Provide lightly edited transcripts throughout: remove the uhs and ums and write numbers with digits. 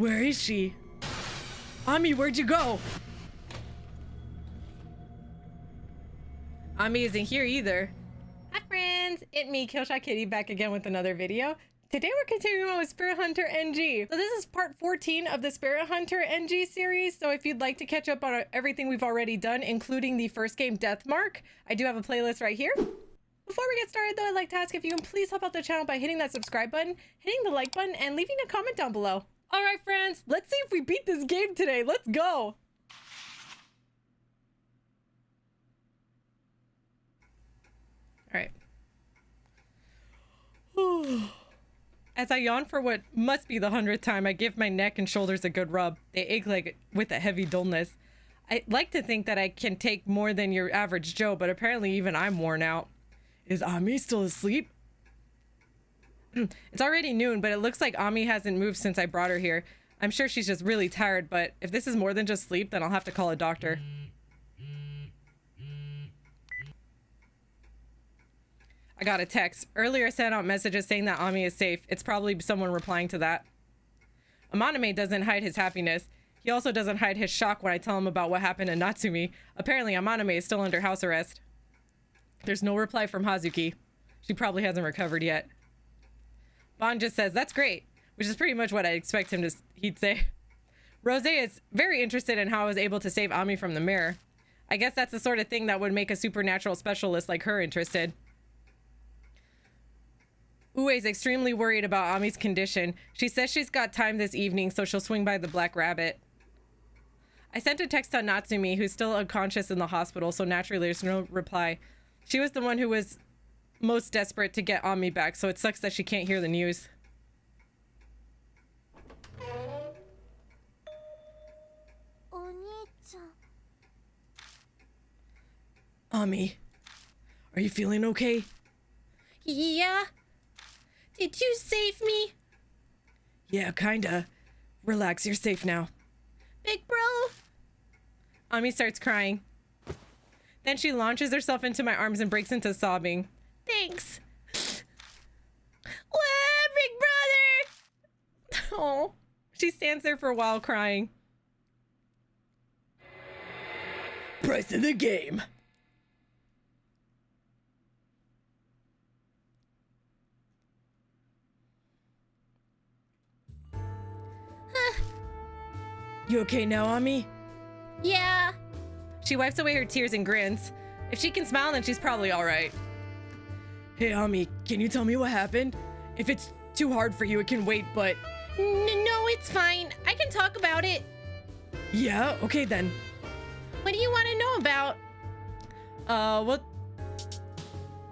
Where is she? Ami, where'd you go? Ami isn't here either. Hi friends, it's me, KillshotKitty, back again with another video. Today we're continuing on with Spirit Hunter NG. So this is part 14 of the Spirit Hunter NG series. So if you'd like to catch up on everything we've already done, including the first game, Deathmark, I do have a playlist right here. Before we get started though, I'd like to ask if you can please help out the channel by hitting that subscribe button, hitting the like button, and leaving a comment down below. All right, friends, let's see if we beat this game today. Let's go. All right. As I yawn for what must be the 100th time, I give my neck and shoulders a good rub. They ache like with a heavy dullness. I like to think that I can take more than your average Joe, but apparently even I'm worn out. Is Ami still asleep? It's already noon, but it looks like Ami hasn't moved since I brought her here. I'm sure she's just really tired, but if this is more than just sleep, then I'll have to call a doctor. I got a text. Earlier I sent out messages saying that Ami is safe. It's probably someone replying to that. Amaname doesn't hide his happiness. He also doesn't hide his shock when I tell him about what happened to Natsumi. Apparently Amaname is still under house arrest. There's no reply from Hazuki. She probably hasn't recovered yet. Bon just says, that's great, which is pretty much what I expect he'd say. Rose is very interested in how I was able to save Ami from the mirror. I guess that's the sort of thing that would make a supernatural specialist like her interested. Ue's extremely worried about Ami's condition. She says she's got time this evening, so she'll swing by the Black Rabbit. I sent a text to Natsumi, who's still unconscious in the hospital, so naturally there's no reply. She was the one who was most desperate to get Ami back, so it sucks that she can't hear the news. Ami, are you feeling okay? Yeah. Did you save me? Yeah, kinda. Relax, you're safe now. Big bro? Ami starts crying. Then she launches herself into my arms and breaks into sobbing. Thanks. Wah, big brother! Oh, she stands there for a while crying. Price of the game. You okay now, Ami? Yeah. She wipes away her tears and grins. If she can smile, then she's probably all right. Hey, Ami, can you tell me what happened? If it's too hard for you, it can wait, but... No, it's fine. I can talk about it. Yeah, okay then. What do you want to know about? What?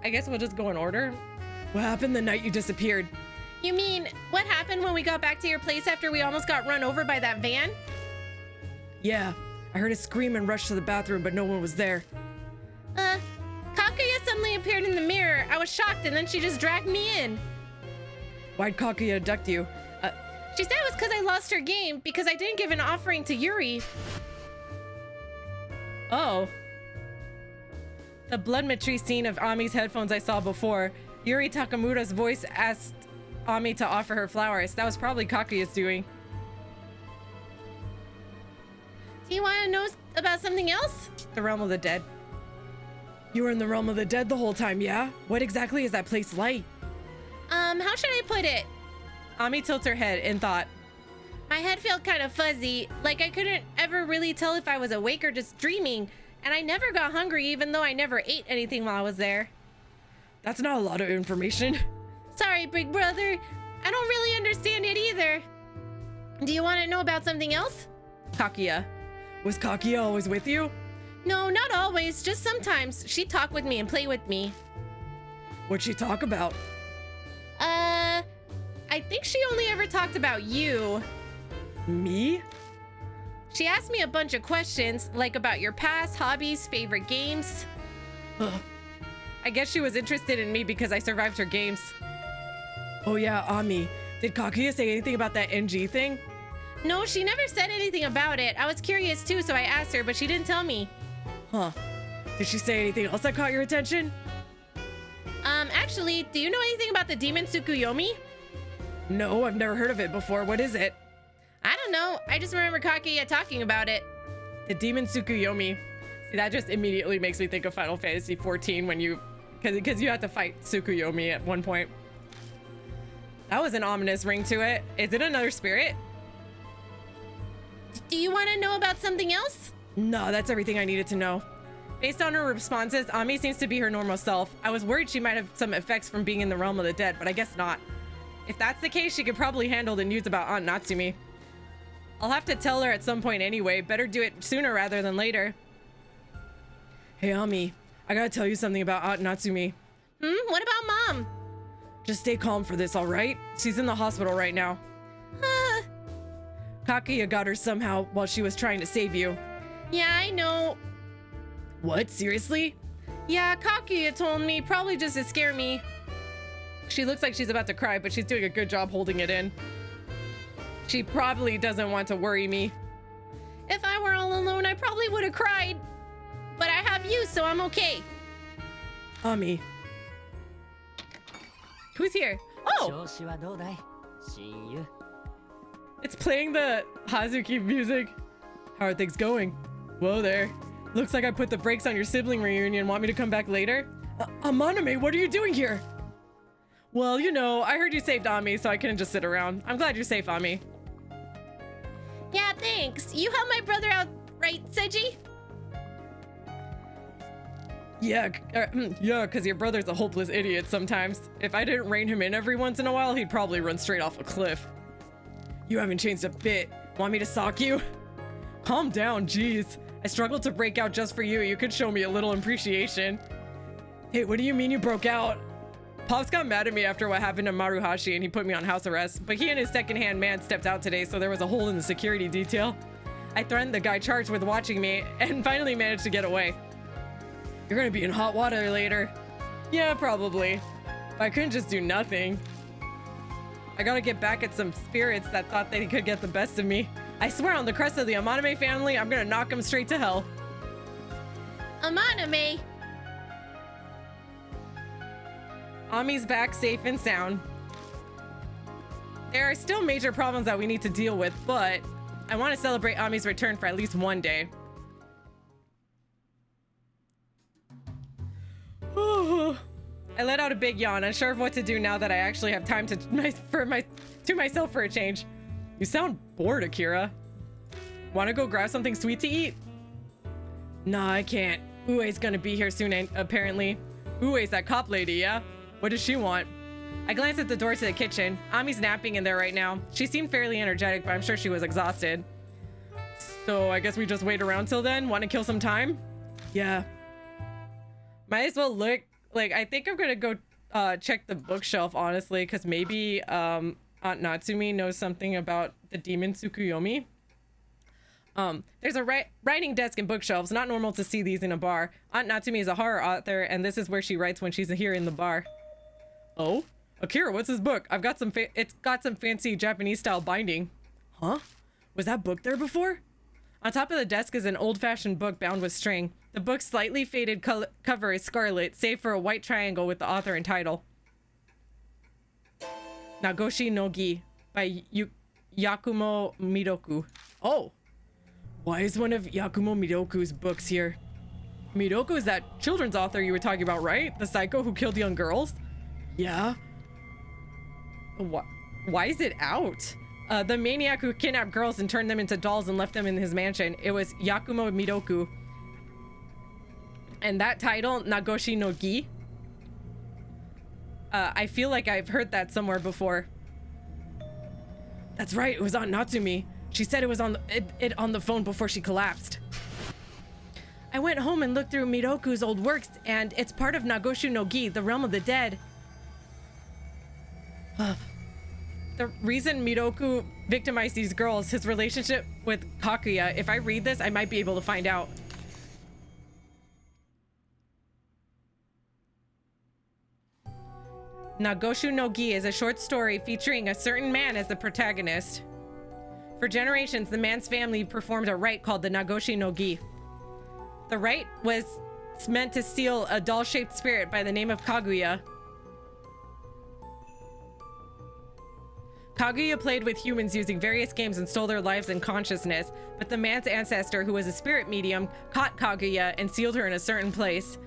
I guess we'll just go in order. What happened the night you disappeared? You mean, what happened when we got back to your place after we almost got run over by that van? Yeah, I heard a scream and rushed to the bathroom, but no one was there. Kaguya suddenly appeared in the mirror. I was shocked, and then she just dragged me in. Why'd Kaguya abduct you? She said it was because I lost her game, because I didn't give an offering to Yuri. Oh. The blood matrice scene of Ami's headphones I saw before. Yuri Takamura's voice asked Ami to offer her flowers. That was probably Kaguya's doing. Do you want to know about something else? The realm of the dead. You were in the realm of the dead the whole time, yeah? What exactly is that place like? How should I put it? Ami tilts her head in thought. My head felt kind of fuzzy, like I couldn't ever really tell if I was awake or just dreaming, and I never got hungry even though I never ate anything while I was there. That's not a lot of information. Sorry, big brother. I don't really understand it either. Do you want to know about something else? Kaguya. Was Kaguya always with you? No, not always, just sometimes. She'd talk with me and play with me. What'd she talk about? I think she only ever talked about you. Me? She asked me a bunch of questions, like about your past, hobbies, favorite games. I guess she was interested in me because I survived her games. Oh yeah, Ami. Did Kaguya say anything about that NG thing? No, she never said anything about it. I was curious too, so I asked her, but she didn't tell me. Huh. Did she say anything else that caught your attention? Actually, do you know anything about the demon Tsukuyomi? No, I've never heard of it before. What is it? I don't know. I just remember Kaguya talking about it. The demon Tsukuyomi. See, that just immediately makes me think of Final Fantasy 14 when you, because you had to fight Tsukuyomi at one point. That was an ominous ring to it. Is it another spirit? Do you want to know about something else? No, that's everything I needed to know. Based on her responses, Ami seems to be her normal self. I was worried she might have some effects from being in the realm of the dead, but I guess not. If that's the case, she could probably handle the news about Aunt Natsumi. I'll have to tell her at some point anyway. Better do it sooner rather than later. Hey, Ami, I gotta tell you something about Aunt Natsumi. What about Mom? Just stay calm for this, all right? She's in the hospital right now. Kaguya got her somehow while she was trying to save you. Yeah, I know. What? Seriously? Yeah, Kaguya told me, probably just to scare me. She looks like she's about to cry, but she's doing a good job holding it in. She probably doesn't want to worry me. If I were all alone, I probably would have cried. But I have you, so I'm okay. Ami. Who's here? Oh! It's playing the Hazuki music. How are things going? Whoa there. Looks like I put the brakes on your sibling reunion. Want me to come back later? Amaname, what are you doing here? Well, you know, I heard you saved Ami, so I couldn't just sit around. I'm glad you're safe, Ami. Yeah, thanks. You helped my brother out, right, Seiji? Yeah, because your brother's a hopeless idiot sometimes. If I didn't rein him in every once in a while, he'd probably run straight off a cliff. You haven't changed a bit. Want me to sock you? Calm down, jeez. I struggled to break out just for you. You could show me a little appreciation. Hey, what do you mean you broke out? Pops got mad at me after what happened to Maruhashi and he put me on house arrest, but he and his second-hand man stepped out today, so there was a hole in the security detail. I threatened the guy charged with watching me and finally managed to get away. You're gonna be in hot water later. Yeah, probably. But I couldn't just do nothing. I gotta get back at some spirits that thought they could get the best of me. I swear on the crest of the Amaname family, I'm gonna knock them straight to hell. Amaname! Ami's back safe and sound. There are still major problems that we need to deal with, but I want to celebrate Ami's return for at least one day. I let out a big yawn, unsure of what to do now that I actually have time to myself for a change. You sound bored, Akira. Want to go grab something sweet to eat? Nah, I can't. Ue's gonna be here soon, apparently. Ue's that cop lady, yeah? What does she want? I glanced at the door to the kitchen. Ami's napping in there right now. She seemed fairly energetic, but I'm sure she was exhausted. So I guess we just wait around till then? Want to kill some time? Yeah. Might as well look. Like, I think I'm gonna go check the bookshelf, honestly, because maybe Aunt Natsumi knows something about the demon Tsukuyomi. There's a writing desk and bookshelves. Not normal to see these in a bar. Aunt Natsumi is a horror author, and this is where she writes when she's here in the bar. Oh? Akira, what's this book? I've got some it's got some fancy Japanese-style binding. Huh? Was that book there before? On top of the desk is an old-fashioned book bound with string. The book's slightly faded cover is scarlet, save for a white triangle with the author and title. Nagoshi no Gi by Yakumo Midoku. Oh! Why is one of Yakumo Midoku's books here? Midoku is that children's author you were talking about, right? The psycho who killed young girls? Yeah. Why is it out? The maniac who kidnapped girls and turned them into dolls and left them in his mansion. It was Yakumo Midoku. And that title, Nagoshi no Gi? I feel like I've heard that somewhere before. That's right, it was on Natsumi. She said it was on the phone before she collapsed. I went home and looked through Miroku's old works, and it's part of Nagoshi no Gi, the realm of the dead. The reason Miroku victimized these girls, his relationship with Kaguya, if I read this, I might be able to find out. Nagoshi no Gi is a short story featuring a certain man as the protagonist. For generations, the man's family performed a rite called the Nagoshi no Gi. The rite was meant to steal a doll-shaped spirit by the name of Kaguya. Kaguya played with humans using various games and stole their lives and consciousness, but the man's ancestor, who was a spirit medium, caught Kaguya and sealed her in a certain place.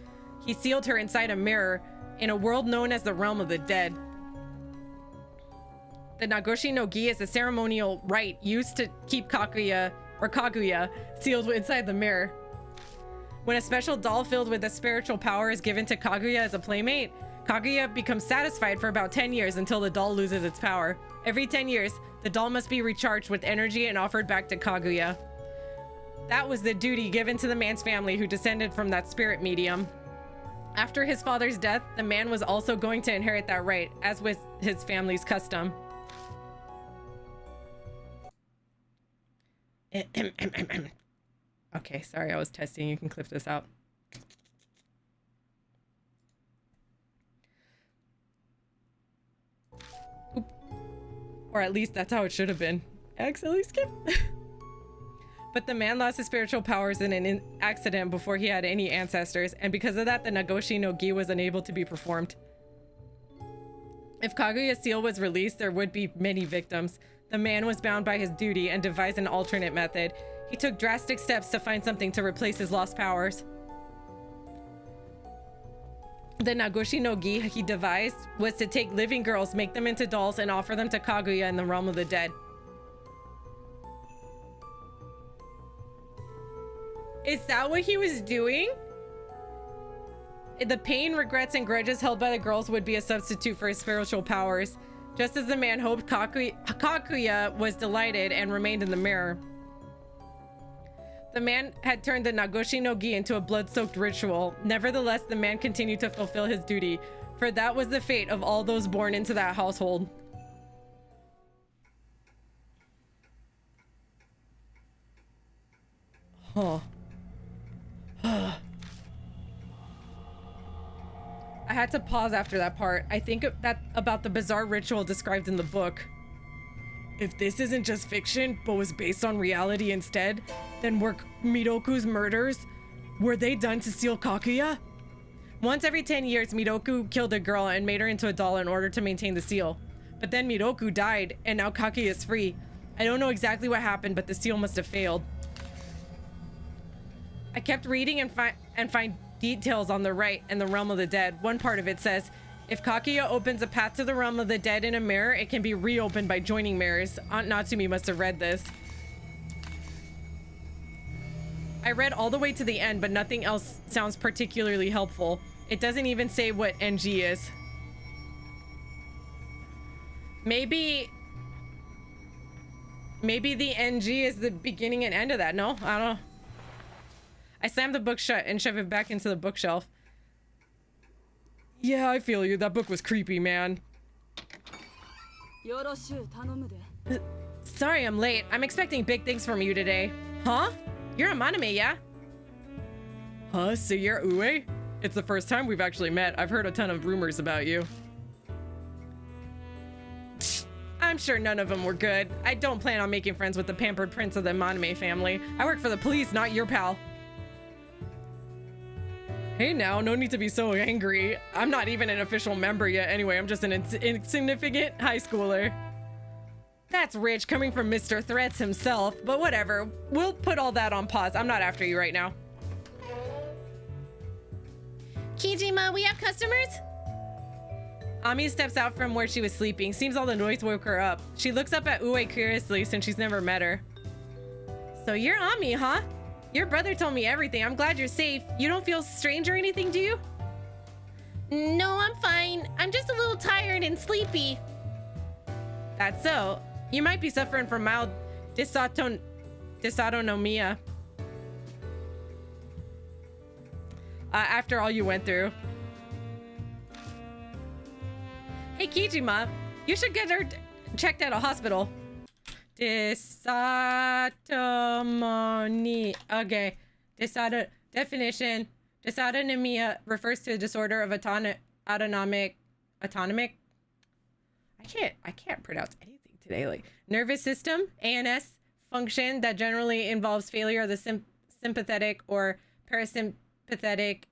He sealed her inside a mirror in a world known as the realm of the dead. The Nagoshi no Gi is a ceremonial rite used to keep Kaguya sealed inside the mirror. When a special doll filled with a spiritual power is given to Kaguya as a playmate, Kaguya becomes satisfied for about 10 years until the doll loses its power. Every 10 years, the doll must be recharged with energy and offered back to Kaguya. That was the duty given to the man's family who descended from that spirit medium. After his father's death, the man was also going to inherit that right, as was his family's custom. Okay, sorry, I was testing. You can clip this out. Oop. Or at least that's how it should have been. Accidentally skip. But the man lost his spiritual powers in an accident before he had any ancestors, and because of that, the Nagoshi no Gi was unable to be performed. If Kaguya's seal was released, there would be many victims. The man was bound by his duty and devised an alternate method. He took drastic steps to find something to replace his lost powers. The Nagoshi no Gi he devised was to take living girls, make them into dolls, and offer them to Kaguya in the realm of the dead. Is that what he was doing? The pain, regrets, and grudges held by the girls would be a substitute for his spiritual powers. Just as the man hoped, Kaguya was delighted and remained in the mirror. The man had turned the Nagoshi no Gi into a blood-soaked ritual. Nevertheless, the man continued to fulfill his duty, for that was the fate of all those born into that household. Huh. I had to pause after that part. I think that about the bizarre ritual described in the book. If this isn't just fiction, but was based on reality instead, then were Miroku's murders, were they done to seal Kaguya? Once every 10 years, Miroku killed a girl and made her into a doll in order to maintain the seal. But then Miroku died, and now Kaguya is free. I don't know exactly what happened, but the seal must have failed. I kept reading and find details on the right and the realm of the dead. One part of it says, if Kaguya opens a path to the realm of the dead in a mirror, it can be reopened by joining mirrors. Aunt Natsumi must have read this. I read all the way to the end, but nothing else sounds particularly helpful. It doesn't even say what NG is. Maybe the NG is the beginning and end of that. No, I don't know. I slammed the book shut and shoved it back into the bookshelf. Yeah, I feel you. That book was creepy, man. Sorry I'm late. I'm expecting big things from you today. Huh? You're a maname, yeah? Huh? So you're Ue? It's the first time we've actually met. I've heard a ton of rumors about you. I'm sure none of them were good. I don't plan on making friends with the pampered prince of the maname family. I work for the police, not your pal. Hey now, no need to be so angry. I'm not even an official member yet anyway. I'm just an insignificant high schooler. That's rich coming from Mr. Threats himself, but whatever. We'll put all that on pause. I'm not after you right now. Kijima, we have customers? Ami steps out from where she was sleeping. Seems all the noise woke her up. She looks up at Ue curiously since she's never met her. So you're Ami, huh? Your brother told me everything. I'm glad you're safe. You don't feel strange or anything, do you? No, I'm fine. I'm just a little tired and sleepy. That's so. You might be suffering from mild dysautonomia. After all you went through. Hey, Kijima, you should get her checked at a hospital. Dysautonomia. Okay. Definition. Dysautonomia refers to a disorder of autonomic. I can't pronounce anything today. Like nervous system, ANS function that generally involves failure of the sympathetic or parasympathetic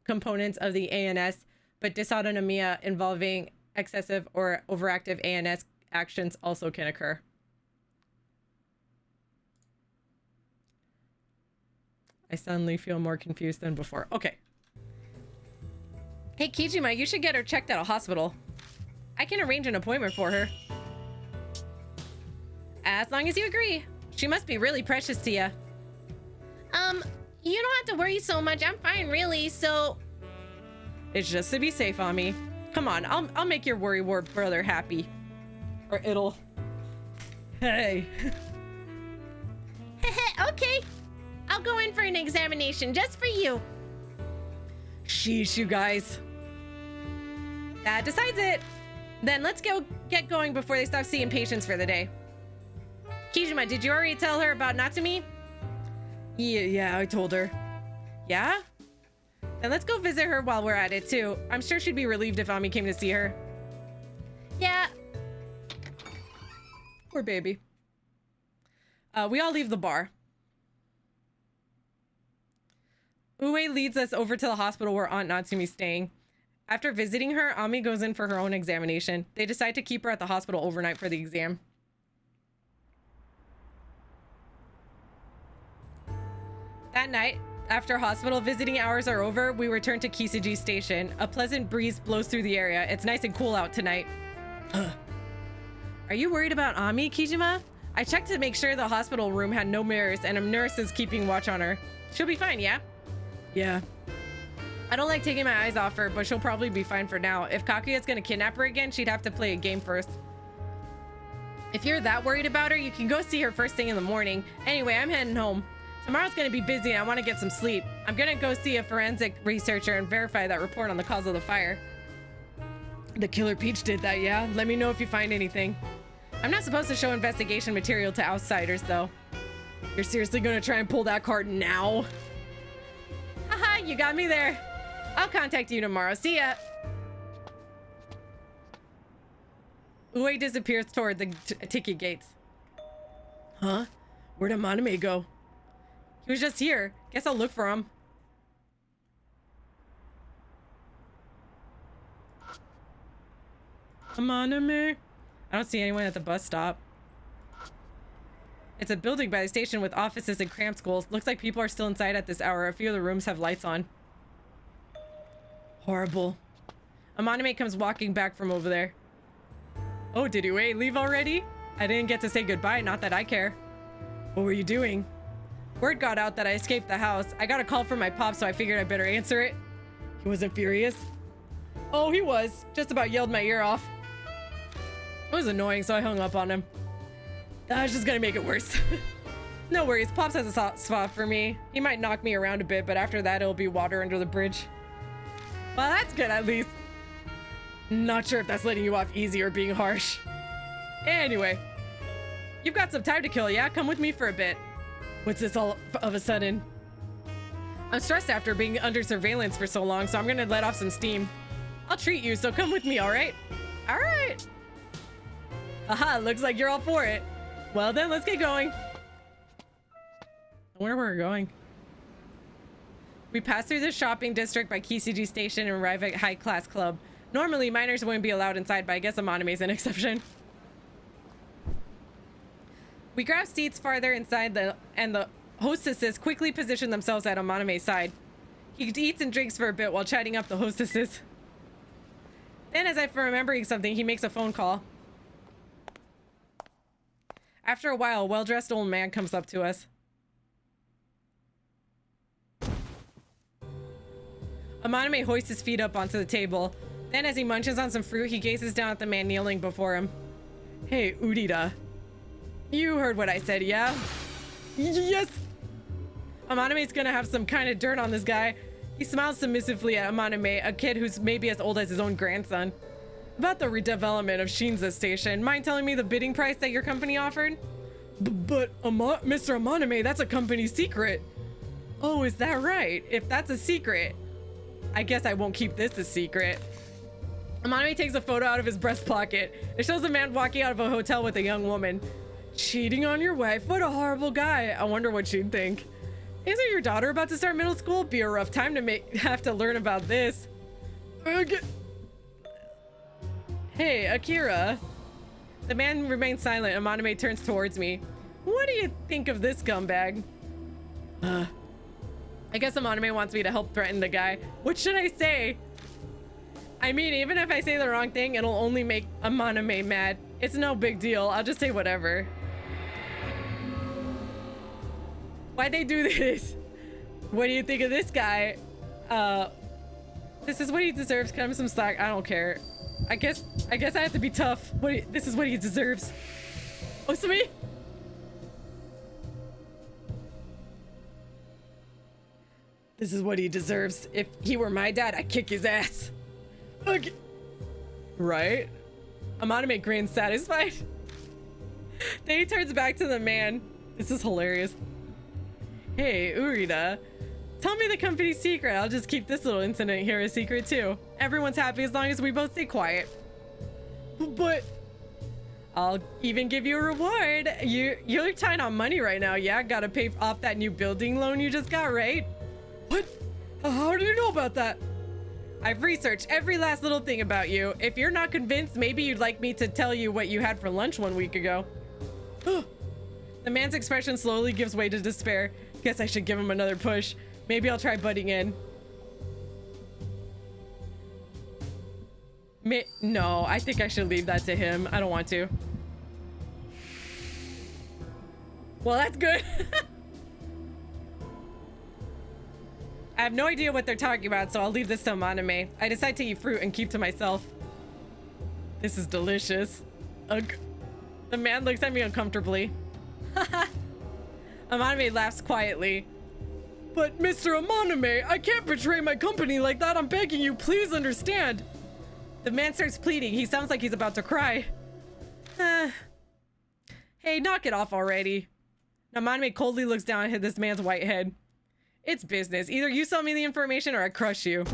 components of the ANS, but dysautonomia involving excessive or overactive ANS actions also can occur. I suddenly feel more confused than before. Okay. Hey, Kijima, you should get her checked at a hospital. I can arrange an appointment for her. As long as you agree. She must be really precious to you. You don't have to worry so much. I'm fine, really, so... It's just to be safe, Ami. Come on, I'll make your worry wart brother happy. Or it'll... Hey. Okay. I'll go in for an examination just for you. Sheesh, you guys. That decides it. Then let's go get going before they stop seeing patients for the day. Kijima, did you already tell her about Natsumi? Yeah, I told her. Yeah? Then let's go visit her while we're at it, too. I'm sure she'd be relieved if Ami came to see her. Yeah. Poor baby. We all leave the bar. Ue leads us over to the hospital where Aunt Natsumi's staying. After visiting her, Ami goes in for her own examination. They decide to keep her at the hospital overnight for the exam. That night, after hospital visiting hours are over, we return to Kisiji Station. A pleasant breeze blows through the area. It's nice and cool out tonight. Are you worried about Ami, Kijima? I checked to make sure the hospital room had no mirrors and a nurse is keeping watch on her. She'll be fine, yeah? Yeah. I don't like taking my eyes off her, but she'll probably be fine for now. If Kaguya's gonna kidnap her again, she'd have to play a game first. If you're that worried about her, you can go see her first thing in the morning. Anyway, I'm heading home. Tomorrow's gonna be busy and I want to get some sleep. I'm gonna go see a forensic researcher and verify that report on the cause of the fire. The Killer Peach did that, yeah? Let me know if you find anything. I'm not supposed to show investigation material to outsiders, though. You're seriously gonna try and pull that card now? Haha, you got me there. I'll contact you tomorrow. See ya. Ue disappears toward the ticket gates. Huh? Where'd Amaname go? He was just here. Guess I'll look for him. Amaname? I don't see anyone at the bus stop. It's a building by the station with offices and cramped schools. Looks like people are still inside at this hour. A few of the rooms have lights on. Horrible. Amaname comes walking back from over there. Oh, did Ue leave already? I didn't get to say goodbye, not that I care. What were you doing? Word got out that I escaped the house. I got a call from my pop, so I figured I better answer it. He wasn't furious? Oh, he was. Just about yelled my ear off. It was annoying, so I hung up on him. I was just gonna make it worse. No worries, Pops has a soft spot for me. He might knock me around a bit, but after that, it'll be water under the bridge. Well, that's good, at least. Not sure if that's letting you off easy or being harsh. Anyway, you've got some time to kill, yeah? Come with me for a bit. What's this all of a sudden? I'm stressed after being under surveillance for so long, so I'm gonna let off some steam. I'll treat you, so come with me, all right? All right. Aha, looks like you're all for it. Well then, let's get going. I wonder where we're going. We pass through the shopping district by Kisiji Station and arrive at High Class Club. Normally, minors wouldn't be allowed inside, but I guess Amaname's an exception. We grab seats farther inside and the hostesses quickly position themselves at Amaname's side. He eats and drinks for a bit while chatting up the hostesses. Then, as if remembering something, he makes a phone call. After a while, a well-dressed old man comes up to us. Amaname hoists his feet up onto the table. Then, as he munches on some fruit, he gazes down at the man kneeling before him. Hey, Urita. You heard what I said, yeah? Yes! Amaname's gonna have some kind of dirt on this guy. He smiles submissively at Amaname, a kid who's maybe as old as his own grandson. About the redevelopment of Shinza Station, mind telling me the bidding price that your company offered? But Mr. Amaname, that's a company secret. Oh, is that right? If that's a secret, I guess I won't keep this a secret. Amaname takes a photo out of his breast pocket. It shows a man walking out of a hotel with a young woman. Cheating on your wife? What a horrible guy. I wonder what she'd think. Isn't your daughter about to start middle school? Be a rough time to have to learn about this. Hey, Akira. The man remains silent. Amaname turns towards me. What do you think of this scumbag? I guess Amaname wants me to help threaten the guy. What should I say? I mean, even if I say the wrong thing, it'll only make Amaname mad. It's no big deal. I'll just say whatever. Why'd they do this? What do you think of this guy? This is what he deserves. Cut him some slack. I don't care. I guess I have to be tough. This is what he deserves. Oh, it's me? This is what he deserves. If he were my dad, I'd kick his ass. Okay. Right? Amaname grins, satisfied. Then he turns back to the man. This is hilarious. Hey, Urita. Tell me the company's secret. I'll just keep this little incident here a secret too. Everyone's happy as long as we both stay quiet. But I'll even give you a reward. You're tight on money right now, yeah? Gotta pay off that new building loan you just got, right? What? How do you know about that? I've researched every last little thing about you. If you're not convinced, maybe you'd like me to tell you what you had for lunch 1 week ago. The man's expression slowly gives way to despair. Guess I should give him another push. Maybe I'll try butting in. No, I think I should leave that to him. I don't want to. Well, that's good. I have no idea what they're talking about, so I'll leave this to Amaname. I decide to eat fruit and keep to myself. This is delicious. Ugh. The man looks at me uncomfortably. Amaname laughs quietly. But Mr. Amaname, I can't betray my company like that. I'm begging you, please understand. The man starts pleading. He sounds like he's about to cry. Hey, knock it off already. Amaname coldly looks down at this man's white head. It's business. Either you sell me the information or I crush you.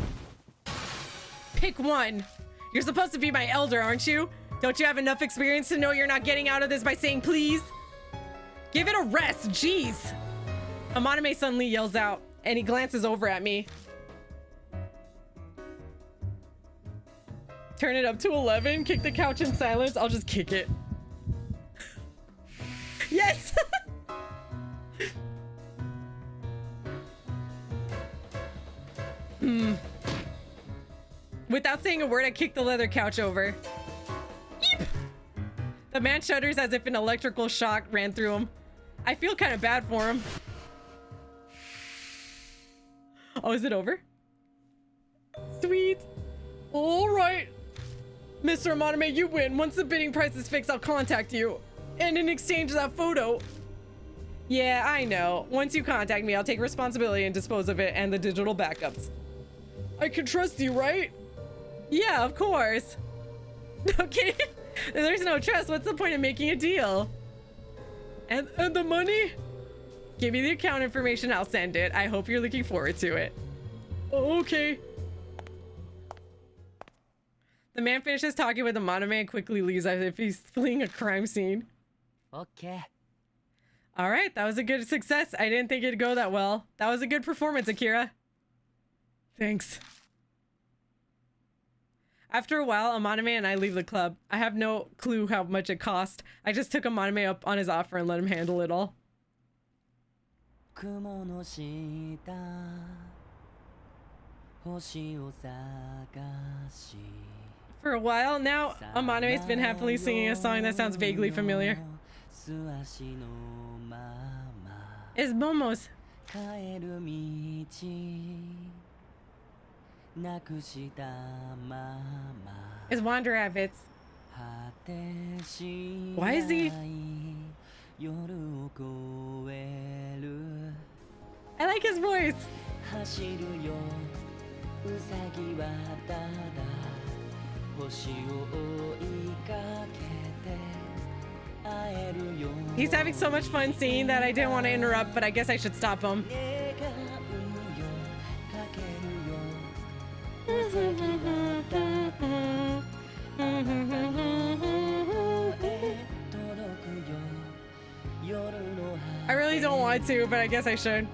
Pick one. You're supposed to be my elder, aren't you? Don't you have enough experience to know you're not getting out of this by saying please? Give it a rest, jeez. Amaname suddenly yells out, and he glances over at me. Turn it up to 11, kick the couch in silence. I'll just kick it. Yes! Without saying a word, I kick the leather couch over. Yeep! The man shudders as if an electrical shock ran through him. I feel kind of bad for him. Oh, is it over? Sweet. All right. Mr. Amaname, you win. Once the bidding price is fixed, I'll contact you. And in exchange of that photo. Yeah, I know. Once you contact me, I'll take responsibility and dispose of it and the digital backups. I can trust you, right? Yeah, of course. Okay. There's no trust. What's the point of making a deal? And the money? Give me the account information. I'll send it. I hope you're looking forward to it. Okay. The man finishes talking with Amaname and quickly leaves as if he's fleeing a crime scene. Okay. All right, that was a good success. I didn't think it'd go that well. That was a good performance, Akira. Thanks. After a while, Amaname and I leave the club. I have no clue how much it cost. I just took Amaname up on his offer and let him handle it all. For a while now, Amaname's been happily singing a song that sounds vaguely familiar. It's Momo's. It's Wander Rabbits. Why is he? I like his voice. He's having so much fun singing that I didn't want to interrupt, but I guess I should stop him. I really don't want to, but I guess I should.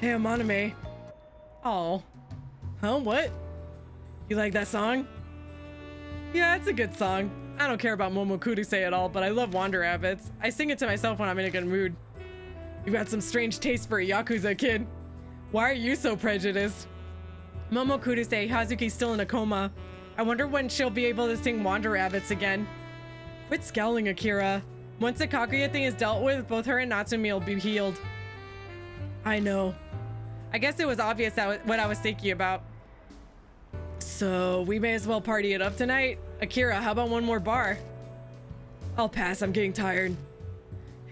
Hey, Amaname. Oh. Huh? What? You like that song? Yeah, it's a good song. I don't care about Momokudusei at all, but I love Wander Rabbits. I sing it to myself when I'm in a good mood. You've got some strange taste for a Yakuza, kid. Why are you so prejudiced? Momokudusei, Hazuki's still in a coma. I wonder when she'll be able to sing Wander Rabbits again. Quit scowling, Akira. Once the Kaguya thing is dealt with, both her and Natsumi will be healed. I know. I guess it was obvious that what I was thinking about. So, we may as well party it up tonight. Akira, how about one more bar? I'll pass, I'm getting tired.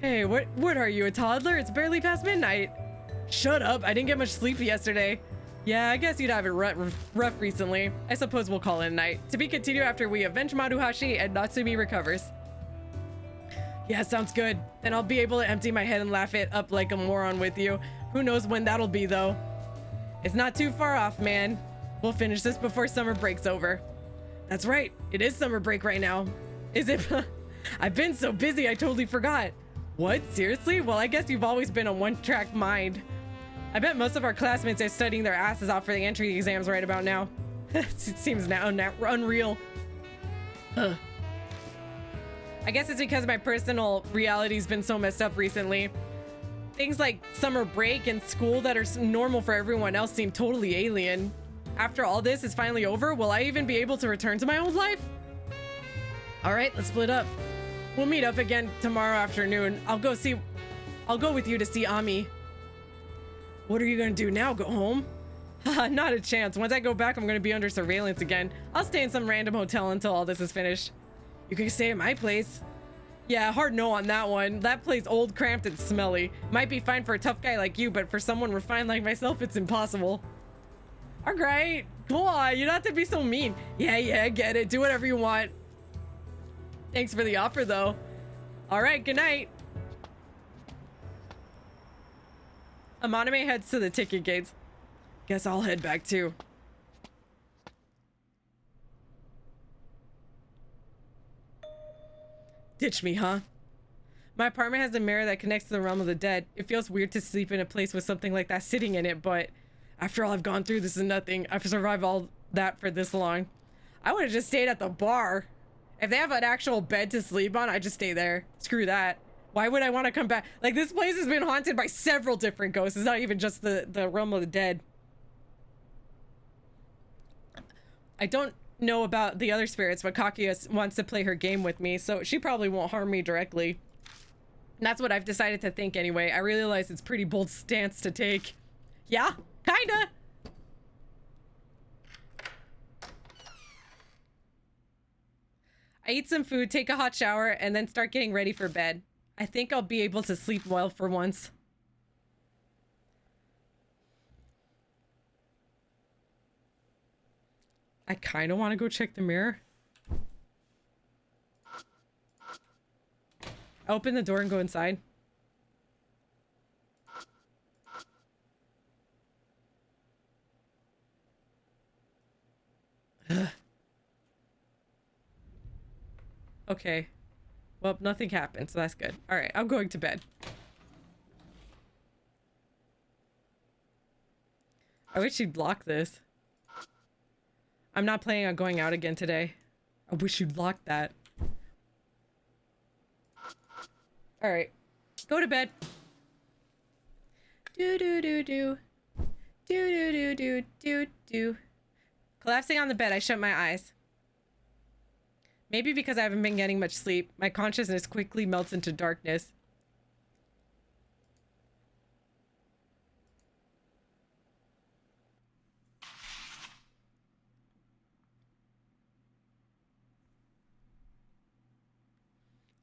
Hey, what are you, a toddler? It's barely past midnight. Shut up, I didn't get much sleep yesterday. Yeah, I guess you'd have it rough recently. I suppose we'll call it a night. To be continued after we avenge Maruhashi and Natsumi recovers. Yeah, sounds good. Then I'll be able to empty my head and laugh it up like a moron with you. Who knows when that'll be, though. It's not too far off, man. We'll finish this before summer break's over. That's right. It is summer break right now. Is it? I've been so busy I totally forgot. What? Seriously? Well, I guess you've always been a one-track mind. I bet most of our classmates are studying their asses off for the entry exams right about now. It seems now unreal. Ugh. I guess it's because my personal reality's been so messed up recently. Things like summer break and school that are normal for everyone else seem totally alien. After all this is finally over, will I even be able to return to my old life? All right, let's split up. We'll meet up again tomorrow afternoon. I'll go with you to see Ami. What are you gonna do now? Go home? Not a chance. Once I go back, I'm gonna be under surveillance again. I'll stay in some random hotel until all this is finished. You can stay at my place. Yeah, hard no on that one. That place old, cramped, and smelly. Might be fine for a tough guy like you, but for someone refined like myself, it's impossible. Alright, come on, you don't have to be so mean. Yeah, I get it. Do whatever you want. Thanks for the offer, though. Alright, good night. Amaname heads to the ticket gates. Guess I'll head back too. Ditch me, huh? My apartment has a mirror that connects to the realm of the dead. It feels weird to sleep in a place with something like that sitting in it, but after all I've gone through, this is nothing. I've survived all that for this long. I would have just stayed at the bar. If they have an actual bed to sleep on, I'd just stay there. Screw that. Why would I want to come back? Like, this place has been haunted by several different ghosts. It's not even just the realm of the dead. I don't know about the other spirits, but Kaguya wants to play her game with me, so she probably won't harm me directly. And that's what I've decided to think anyway. I realize it's a pretty bold stance to take. Yeah, kinda. I eat some food, take a hot shower, and then start getting ready for bed. I think I'll be able to sleep well for once. I kind of want to go check the mirror. I open the door and go inside. Ugh. Okay. Well, nothing happened, so that's good. All right, I'm going to bed. I wish you'd lock this. I'm not planning on going out again today. I wish you'd lock that. All right, go to bed. Do do do do. Do do do do do do. Collapsing on the bed, I shut my eyes. Maybe because I haven't been getting much sleep, my consciousness quickly melts into darkness.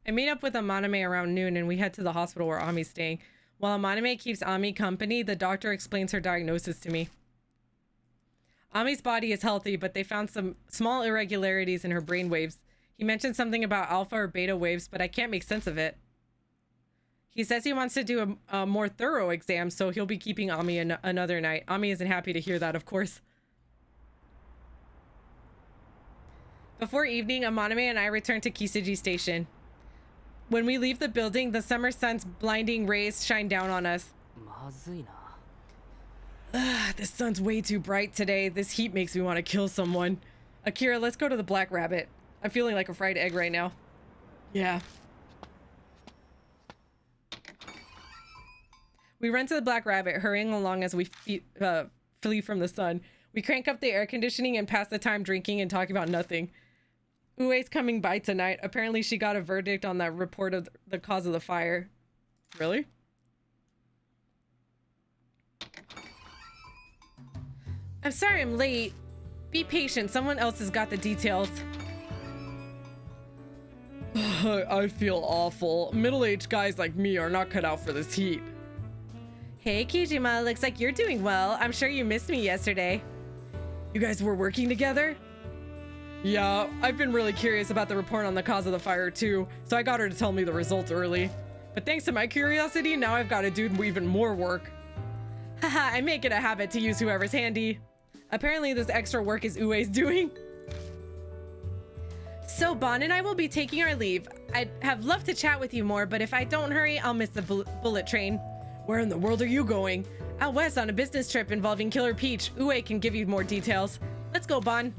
I meet up with Amaname around noon and we head to the hospital where Ami's staying. While Amaname keeps Ami company, the doctor explains her diagnosis to me. Ami's body is healthy, but they found some small irregularities in her brain waves. He mentioned something about alpha or beta waves, but I can't make sense of it. He says he wants to do a more thorough exam, so he'll be keeping Ami another night. Ami isn't happy to hear that, of course. Before evening, Amaname and I return to Kisiji Station. When we leave the building, the summer sun's blinding rays shine down on us. The sun's way too bright today. This heat makes me want to kill someone. Akira, let's go to the Black Rabbit. I'm feeling like a fried egg right now. Yeah. We run to the Black Rabbit, hurrying along as we flee from the sun. We crank up the air conditioning and pass the time drinking and talking about nothing. Ue's coming by tonight. Apparently she got a verdict on that report of the cause of the fire. Really? I'm sorry I'm late. Be patient. Someone else has got the details. I feel awful. Middle-aged guys like me are not cut out for this heat. Hey, Kijima. Looks like you're doing well. I'm sure you missed me yesterday. You guys were working together? Yeah, I've been really curious about the report on the cause of the fire too, so I got her to tell me the results early. But thanks to my curiosity, now I've got to do even more work. Haha, I make it a habit to use whoever's handy. Apparently this extra work is Ue's doing. So Bon and I will be taking our leave. I'd have loved to chat with you more, but if I don't hurry, I'll miss the bullet train. Where in the world are you going? Out west on a business trip involving Killer Peach. Ue can give you more details. Let's go, Bon.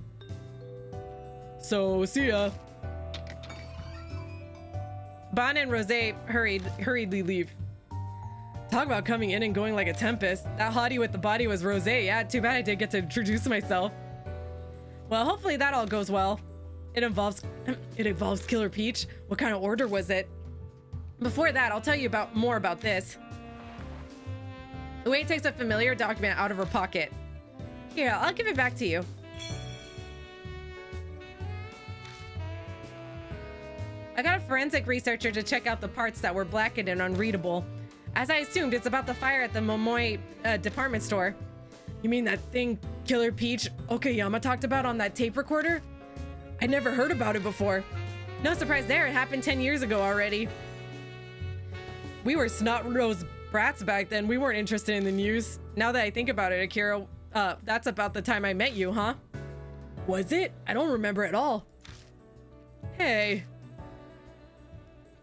So, see ya. Bon and Rose hurriedly leave. Talk about coming in and going like a tempest. That hottie with the body was Rose. Yeah, too bad I didn't get to introduce myself. Well, hopefully that all goes well. It involves Killer Peach. What kind of order was it? Before that, I'll tell you more about this. Ue takes a familiar document out of her pocket. Here, I'll give it back to you. I got a forensic researcher to check out the parts that were blackened and unreadable. As I assumed, it's about the fire at the Momoi department store. You mean that thing Killer Peach Okayama talked about on that tape recorder? I'd never heard about it before. No surprise there, it happened 10 years ago already. We were snot-nosed brats back then. We weren't interested in the news. Now that I think about it, Akira, that's about the time I met you, huh? Was it? I don't remember at all. Hey.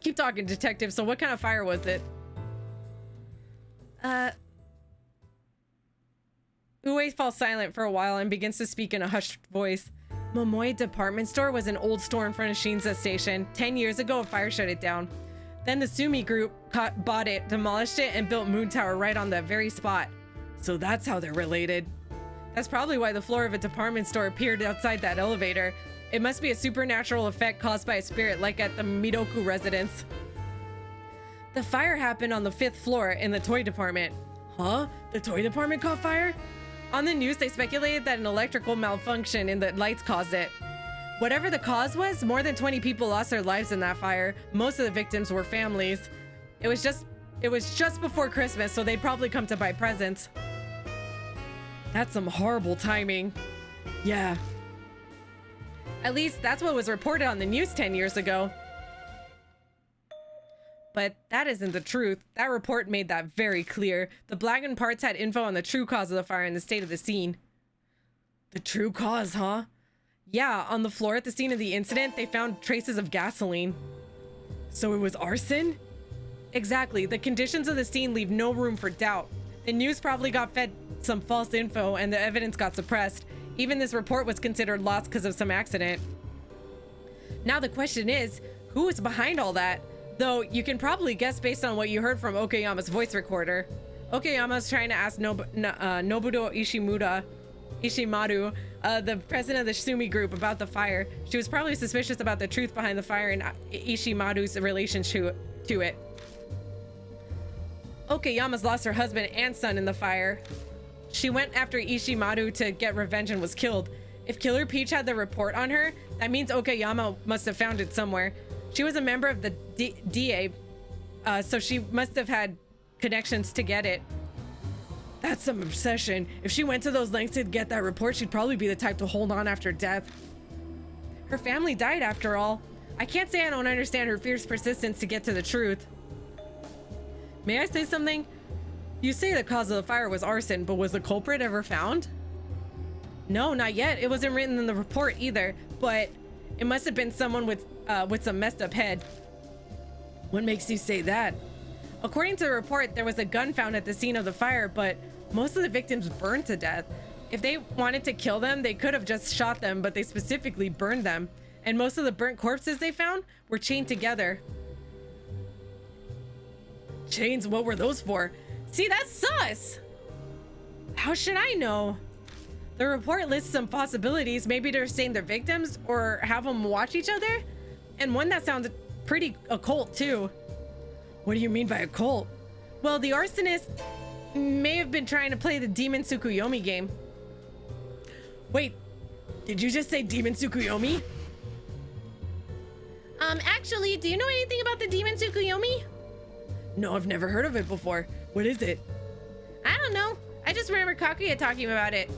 Keep talking, detective. So what kind of fire was it? Ue falls silent for a while and begins to speak in a hushed voice. Momoi department store was an old store in front of Shinza station. 10 years ago, a fire shut it down. Then the Sumi group bought it, demolished it, and built Moon Tower right on that very spot. So that's how they're related. That's probably why the floor of a department store appeared outside that elevator. It must be a supernatural effect caused by a spirit, like at the Midoku residence. The fire happened on the 5th floor in the toy department. Huh? The toy department caught fire? On the news, they speculated that an electrical malfunction in the lights caused it. Whatever the cause was, more than 20 people lost their lives in that fire. Most of the victims were families. It was just before Christmas, so they'd probably come to buy presents. That's some horrible timing. Yeah. At least that's what was reported on the news 10 years ago. But that isn't the truth. That report made that very clear. The blackened parts had info on the true cause of the fire and the state of the scene. The true cause, huh? Yeah, on the floor at the scene of the incident, they found traces of gasoline. So it was arson? Exactly. The conditions of the scene leave no room for doubt. The news probably got fed some false info and the evidence got suppressed. Even this report was considered lost because of some accident. Now the question is, who is behind all that? Though you can probably guess based on what you heard from Okayama's voice recorder. Okayama's trying to ask Nobudo Ishimaru, the president of the Sumi group, about the fire. She was probably suspicious about the truth behind the fire and Ishimaru's relation to it. Okayama's lost her husband and son in the fire. She went after Ishimaru to get revenge and was killed. If Killer Peach had the report on her, that means Okayama must have found it somewhere. She was a member of the DA, so she must have had connections to get it. That's some obsession. If she went to those lengths to get that report, she'd probably be the type to hold on after death. Her family died after all. I can't say I don't understand her fierce persistence to get to the truth. May I say something? You say the cause of the fire was arson, but was the culprit ever found? No, not yet. It wasn't written in the report either, but it must have been someone with some messed up head. What makes you say that? According to the report, there was a gun found at the scene of the fire, but most of the victims burned to death. If they wanted to kill them, they could have just shot them, but they specifically burned them. and most of the burnt corpses they found were chained together. Chains? What were those for? See, that's sus! How should I know? The report lists some possibilities. Maybe to restrain their victims or have them watch each other? And one that sounds pretty occult too. What do you mean by occult? Well, the arsonist may have been trying to play the Demon Tsukuyomi game. Wait, did you just say Demon Tsukuyomi? Actually, do you know anything about the Demon Tsukuyomi? No, I've never heard of it before. What is it? I don't know. I just remember Kakuya talking about it.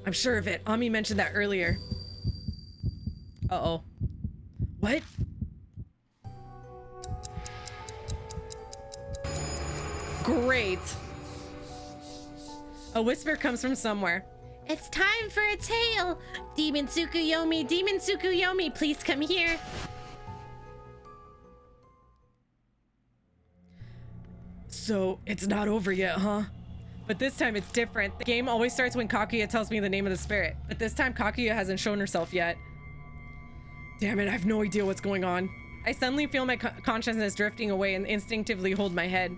I'm sure of it. Ami mentioned that earlier. Uh-oh. What? Great. A whisper comes from somewhere. It's time for a tale. Demon Tsukuyomi, please come here. So, it's not over yet, huh? But this time it's different. The game always starts when Kakuya tells me the name of the spirit. But this time Kakuya hasn't shown herself yet. Damn it, I have no idea what's going on. I suddenly feel my consciousness drifting away and instinctively hold my head.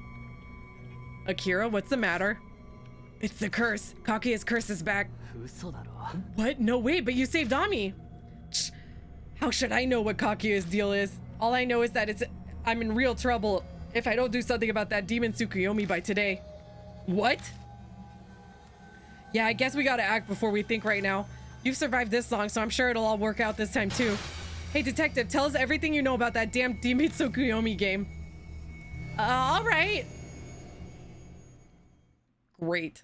Akira, what's the matter? It's the curse. Kakuya's curse is back. What? No way, but you saved Ami. How should I know what Kakuya's deal is? All I know is that I'm in real trouble if I don't do something about that Demon Tsukuyomi by today. What? Yeah, I guess we gotta act before we think right now. You've survived this long, so I'm sure it'll all work out this time too. Hey, detective, tell us everything you know about that damn Demon Tsukuyomi game. All right. Great.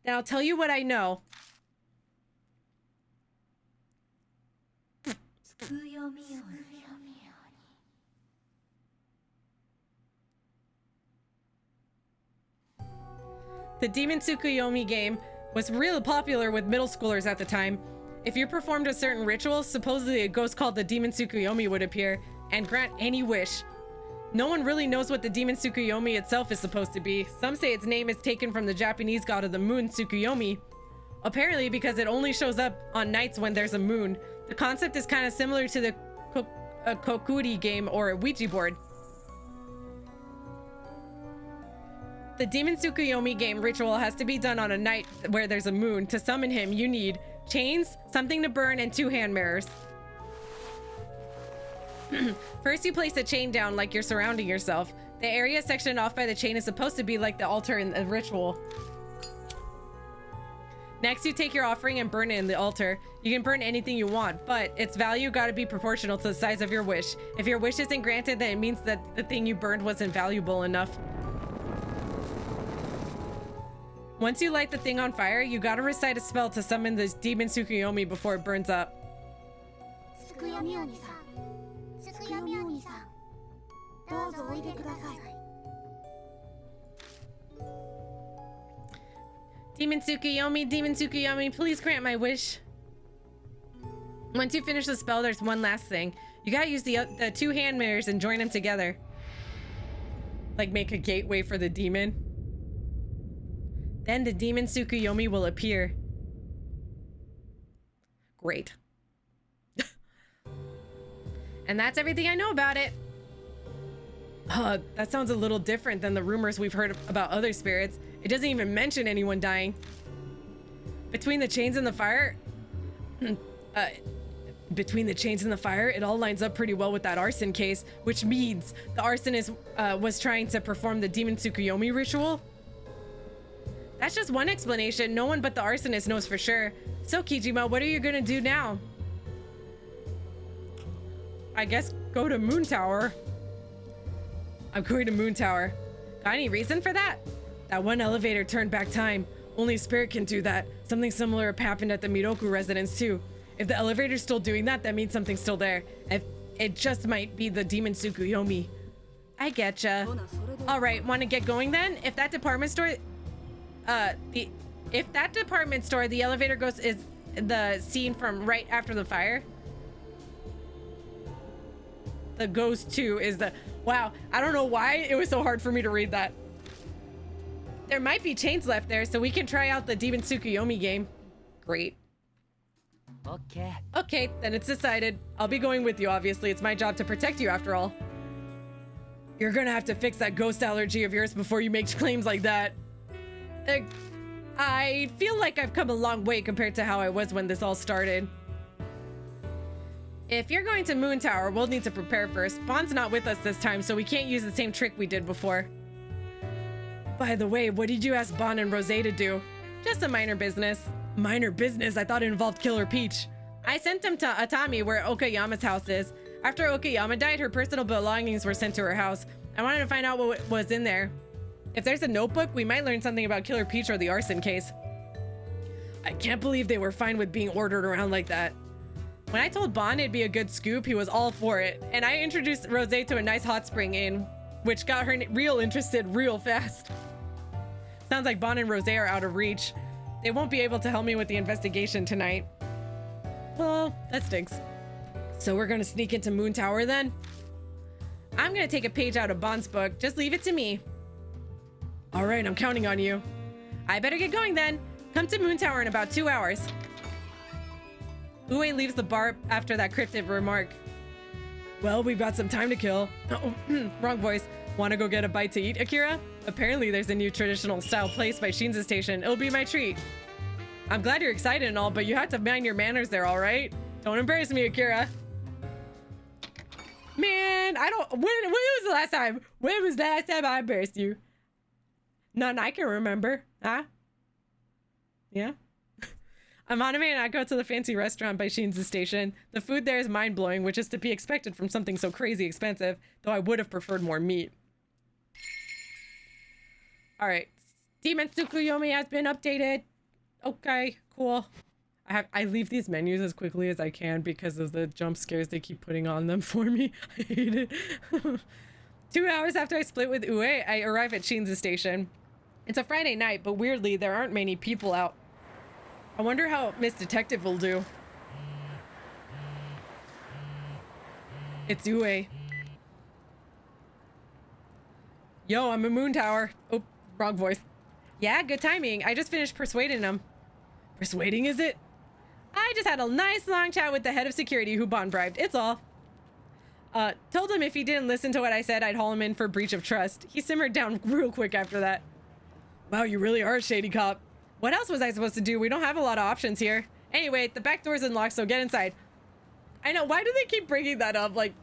Now I'll tell you what I know. The Demon Tsukuyomi game was really popular with middle schoolers at the time. If you performed a certain ritual, supposedly a ghost called the Demon Tsukuyomi would appear and grant any wish. No one really knows what the Demon Tsukuyomi itself is supposed to be. Some say its name is taken from the Japanese god of the moon, Tsukuyomi. Apparently because it only shows up on nights when there's a moon. The concept is kind of similar to the Kokuri game or a Ouija board. The Demon Tsukuyomi game ritual has to be done on a night where there's a moon. To summon him, you need chains, something to burn, and 2 hand mirrors. First, you place a chain down like you're surrounding yourself. The area sectioned off by the chain is supposed to be like the altar in the ritual. Next, you take your offering and burn it in the altar. You can burn anything you want, but its value gotta be proportional to the size of your wish. If your wish isn't granted, then it means that the thing you burned wasn't valuable enough. Once you light the thing on fire, you gotta recite a spell to summon this Demon Tsukuyomi before it burns up. Demon Tsukuyomi, please grant my wish. Once you finish the spell, there's one last thing. You gotta use the 2 hand mirrors and join them together. Like make a gateway for the demon. Then the Demon Tsukuyomi will appear. Great. And that's everything I know about it. That sounds a little different than the rumors we've heard about other spirits. It doesn't even mention anyone dying. Between the chains and the fire, it all lines up pretty well with that arson case, which means the arsonist was trying to perform the Demon Tsukuyomi ritual. That's just one explanation. No one but the arsonist knows for sure. So Kijima, what are you gonna do now? I guess go to Moon Tower. I'm going to Moon Tower. Got any reason for that? That one elevator turned back time. Only a spirit can do that. Something similar happened at the Miroku residence too. If the elevator's still doing that, that means something's still there. It just might be the Demon Tsukuyomi. I getcha. All right, want to get going then? If that department store, the elevator goes is the scene from right after the fire. The goes to is the, wow, I don't know why it was so hard for me to read that. There might be chains left there, so we can try out the Demon Tsukuyomi game. Great. Okay. Okay, then it's decided. I'll be going with you, obviously. It's my job to protect you, after all. You're gonna have to fix that ghost allergy of yours before you make claims like that. I feel like I've come a long way compared to how I was when this all started. If you're going to Moon Tower, we'll need to prepare first. Bond's not with us this time, so we can't use the same trick we did before. By the way, what did you ask Bond and Rosé to do? Just a minor business. Minor business? I thought it involved Killer Peach. I sent them to Atami, where Okayama's house is. After Okayama died, her personal belongings were sent to her house. I wanted to find out what was in there. If there's a notebook, we might learn something about Killer Peach or the arson case. I can't believe they were fine with being ordered around like that. When I told Bond it'd be a good scoop, he was all for it. And I introduced Rosé to a nice hot spring inn, which got her real interested real fast. Sounds like Bond and Rosé are out of reach. They won't be able to help me with the investigation tonight. Well, that stinks. So we're gonna sneak into Moon Tower then? I'm gonna take a page out of Bond's book. Just leave it to me. All right, I'm counting on you. I better get going then. Come to Moon Tower in about 2 hours. Ue leaves the bar after that cryptic remark. Well, we've got some time to kill. Oh, wrong voice. Wanna go get a bite to eat, Akira? Apparently there's a new traditional style place by Shinza Station. It'll be my treat. I'm glad you're excited and all, but you have to mind your manners there, all right? Don't embarrass me, Akira. Man, I don't... When was the last time? When was the last time I embarrassed you? None I can remember. Huh? Yeah? I'm Anime and I go to the fancy restaurant by Shinza Station. The food there is mind-blowing, which is to be expected from something so crazy expensive, though I would have preferred more meat. Alright. Demon Tsukuyomi has been updated. Okay, cool. I leave these menus as quickly as I can because of the jump scares they keep putting on them for me. I hate it. 2 hours after I split with Ue, I arrive at Shinza Station. It's a Friday night, but weirdly, there aren't many people out. I wonder how Miss Detective will do. It's Ue. Yo, I'm in Moon Tower. Oh, wrong voice. Yeah, good timing. I just finished persuading him. Persuading, is it? I just had a nice long chat with the head of security who Bond bribed. It's all. Told him if he didn't listen to what I said, I'd haul him in for breach of trust. He simmered down real quick after that. Wow, you really are a shady cop. What else was I supposed to do? We don't have a lot of options here. Anyway, the back door's unlocked, so get inside. I know, why do they keep bringing that up? Like,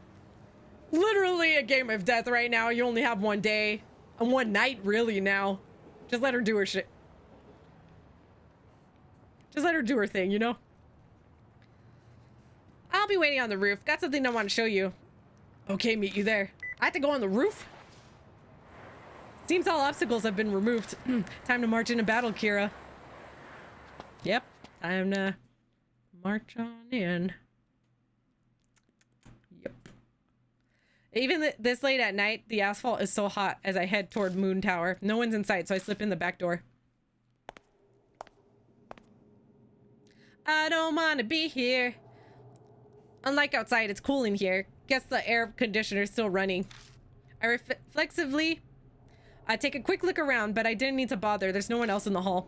literally a game of death right now. You only have one day. And one night, really, now. Just let her do her shit. Just let her do her thing, you know? I'll be waiting on the roof. Got something I want to show you. Okay, meet you there. I have to go on the roof? Seems all obstacles have been removed. Time to march into battle, Kira. Yep, time to march on in. Yep. Even this late at night, the asphalt is so hot as I head toward Moon Tower. No one's in sight, so I slip in the back door. I don't want to be here. Unlike outside, it's cool in here. Guess the air conditioner's still running. I reflexively take a quick look around, but I didn't need to bother. There's no one else in the hall.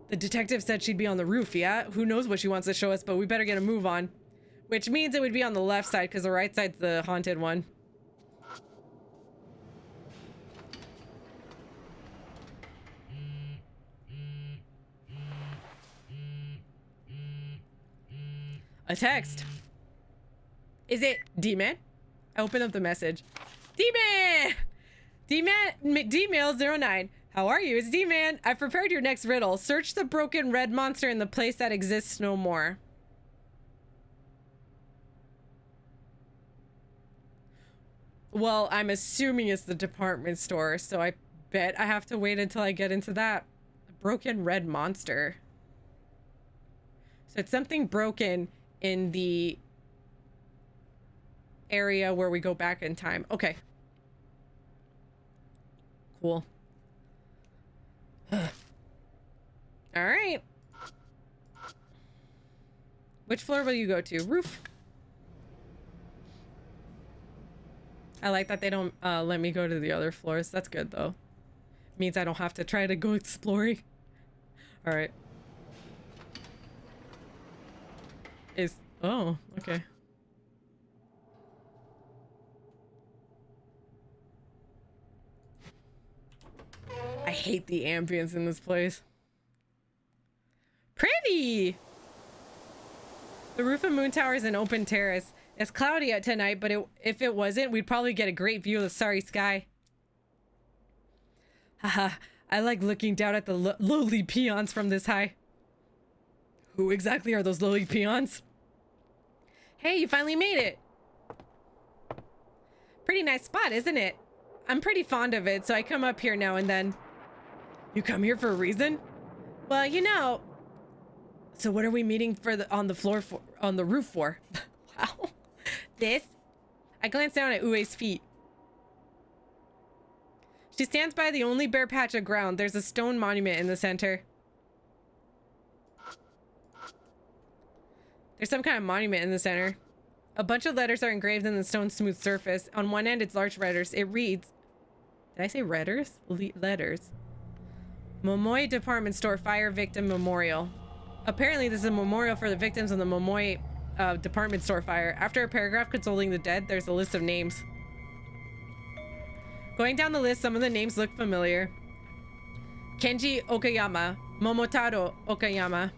The detective said she'd be on the roof, yeah? Who knows what she wants to show us, but we better get a move on. Which means it would be on the left side, because the right side's the haunted one. A text. Is it D-Man? I open up the message. D-Man! D-Mail09. How are you? It's D-Man. I've prepared your next riddle. Search the broken red monster in the place that exists no more. Well, I'm assuming it's the department store, so I bet I have to wait until I get into that. Broken red monster. So it's something broken in the area where we go back in time. Okay. Cool. All right. Which floor will you go to? Roof. I like that they don't let me go to the other floors. That's good though. Means I don't have to try to go exploring. All right. Oh, okay. I hate the ambience in this place. Pretty! The roof of Moon Tower is an open terrace. It's cloudy out tonight, but if it wasn't, we'd probably get a great view of the starry sky. Haha, I like looking down at the lowly peons from this high. Who exactly are those lowly peons? Hey, you finally made it! Pretty nice spot, isn't it? I'm pretty fond of it, so I come up here now and then. You come here for a reason? Well, you know... So what are we meeting for on the roof for? Wow. This? I glance down at Ue's feet. She stands by the only bare patch of ground. There's a stone monument in the center. There's some kind of monument in the center. A bunch of letters are engraved in the stone smooth surface. On one end, it's large letters. It reads... Did I say letters? Letters. Momoi Department Store Fire Victim Memorial. Apparently, this is a memorial for the victims of the Momoi department store fire. After a paragraph consoling the dead, there's a list of names. Going down the list, some of the names look familiar. Kenji Okayama, Momotaro Okayama.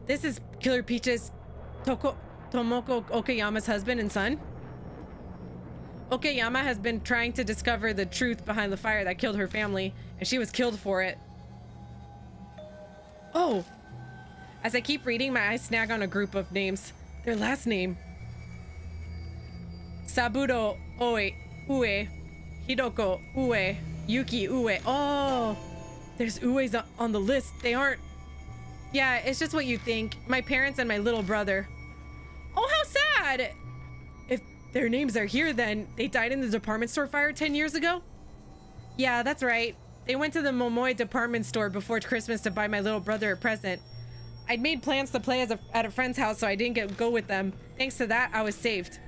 This is Killer Peach's Tomoko Okayama's husband and son. Okayama has been trying to discover the truth behind the fire that killed her family, and she was killed for it. Oh! As I keep reading, my eyes snag on a group of names. Their last name. Saburo Ue, Hidoko Ue, Yuki Ue. Oh! There's Ue's on the list. They aren't... Yeah, it's just what you think. My parents and my little brother. Oh, how sad! If their names are here, then they died in the department store fire 10 years ago? Yeah, that's right. They went to the Momoi department store before Christmas to buy my little brother a present. I'd made plans to play at a friend's house, so I didn't go with them. Thanks to that, I was saved.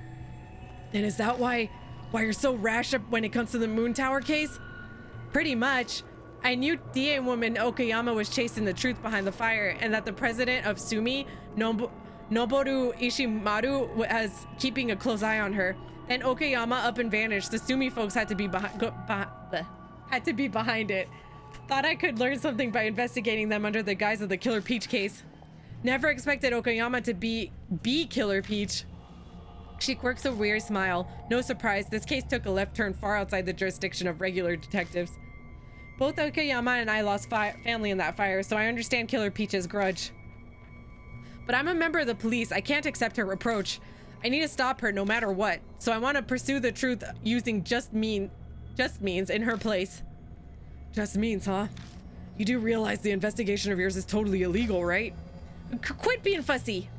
Then is that why you're so rash up when it comes to the Moon Tower case? Pretty much. I knew DA woman Okayama was chasing the truth behind the fire, and that the president of Sumi, Noboru Ishimaru, was keeping a close eye on her. Then Okayama up and vanished. The Sumi folks had to be behind it. Thought I could learn something by investigating them under the guise of the Killer Peach case. Never expected Okayama to be Killer Peach. She quirks a weird smile. No surprise, this case took a left turn far outside the jurisdiction of regular detectives. Both Okayama and I lost family in that fire, so I understand Killer Peach's grudge. But I'm a member of the police. I can't accept her reproach. I need to stop her no matter what, so I want to pursue the truth using just means in her place. Just means, huh? You do realize the investigation of yours is totally illegal, right? Quit being fussy.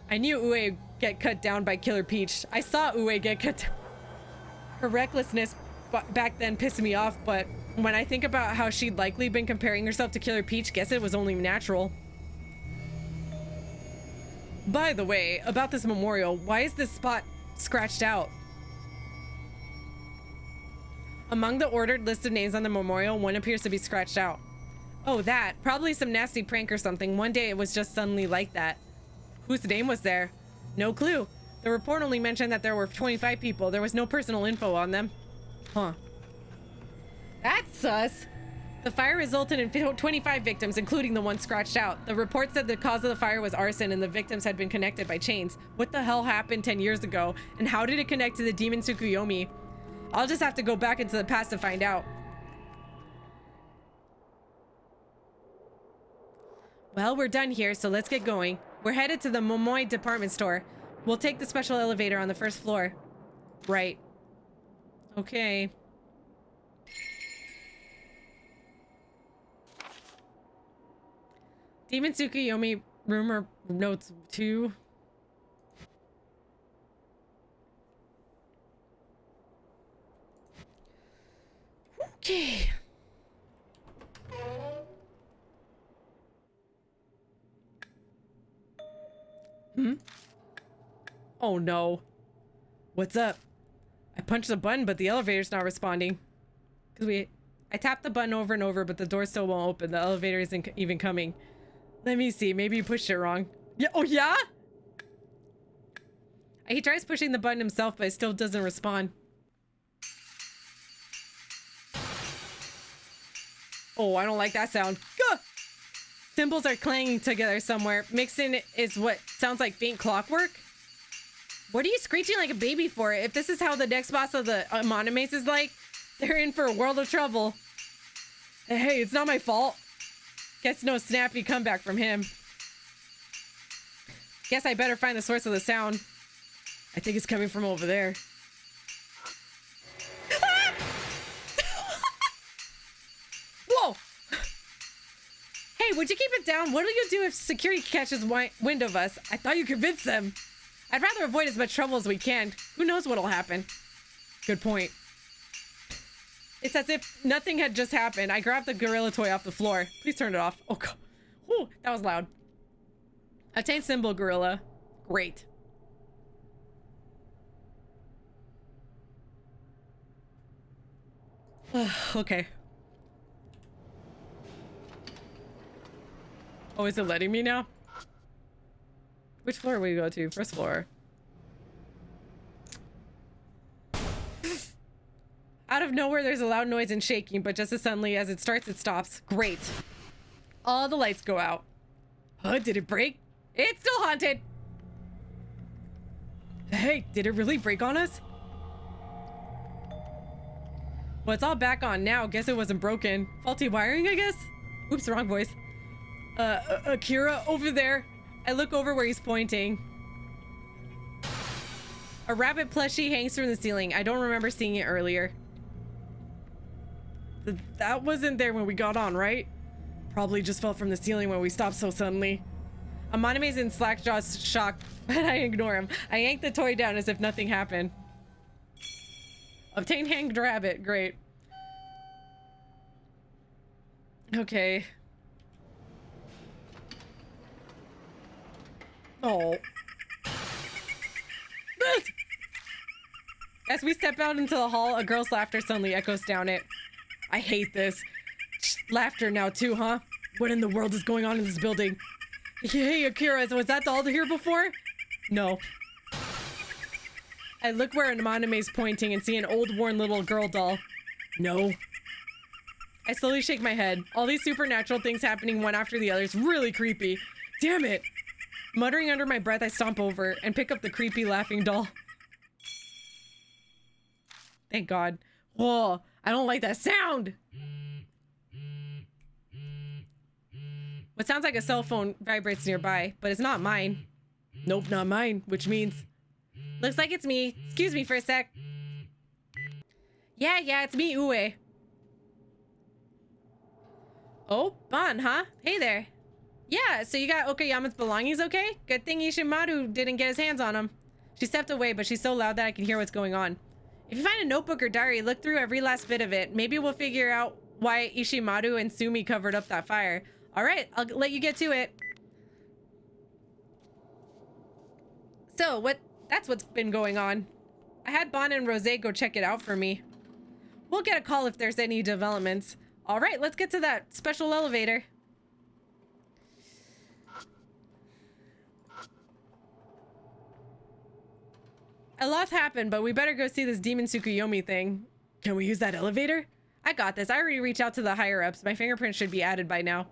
I knew Ue get cut down by Killer Peach. I saw Ue get cut down. Her recklessness back then pissed me off, but when I think about how she'd likely been comparing herself to Killer Peach, guess it was only natural. By the way, about this memorial, why is this spot scratched out? Among the ordered list of names on the memorial, one appears to be scratched out. Oh, that. Probably some nasty prank or something. One day it was just suddenly like that. Whose name was there? No clue. The report only mentioned that there were 25 people. There was no personal info on them. Huh. That's sus. The fire resulted in 25 victims, including the one scratched out. The report said the cause of the fire was arson and the victims had been connected by chains. What the hell happened 10 years ago? And how did it connect to the demon Tsukuyomi? I'll just have to go back into the past to find out. Well, we're done here, so let's get going. We're headed to the Momoi department store. We'll take the special elevator on the first floor. Right. Okay. Demon Tsukuyomi rumor notes 2. Okay. Oh no. What's up? I punched the button, but the elevator's not responding. I tapped the button over and over, but the door still won't open. The elevator isn't even coming. Let me see. Maybe you pushed it wrong. Yeah. Oh, yeah? He tries pushing the button himself, but it still doesn't respond. Oh, I don't like that sound. Gah! Cymbals are clanging together somewhere. Mixing is what sounds like faint clockwork. What are you screeching like a baby for? If this is how the next boss of the Monomaze is like, they're in for a world of trouble. Hey, it's not my fault. Guess no snappy comeback from him. Guess I better find the source of the sound. I think it's coming from over there. Ah! Whoa! Hey, would you keep it down? What'll you do if security catches wind of us? I thought you convinced them. I'd rather avoid as much trouble as we can. Who knows what'll happen? Good point. It's as if nothing had just happened. I grabbed the gorilla toy off the floor. Please turn it off. Oh, God. Whew, that was loud. Obtain symbol gorilla. Great. Okay. Oh, is it letting me now? Which floor are we go to? First floor. Out of nowhere, there's a loud noise and shaking, but just as suddenly as it starts, it stops. Great. All the lights go out. Huh? Did it break? It's still haunted. Hey, did it really break on us? Well, it's all back on now. Guess it wasn't broken. Faulty wiring, I guess? Oops, wrong voice. Akira, over there. I look over where he's pointing. A rabbit plushie hangs from the ceiling. I don't remember seeing it earlier. That wasn't there when we got on, right? Probably just fell from the ceiling when we stopped so suddenly. Amanime's in slack-jawed shock, but I ignore him. I yank the toy down as if nothing happened. Obtain hanged rabbit. Great. Okay. Oh. As we step out into the hall, a girl's laughter suddenly echoes down it. I hate this. Laughter now too, huh? What in the world is going on in this building? Hey, Akira, was that doll here before? No. I look where Amanime's pointing and see an old, worn little girl doll. No. I slowly shake my head. All these supernatural things happening one after the other is really creepy. Damn it. Muttering under my breath, I stomp over and pick up the creepy laughing doll. Thank God. Whoa, I don't like that sound. What sounds like a cell phone vibrates nearby, but it's not mine. Nope, not mine, which means... Looks like it's me. Excuse me for a sec. Yeah, it's me, Ue. Oh, Bon, huh? Hey there. Yeah, so you got Okayama's belongings okay? Good thing Ishimaru didn't get his hands on them. She stepped away, but she's so loud that I can hear what's going on. If you find a notebook or diary, look through every last bit of it. Maybe we'll figure out why Ishimaru and Sumi covered up that fire. All right, I'll let you get to it. So, that's what's been going on. I had Bon and Rose go check it out for me. We'll get a call if there's any developments. All right, let's get to that special elevator. A lot's happened, but we better go see this Demon Tsukuyomi thing. Can we use that elevator? I got this. I already reached out to the higher-ups. My fingerprint should be added by now.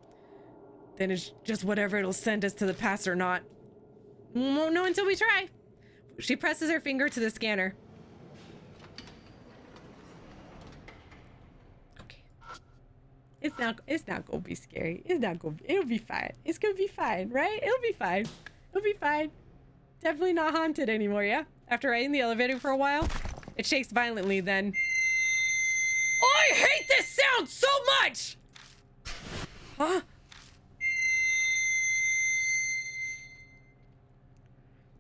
Then it's just whatever it'll send us to the past or not. Won't know until we try. She presses her finger to the scanner. Okay. It's not gonna be scary. It'll be fine. It's gonna be fine, right? It'll be fine. It'll be fine. Definitely not haunted anymore, yeah? After riding the elevator for a while, it shakes violently then. Oh, I hate this sound so much! Huh?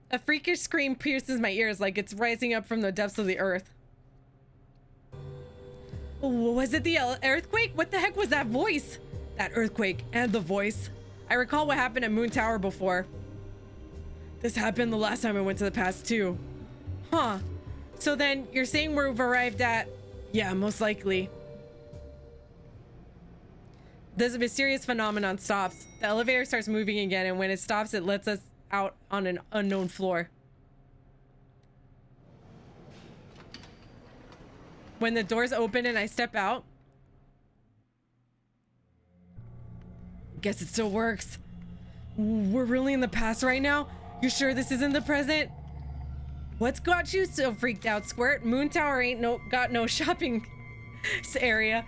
A freakish scream pierces my ears like it's rising up from the depths of the earth. Was it the earthquake? What the heck was that voice? That earthquake and the voice. I recall what happened at Moon Tower before. This happened the last time I went to the past too. Huh. So then you're saying we've arrived at... Yeah, most likely. This mysterious phenomenon stops. The elevator starts moving again, and when it stops, it lets out on an unknown floor. When the doors open and I step out, guess it still works. We're really in the past right now? You sure this isn't the present? What's got you so freaked out, Squirt? Moon Tower ain't got no shopping area.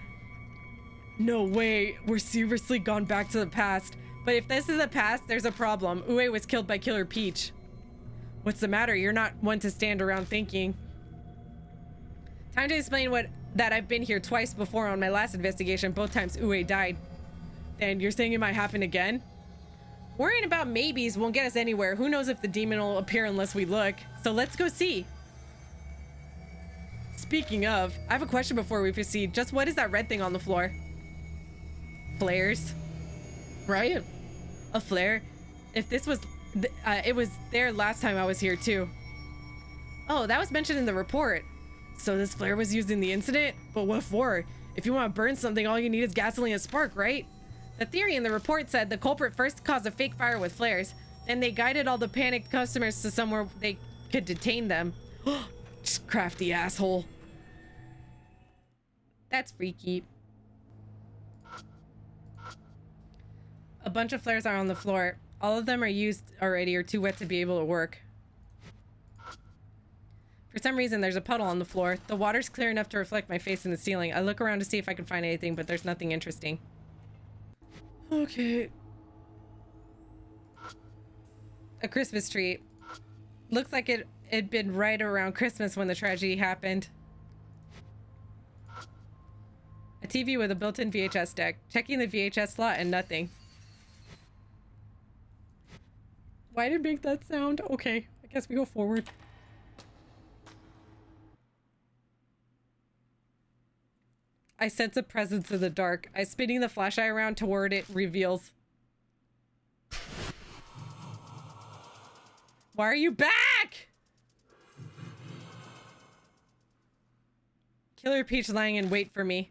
No way, we're seriously gone back to the past. But if this is a past, there's a problem. Ue was killed by Killer Peach. What's the matter? You're not one to stand around thinking. Time to explain that I've been here twice before on my last investigation. Both times Ue died. And you're saying it might happen again? Worrying about maybes won't get us anywhere. Who knows if the demon will appear unless we look. So let's go see. Speaking of, I have a question before we proceed. Just what is that red thing on the floor? Flares. Right? A flare? If this was... it was there last time I was here too. Oh, that was mentioned in the report. So this flare was used in the incident? But what for? If you want to burn something, all you need is gasoline and spark, right? The theory in the report said the culprit first caused a fake fire with flares. Then they guided all the panicked customers to somewhere they could detain them. Crafty asshole. That's freaky. A bunch of flares are on the floor. All of them are used already or too wet to be able to work. For some reason, there's a puddle on the floor. The water's clear enough to reflect my face in the ceiling. I look around to see if I can find anything, but there's nothing interesting. Okay. A Christmas tree. Looks like it'd been right around Christmas when the tragedy happened. A TV with a built-in VHS deck. Checking the VHS slot and nothing. Why did it make that sound? Okay, I guess we go forward. I sense a presence in the dark. I spinning the flashlight around toward it reveals. Why are you back? Killer Peach lying in wait for me.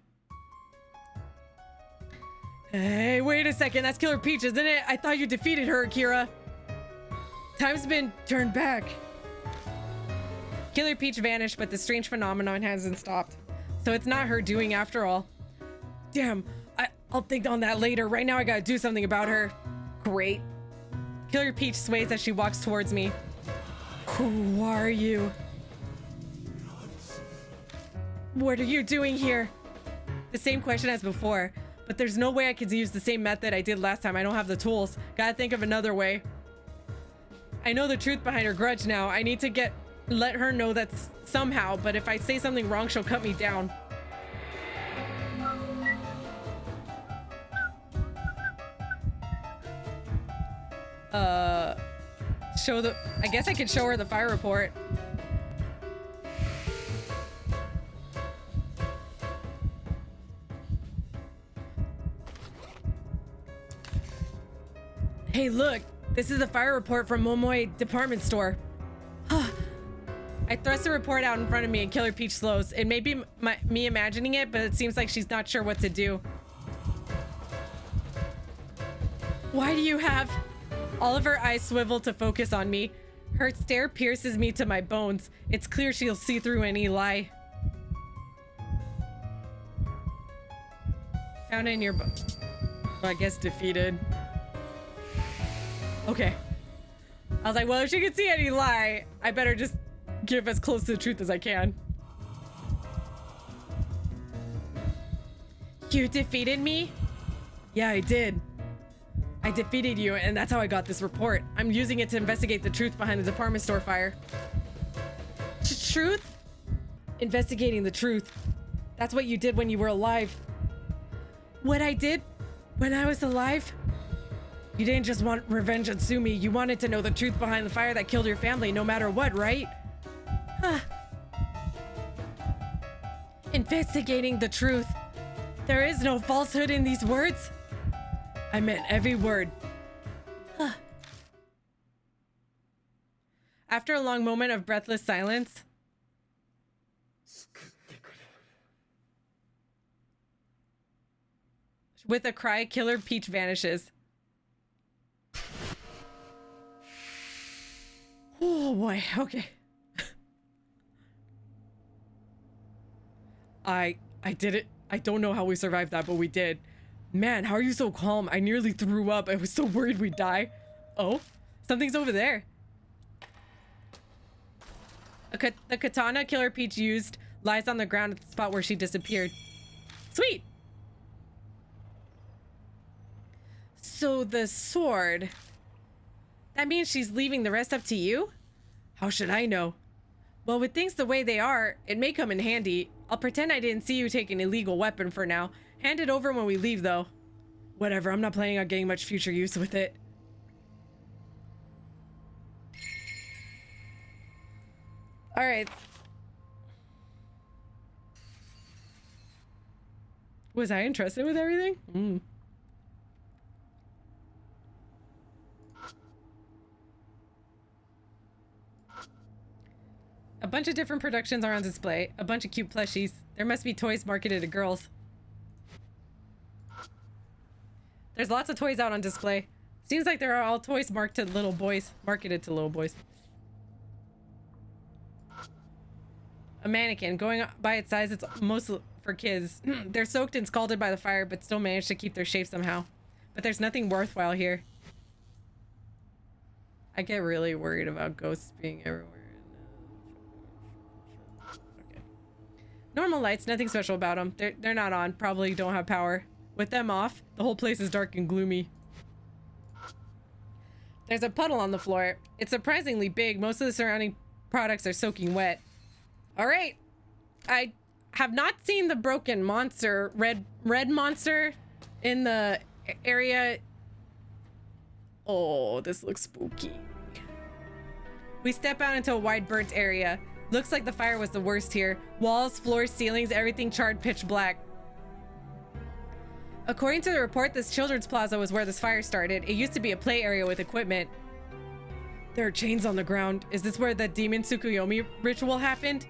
Hey, wait a second. That's Killer Peach, isn't it? I thought you defeated her, Akira. Time's been turned back. Killer Peach vanished, but the strange phenomenon hasn't stopped. So it's not her doing after all. Damn, I'll think on that later. Right now I gotta do something about her. Great. Killer Peach sways as she walks towards me. Who are you? What are you doing here? The same question as before, but there's no way I could use the same method I did last time. I don't have the tools. Gotta think of another way. I know the truth behind her grudge now. I need to let her know that somehow, but if I say something wrong, she'll cut me down. I guess I could show her the fire report. Hey, look, this is the fire report from Momoe department store. I thrust the report out in front of me and Killer Peach slows. It may be me imagining it, but it seems like she's not sure what to do. Why do you have... All of her eyes swivel to focus on me. Her stare pierces me to my bones. It's clear she'll see through any lie. Found in your book. Well, I guess defeated. Okay. I was like, well, if she could see any lie, I better just give as close to the truth as I can. You defeated me? Yeah, I did. I defeated you, and that's how I got this report. I'm using it to investigate the truth behind the department store fire. Truth? Investigating the truth. That's what you did when you were alive. What I did when I was alive? You didn't just want revenge and sue me. You wanted to know the truth behind the fire that killed your family, no matter what, right? Huh. Investigating the truth. There is no falsehood in these words. I meant every word. Huh. After a long moment of breathless silence, with a cry, Killer Peach vanishes. boy. Okay. I did it. I don't know how we survived that, but we did. Man, how are you so calm? I nearly threw up. I was so worried we'd die. Oh, something's over there. The katana Killer Peach used lies on the ground at the spot where she disappeared. Sweet. So the sword. That means she's leaving the rest up to you? How should I know? Well, with things the way they are, it may come in handy. I'll pretend I didn't see you take an illegal weapon for now. Hand it over when we leave, though. Whatever, I'm not planning on getting much future use with it. Alright. Was I entrusted with everything? A bunch of different productions are on display. A bunch of cute plushies. There must be toys marketed to girls. There's lots of toys out on display. Seems like there are all toys marked to little boys. Marketed to little boys. A mannequin. Going by its size, it's mostly for kids. They're soaked and scalded by the fire, but still manage to keep their shape somehow. But there's nothing worthwhile here. I get really worried about ghosts being everywhere. Okay. Normal lights, nothing special about them. They're not on. Probably don't have power. With them off, the whole place is dark and gloomy. There's a puddle on the floor. It's surprisingly big. Most of the surrounding products are soaking wet. All right. I have not seen the broken monster, red monster in the area. Oh, this looks spooky. We step out into a wide burnt area. Looks like the fire was the worst here. Walls, floors, ceilings, everything charred pitch black. According to the report, this children's plaza was where this fire started. It used to be a play area with equipment. There are chains on the ground. Is this where the demon Tsukuyomi ritual happened?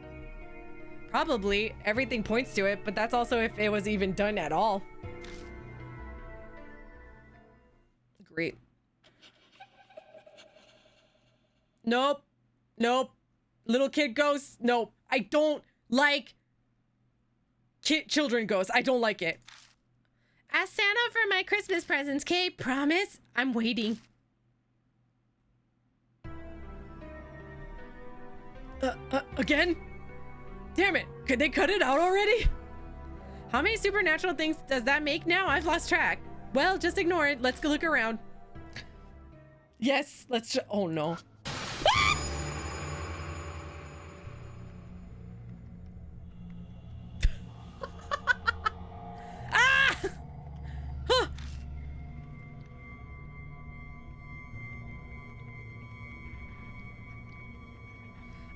Probably. Everything points to it, but that's also if it was even done at all. Great. Nope. Nope. Little kid ghosts? Nope. I don't like children ghosts. I don't like it. Ask Santa for my Christmas presents, Kate. Promise? I'm waiting. Again? Damn it. Could they cut it out already? How many supernatural things does that make now? I've lost track. Well, just ignore it. Let's go look around. Yes, let's oh no.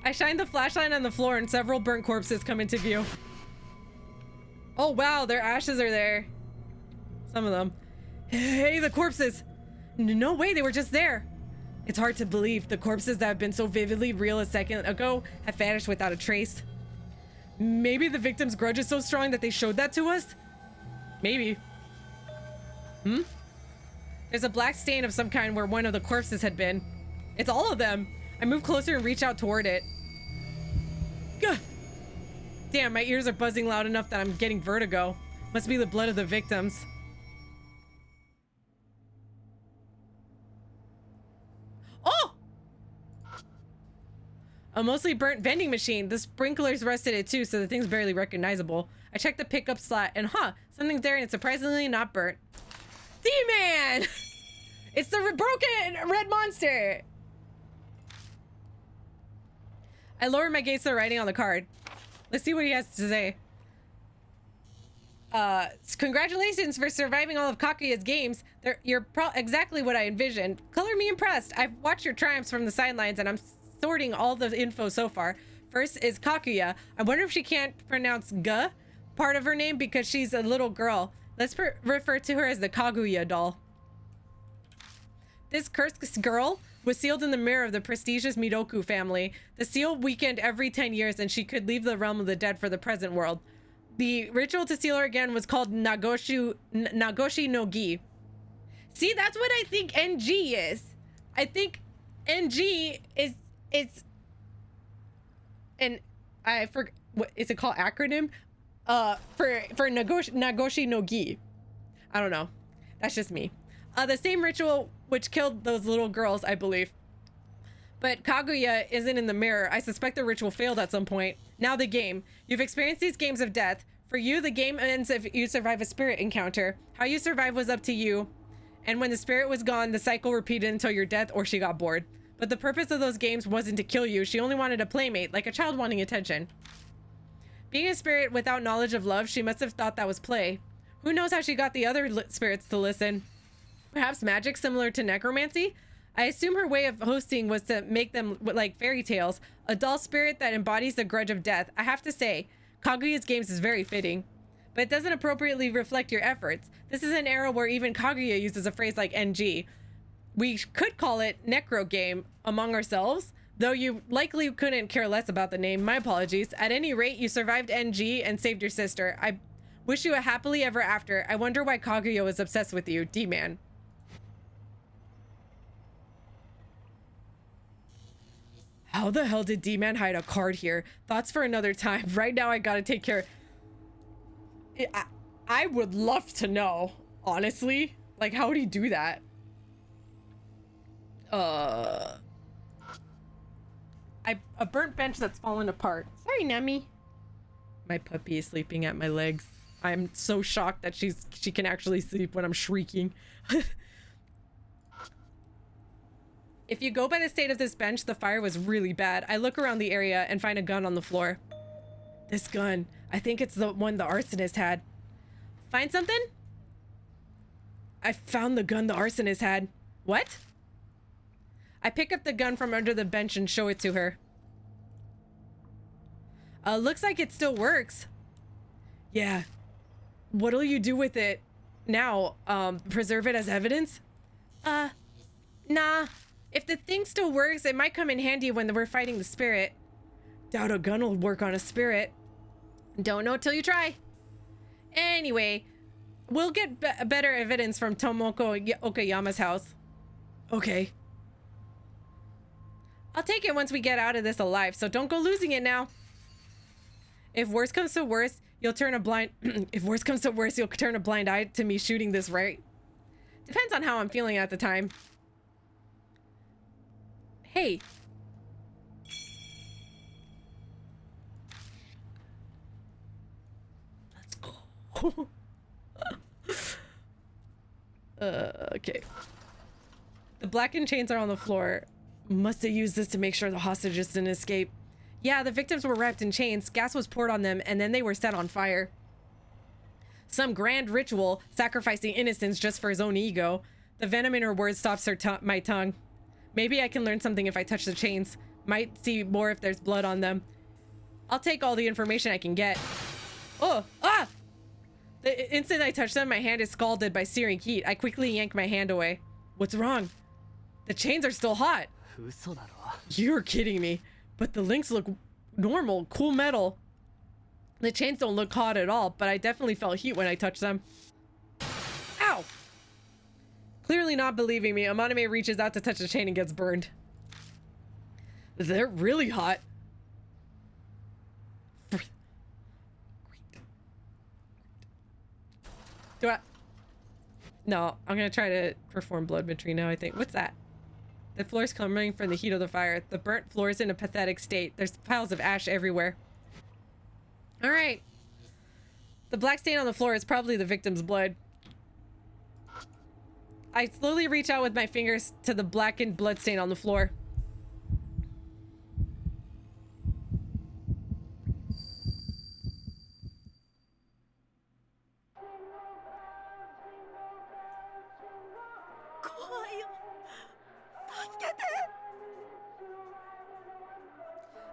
I shine the flashlight on the floor and several burnt corpses come into view. Oh wow, their ashes are there. Some of them. Hey, the corpses. No way, they were just there. It's hard to believe the corpses that have been so vividly real a second ago have vanished without a trace. Maybe the victim's grudge is so strong that they showed that to us? Maybe. There's a black stain of some kind where one of the corpses had been. It's all of them. I move closer and reach out toward it. Gah. Damn, my ears are buzzing loud enough that I'm getting vertigo. Must be the blood of the victims. Oh! A mostly burnt vending machine. The sprinklers rusted it too, so the thing's barely recognizable. I check the pickup slot and something's there and it's surprisingly not burnt. D-Man! It's the broken red monster! I lower my gaze to the writing on the card. Let's see what he has to say. Congratulations for surviving all of Kakuya's games. You're exactly what I envisioned. Color me impressed. I've watched your triumphs from the sidelines and I'm sorting all the info so far. First is Kakuya. I wonder if she can't pronounce G part of her name because she's a little girl. Let's refer to her as the Kaguya doll. This cursed girl was sealed in the mirror of the prestigious Midoku family. The seal weakened every 10 years and she could leave the realm of the dead for the present world. The ritual to seal her again was called Nagoshi no Gi. See, that's what I think NG is. I think NG is and I forget, what is it called, acronym? For Nagoshi no Gi. I don't know. That's just me. The same ritual which killed those little girls, I believe. But Kaguya isn't in the mirror. I suspect the ritual failed at some point. Now the game. You've experienced these games of death. For you, the game ends if you survive a spirit encounter. How you survive was up to you. And when the spirit was gone, the cycle repeated until your death or she got bored. But the purpose of those games wasn't to kill you. She only wanted a playmate, like a child wanting attention. Being a spirit without knowledge of love, she must have thought that was play. Who knows how she got the other spirits to listen? Perhaps magic similar to necromancy? I assume her way of hosting was to make them like fairy tales. A dull spirit that embodies the grudge of death. I have to say, Kaguya's games is very fitting. But it doesn't appropriately reflect your efforts. This is an era where even Kaguya uses a phrase like NG. We could call it necro game among ourselves, though you likely couldn't care less about the name. My apologies. At any rate, you survived NG and saved your sister. I wish you a happily ever after. I wonder why Kaguya was obsessed with you. D-Man. How the hell did D-Man hide a card here? Thoughts for another time. Right now I gotta take care. I would love to know, honestly. Like, how would he do that? A burnt bench that's fallen apart. Sorry, Nemi. My puppy is sleeping at my legs. I'm so shocked that she can actually sleep when I'm shrieking. If you go by the state of this bench, the fire was really bad. I look around the area and find a gun on the floor. This gun. I think it's the one the arsonist had. Find something? I found the gun the arsonist had. What? I pick up the gun from under the bench and show it to her. Looks like it still works. Yeah. What'll you do with it now? Preserve it as evidence? Nah. If the thing still works, it might come in handy when we're fighting the spirit. Doubt a gun will work on a spirit. Don't know till you try. Anyway, we'll get better evidence from Tomoko Okayama's house. Okay. I'll take it once we get out of this alive, so don't go losing it now. If worse comes to worse, you'll turn a blind... if worse comes to worse, you'll turn a blind eye to me shooting this, right? Depends on how I'm feeling at the time. Hey. Let's go. Okay. The blackened chains are on the floor. Must have used this to make sure the hostages didn't escape. Yeah, the victims were wrapped in chains, gas was poured on them, and then they were set on fire. Some grand ritual, sacrificing innocence just for his own ego. The venom in her words stops my tongue. Maybe I can learn something if I touch the chains. Might see more if there's blood on them. I'll take all the information I can get. Oh, ah! The instant I touch them, my hand is scalded by searing heat. I quickly yank my hand away. What's wrong? The chains are still hot. You're kidding me. But the links look normal, cool metal. The chains don't look hot at all, but I definitely felt heat when I touched them. Ow! Clearly not believing me, Amaname reaches out to touch the chain and gets burned. They're really hot. Do I... No, I'm gonna try to perform blood entry now, I think. What's that? The floor's coming from the heat of the fire. The burnt floor is in a pathetic state. There's piles of ash everywhere. Alright. The black stain on the floor is probably the victim's blood. I slowly reach out with my fingers to the blackened blood stain on the floor.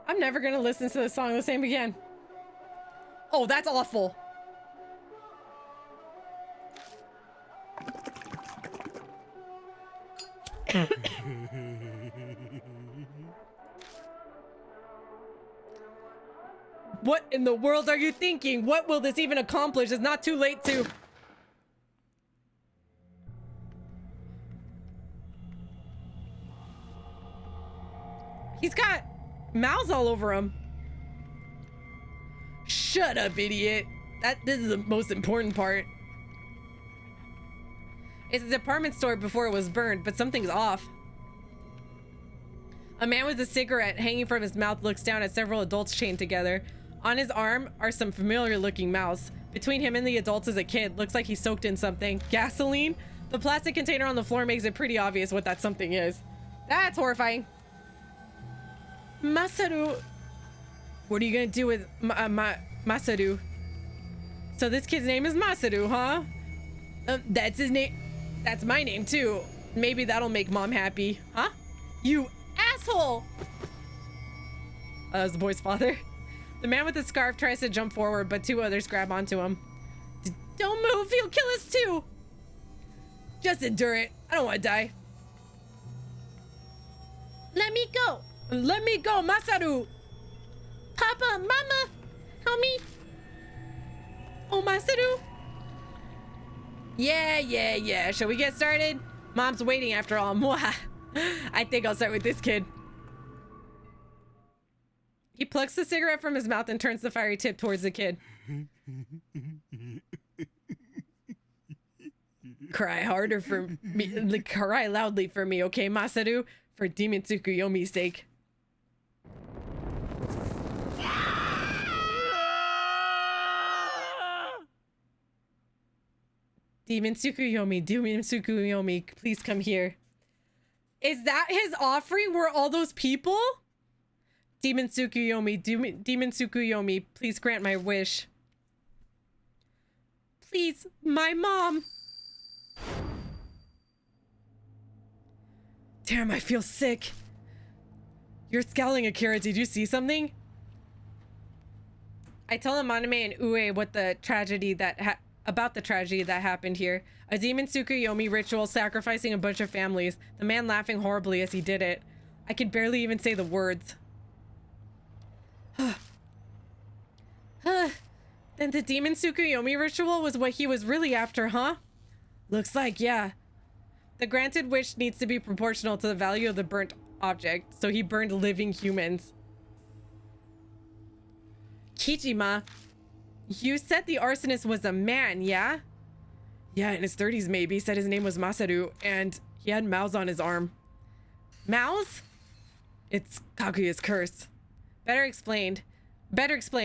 I'm never gonna listen to this song the same again. Oh, that's awful. What in the world are you thinking? What will this even accomplish? It's not too late to... He's got mouths all over him. Shut up, idiot. This is the most important part. It's a department store before it was burned, but something's off. A man with a cigarette hanging from his mouth looks down at several adults chained together. On his arm are some familiar looking mouths. Between him and the adults is a kid. Looks like he's soaked in something. Gasoline? The plastic container on the floor makes it pretty obvious what that something is. That's horrifying. Masaru. What are you gonna do with Masaru? So this kid's name is Masaru, huh? That's his name. That's my name too. Maybe that'll make mom happy. Huh? You asshole! That's the boy's father. The man with the scarf tries to jump forward, but two others grab onto him. Don't move, he'll kill us too! Just endure it. I don't want to die. Let me go! Let me go, Masaru! Papa, Mama, help me! Oh, Masaru! Yeah. Shall we get started? Mom's waiting after all. Mwah. I think I'll start with this kid. He plucks the cigarette from his mouth and turns the fiery tip towards the kid. Cry harder for me. Cry loudly for me, okay, Masaru? For Demon Tsukuyomi's sake. Demon Tsukuyomi, please come here. Is that his offering? Were all those people? Demon Tsukuyomi, please grant my wish. Please, my mom. Damn, I feel sick. You're scowling, Akira. Did you see something? I tell Amaname and Ue what the tragedy about the tragedy that happened here. A Demon Tsukuyomi ritual sacrificing a bunch of families. The man laughing horribly as he did it. I could barely even say the words. Then the Demon Tsukuyomi ritual was what he was really after, huh? Looks like, yeah. The granted wish needs to be proportional to the value of the burnt object, so he burned living humans. Kijima, you said the arsonist was a man, yeah? Yeah, in his 30s maybe. Said his name was Masaru, and he had mouths on his arm. Mouths? It's Kaguya's curse. Better explain.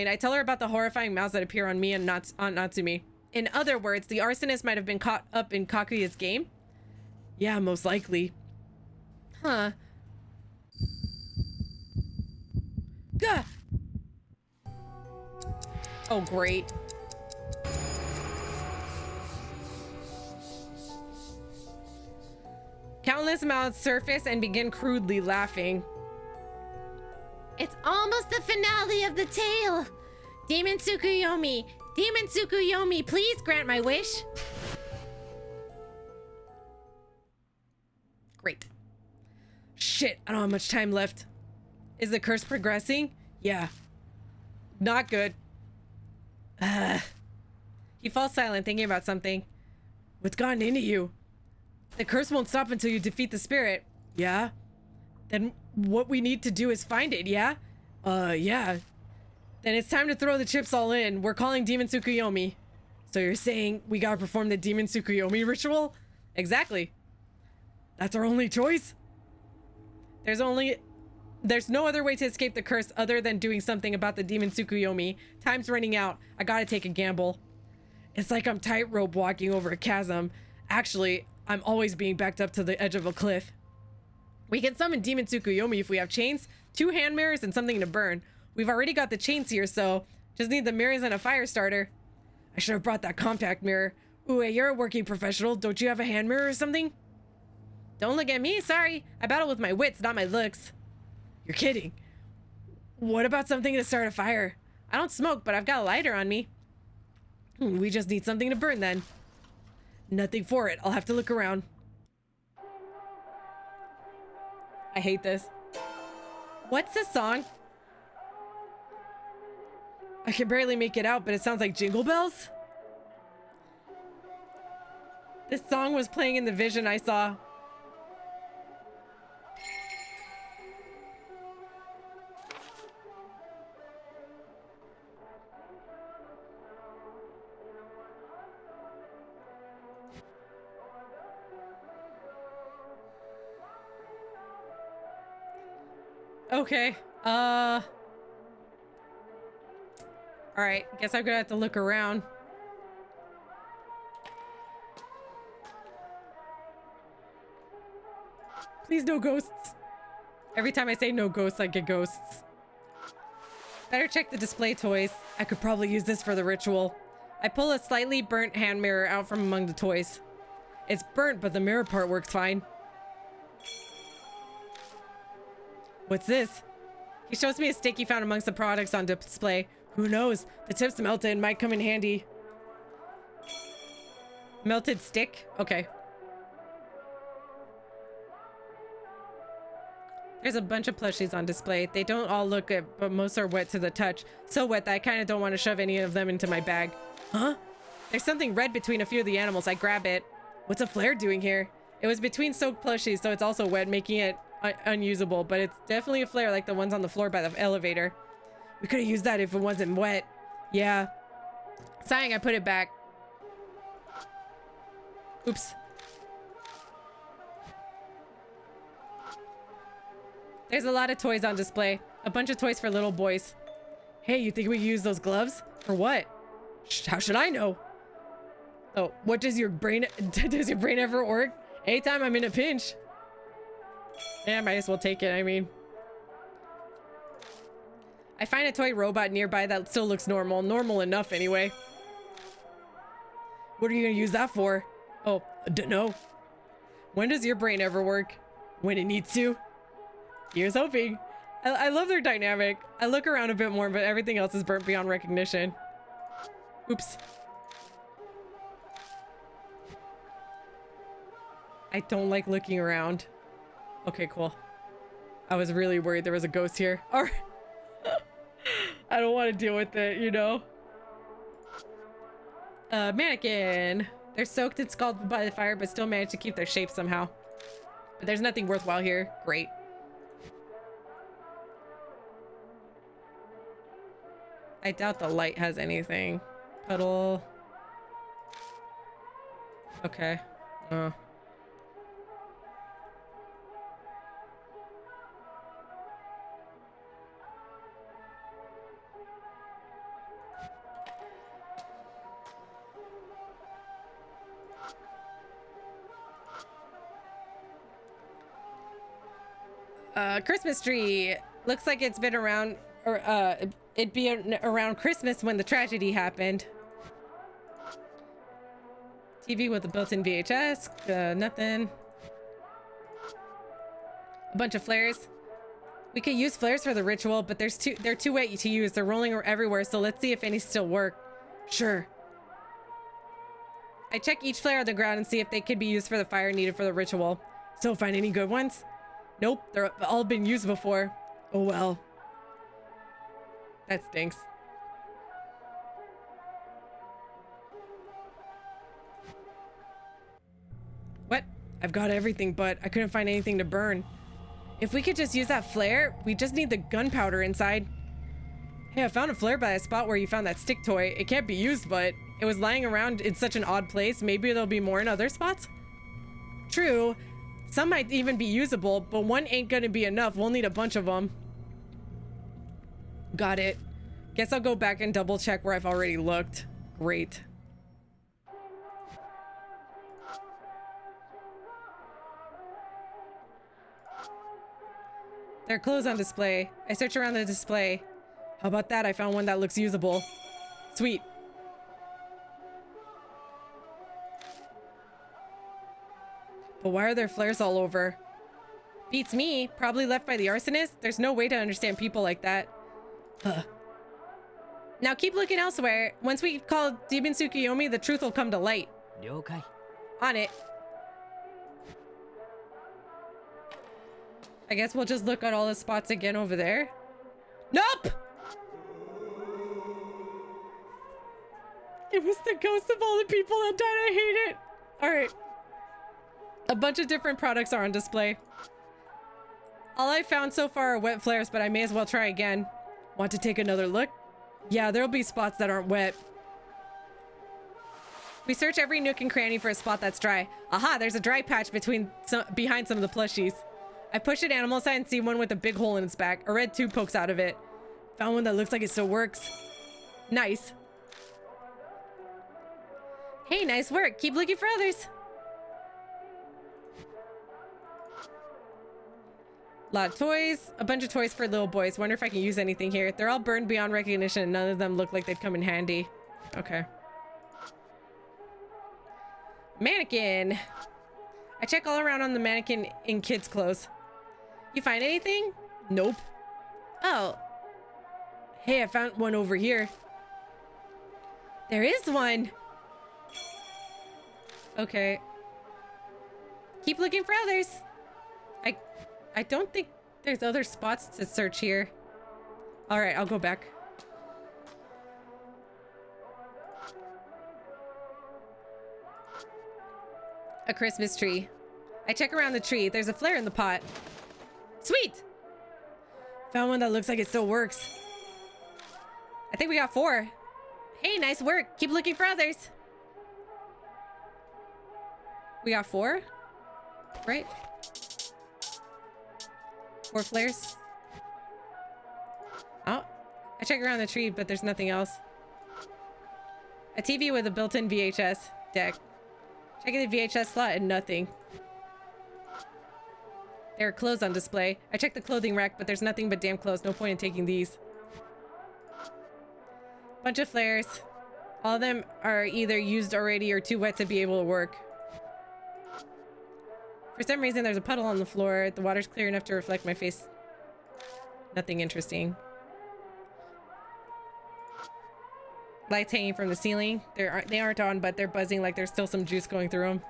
I tell her about the horrifying mouths that appear on me and on Natsumi. In other words, the arsonist might have been caught up in Kaguya's game? Yeah, most likely. Huh. Gah! Oh, great. Countless mouths surface and begin crudely laughing. It's almost the finale of the tale. Demon Tsukuyomi, please grant my wish. Great. Shit, I don't have much time left. Is the curse progressing? Yeah. Not good. He falls silent, thinking about something. What's gotten into you? The curse won't stop until you defeat the spirit. Yeah? Then what we need to do is find it, yeah? Yeah. Then it's time to throw the chips all in. We're calling Demon Tsukuyomi. So you're saying we gotta perform the Demon Tsukuyomi ritual? Exactly. That's our only choice? There's no other way to escape the curse other than doing something about the Demon Tsukuyomi. Time's running out. I gotta take a gamble. It's like I'm tightrope walking over a chasm. Actually, I'm always being backed up to the edge of a cliff. We can summon Demon Tsukuyomi if we have chains, 2 hand mirrors, and something to burn. We've already got the chains here, so just need the mirrors and a fire starter. I should have brought that compact mirror. Ooh, hey, you're a working professional. Don't you have a hand mirror or something? Don't look at me, sorry. I battle with my wits, not my looks. You're kidding. What about something to start a fire? I don't smoke, but I've got a lighter on me. We just need something to burn then. Nothing for it. I'll have to look around. I hate this. What's this song? I can barely make it out, but it sounds like Jingle Bells. This song was playing in the vision I saw. Okay. All right. Guess I'm gonna have to look around. Please, no ghosts. Every time I say no ghosts, I get ghosts. Better check the display toys. I could probably use this for the ritual. I pull a slightly burnt hand mirror out from among the toys. It's burnt, but the mirror part works fine. What's this? He shows me a stick he found amongst the products on display. Who knows? The tips melted and might come in handy. Melted stick? Okay. There's a bunch of plushies on display. They don't all look good, but most are wet to the touch. So wet that I kind of don't want to shove any of them into my bag. Huh? There's something red between a few of the animals. I grab it. What's a flare doing here? It was between soaked plushies, so it's also wet, making it unusable, but it's definitely a flare like the ones on the floor by the elevator. We could have used that if it wasn't wet. Yeah. Sighing, I put it back. Oops. There's a lot of toys on display. A bunch of toys for little boys. Hey, you think we can use those gloves? For what? How should I know? Oh, what does your brain ever work? Anytime I'm in a pinch. Yeah, I might as well take it, I mean. I find a toy robot nearby that still looks normal. Normal enough, anyway. What are you gonna use that for? Oh, I don't know. When does your brain ever work? When it needs to? Here's hoping. I love their dynamic. I look around a bit more, but everything else is burnt beyond recognition. Oops. I don't like looking around. Okay, cool. I was really worried there was a ghost here. All right. I don't want to deal with it, you know? Mannequin. They're soaked and scalded by the fire, but still manage to keep their shape somehow. But there's nothing worthwhile here. Great. I doubt the light has anything. Puddle. Okay. Christmas tree. Looks like it's been around, or it'd be around Christmas when the tragedy happened. TV with a built-in VHS. Nothing. A bunch of flares. We could use flares for the ritual, but they're too wet to use. They're rolling everywhere, so let's see if any still work. Sure. I check each flare on the ground and see if they could be used for the fire needed for the ritual. So find any good ones? Nope, they're all been used before. Oh well. That stinks. What? I've got everything, but I couldn't find anything to burn. If we could just use that flare, we just need the gunpowder inside. Hey, I found a flare by a spot where you found that stick toy. It can't be used, but it was lying around in such an odd place. Maybe there'll be more in other spots? True. Some might even be usable, but one ain't gonna be enough. We'll need a bunch of them. Got it. Guess I'll go back and double check where I've already looked. Great. There are clothes on display. I search around the display. How about that? I found one that looks usable. Sweet. But why are there flares all over? Beats me. Probably left by the arsonist. There's no way to understand people like that. Now keep looking elsewhere. Once we call Demon Tsukiyomi, the truth will come to light. Okay. On it. I guess we'll just look at all the spots again over there. Nope! It was the ghost of all the people that died. I hate it. All right. A bunch of different products are on display. All I found so far are wet flares, but I may as well try again. Want to take another look? Yeah, there'll be spots that aren't wet. We search every nook and cranny for a spot that's dry. Aha, there's a dry patch behind some of the plushies. I push an animal sign and see one with a big hole in its back. A red tube pokes out of it. Found one that looks like it still works. Nice. Hey, nice work. Keep looking for others. Lot of toys. A bunch of toys for little boys. Wonder if I can use anything here. They're all burned beyond recognition and none of them look like they'd come in handy. Okay. Mannequin. I check all around on the mannequin in kids' clothes. You find anything? Nope. Oh. Hey, I found one over here. There is one. Okay. Keep looking for others. I don't think there's other spots to search here. All right, I'll go back. A Christmas tree. I check around the tree. There's a flare in the pot. Sweet! Found one that looks like it still works. I think we got 4. Hey, nice work. Keep looking for others. We got 4? Right? 4 flares. Oh, I check around the tree, but there's nothing else. A TV with a built-in VHS deck. Checking the VHS slot and nothing. There are clothes on display. I checked the clothing rack, but there's nothing but damn clothes. No point in taking these. Bunch of flares. All of them are either used already or too wet to be able to work. For some reason, there's a puddle on the floor. The water's clear enough to reflect my face. Nothing interesting. Lights hanging from the ceiling. They aren't on, but they're buzzing like there's still some juice going through them.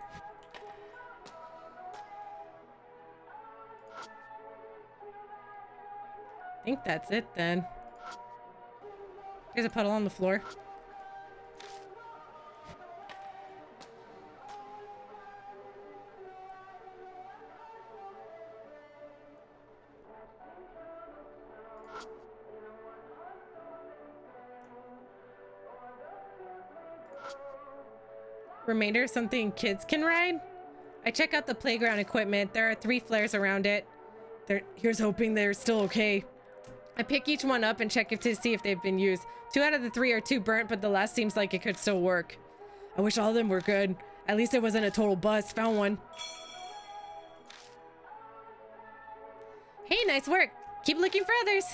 I think that's it then. There's a puddle on the floor. Remainder something kids can ride? I check out the playground equipment. There are 3 flares around it. Here's hoping they're still okay. I pick each one up and check to see if they've been used. 2 out of the 3 are too burnt, but the last seems like it could still work. I wish all of them were good. At least it wasn't a total bust. Found one. Hey, nice work. Keep looking for others.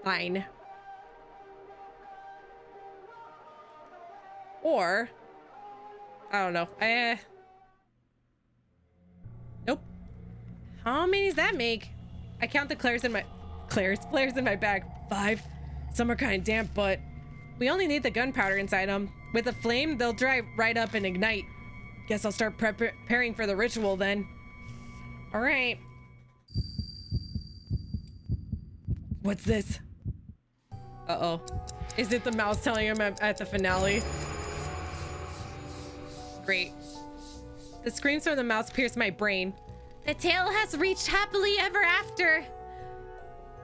Fine. Or, I don't know. Nope. How many does that make? I count the flares in my bag. 5. Some are kind of damp, but we only need the gunpowder inside them. With a flame, they'll dry right up and ignite. Guess I'll start preparing for the ritual then. All right. What's this? Uh-oh. Is it the mouse telling him at the finale? Great. The screams from the mouse pierce my brain. The tale has reached happily ever after.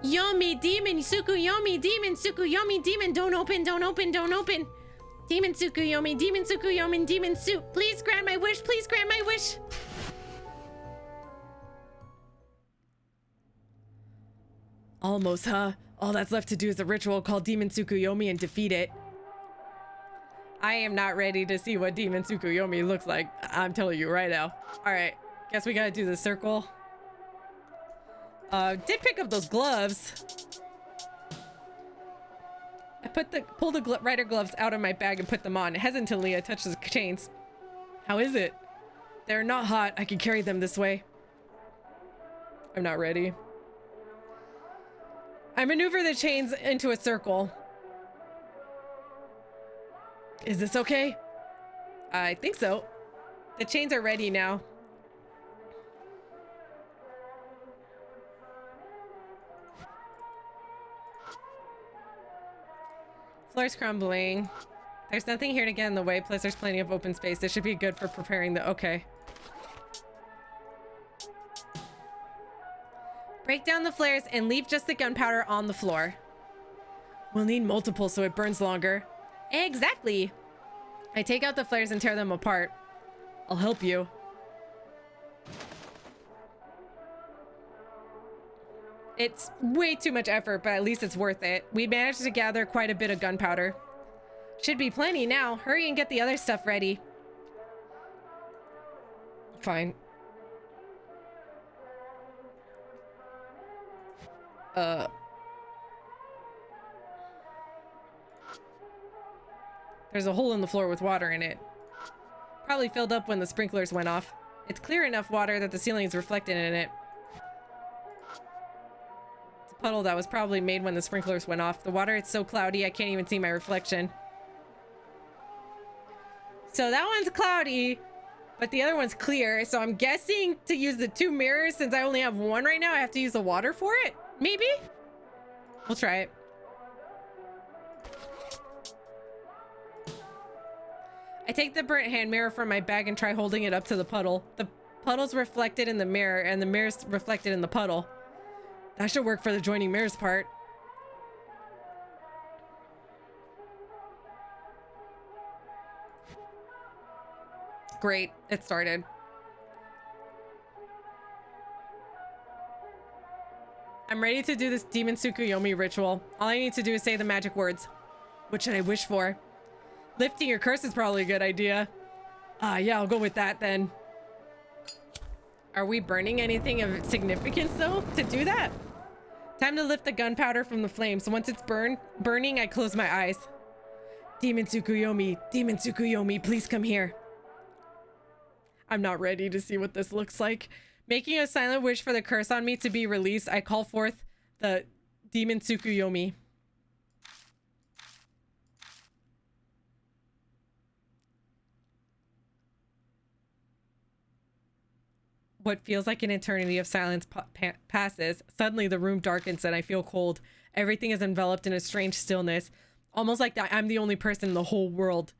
Yomi, demon, Tsukuyomi, demon, Tsukuyomi, demon, don't open, don't open, don't open. Demon Tsukuyomi, demon Tsukuyomi, demon suit. Please grant my wish, please grant my wish. Almost, huh? All that's left to do is a ritual called Demon Tsukuyomi and defeat it. I am not ready to see what Demon Tsukuyomi looks like. I'm telling you right now. All right, guess we gotta do the circle. Did pick up those gloves. I pull the rider gloves out of my bag and put them on. Hesitantly, I touch the chains. How is it? They're not hot. I can carry them this way. I'm not ready. I maneuver the chains into a circle. Is this okay? I think so. The chains are ready now. Floor's crumbling. There's nothing here to get in the way, plus there's plenty of open space. This should be good for preparing the... Okay. Break down the flares and leave just the gunpowder on the floor. We'll need multiple so it burns longer. Exactly. I take out the flares and tear them apart. I'll help you. It's way too much effort, but at least it's worth it. We managed to gather quite a bit of gunpowder. Should be plenty now. Hurry and get the other stuff ready. Fine. There's a hole in the floor with water in it. Probably filled up when the sprinklers went off. It's clear enough water that the ceiling is reflected in it. It's a puddle that was probably made when the sprinklers went off. The water, it's so cloudy I can't even see my reflection. So that one's cloudy, but the other one's clear. So I'm guessing to use the two mirrors, since I only have one right now, I have to use the water for it? Maybe? We'll try it. I take the burnt hand mirror from my bag and try holding it up to the puddle. The puddle's reflected in the mirror, and the mirror's reflected in the puddle. That should work for the joining mirrors part. Great, it started. I'm ready to do this Demon Tsukuyomi ritual. All I need to do is say the magic words. What should I wish for? Lifting your curse is probably a good idea. Yeah, I'll go with that then. Are we burning anything of significance though to do that? Time to lift the gunpowder from the flames. Once it's burning, I close my eyes. Demon Tsukuyomi, please come here. I'm not ready to see what this looks like. Making a silent wish for the curse on me to be released, I call forth the Demon Tsukuyomi. What feels like an eternity of silence passes. Suddenly the room darkens and I feel cold. Everything is enveloped in a strange stillness, almost like that I'm the only person in the whole world.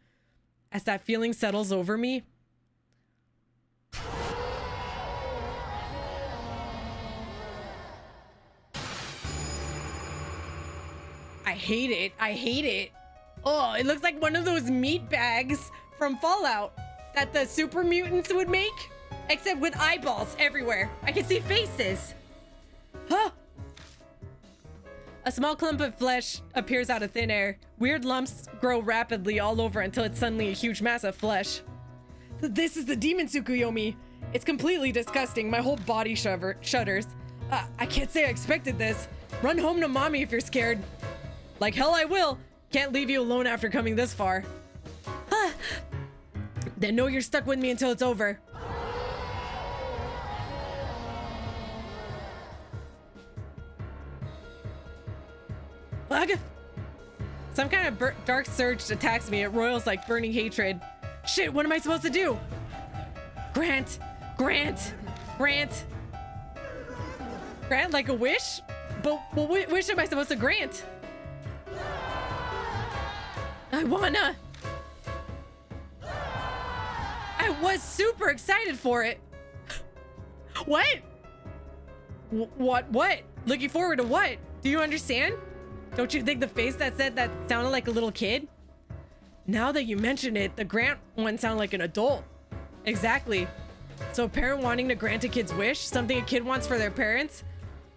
As that feeling settles over me, I hate it. I hate it. Oh, it looks like one of those meat bags from Fallout that the super mutants would make, except with eyeballs everywhere. I can see faces. Huh. A small clump of flesh appears out of thin air. Weird lumps grow rapidly all over until it's suddenly a huge mass of flesh. This is the Demon Tsukuyomi. It's completely disgusting. My whole body shudders. I can't say I expected this. Run home to mommy if you're scared. Like hell I will. Can't leave you alone after coming this far. Then know you're stuck with me until it's over. Ugh. Some kind of dark surge attacks me. It roils like burning hatred. Shit, what am I supposed to do? Grant like a wish? But what wish am I supposed to grant? I was super excited for it. What? What? Looking forward to what? Do you understand? Don't you think the face that said that sounded like a little kid? Now that you mention it, the grant one sounded like an adult. Exactly. So a parent wanting to grant a kid's wish, something a kid wants for their parents?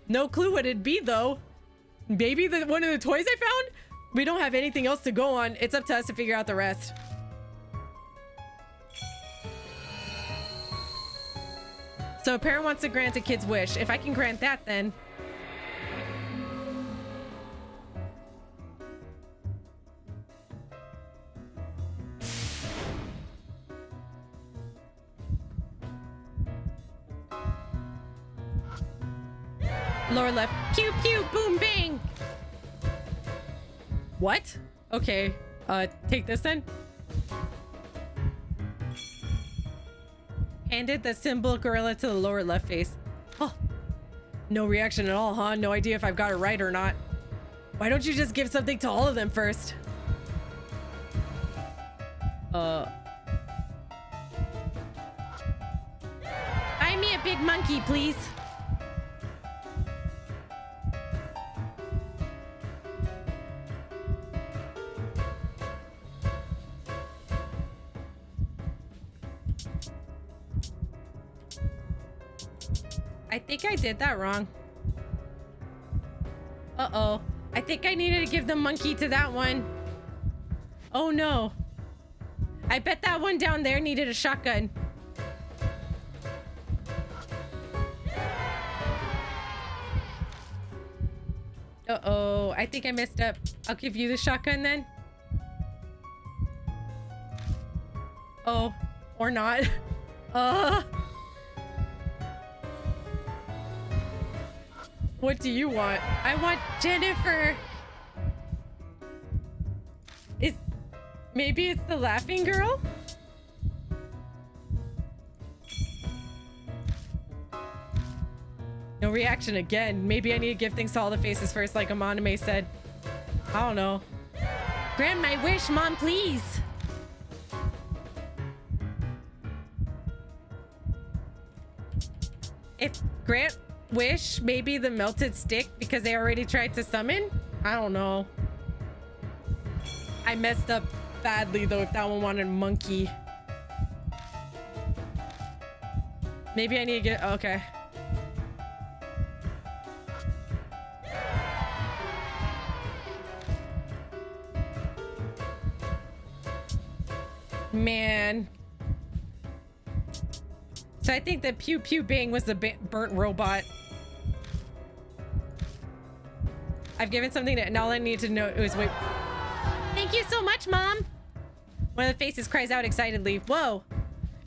No clue what it'd be though. Maybe one of the toys I found? We don't have anything else to go on. It's up to us to figure out the rest. So a parent wants to grant a kid's wish. If I can grant that, then... Lower left. Pew pew boom bang. What? Okay. Take this then. Handed the symbol gorilla to the lower left face. Oh. No reaction at all, huh? No idea if I've got it right or not. Why don't you just give something to all of them first? Buy me a big monkey, please. I think I did that wrong. Uh-oh. I think I needed to give the monkey to that one. Oh no. I bet that one down there needed a shotgun. Uh-oh. I think I messed up. I'll give you the shotgun then. Oh. Or not. What do you want? I want Jennifer. Maybe it's the laughing girl? No reaction again. Maybe I need to give things to all the faces first, like Amaname said. I don't know. Grant my wish, Mom, please. If Grant wish, maybe the melted stick because they already tried to summon? I don't know. I messed up badly though if that one wanted monkey. Maybe I need to get... Okay. Man. So I think the pew pew bang was the burnt robot. I've given something to... And all I need to know is wait... Thank you so much, Mom! One of the faces cries out excitedly. Whoa!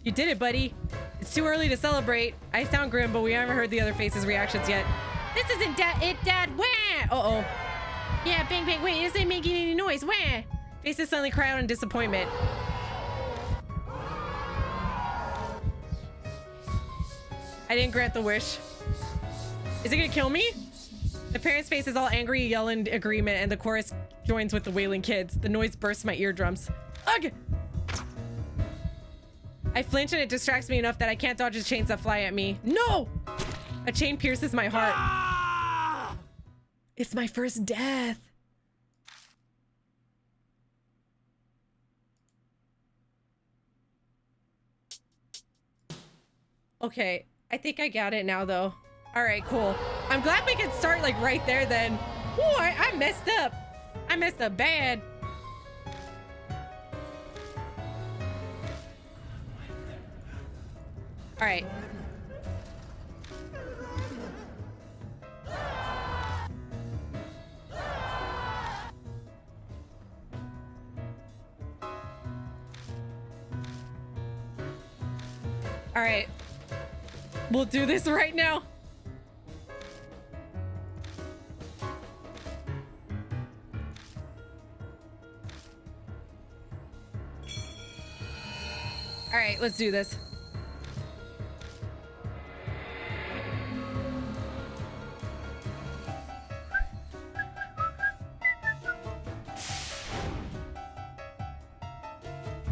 You did it, buddy. It's too early to celebrate. I sound grim, but we haven't heard the other faces' reactions yet. This isn't it, Dad! Wah! Uh-oh. Yeah, bang, bang. Wait, this ain't making any noise. Wah! Faces suddenly cry out in disappointment. I didn't grant the wish. Is it gonna kill me? The parents' face is all angry, yell in agreement, and the chorus joins with the wailing kids. The noise bursts my eardrums. Ugh! I flinch and it distracts me enough that I can't dodge the chains that fly at me. No! A chain pierces my heart. Ah! It's my first death. Okay, I think I got it now though. All right, cool. I'm glad we could start like right there then. Ooh, I messed up. I messed up bad. All right. All right. We'll do this right now. All right, let's do this.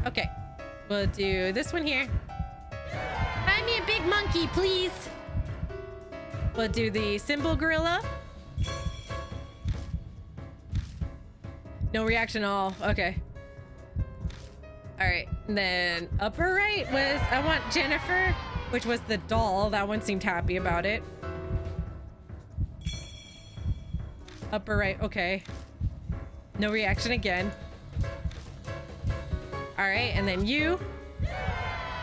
Okay, we'll do this one here. Buy me a big monkey, please. We'll do the symbol gorilla. No reaction at all. Okay. All right, and then upper right was, I want Jennifer, which was the doll. That one seemed happy about it. Upper right, okay. No reaction again. All right, and then you.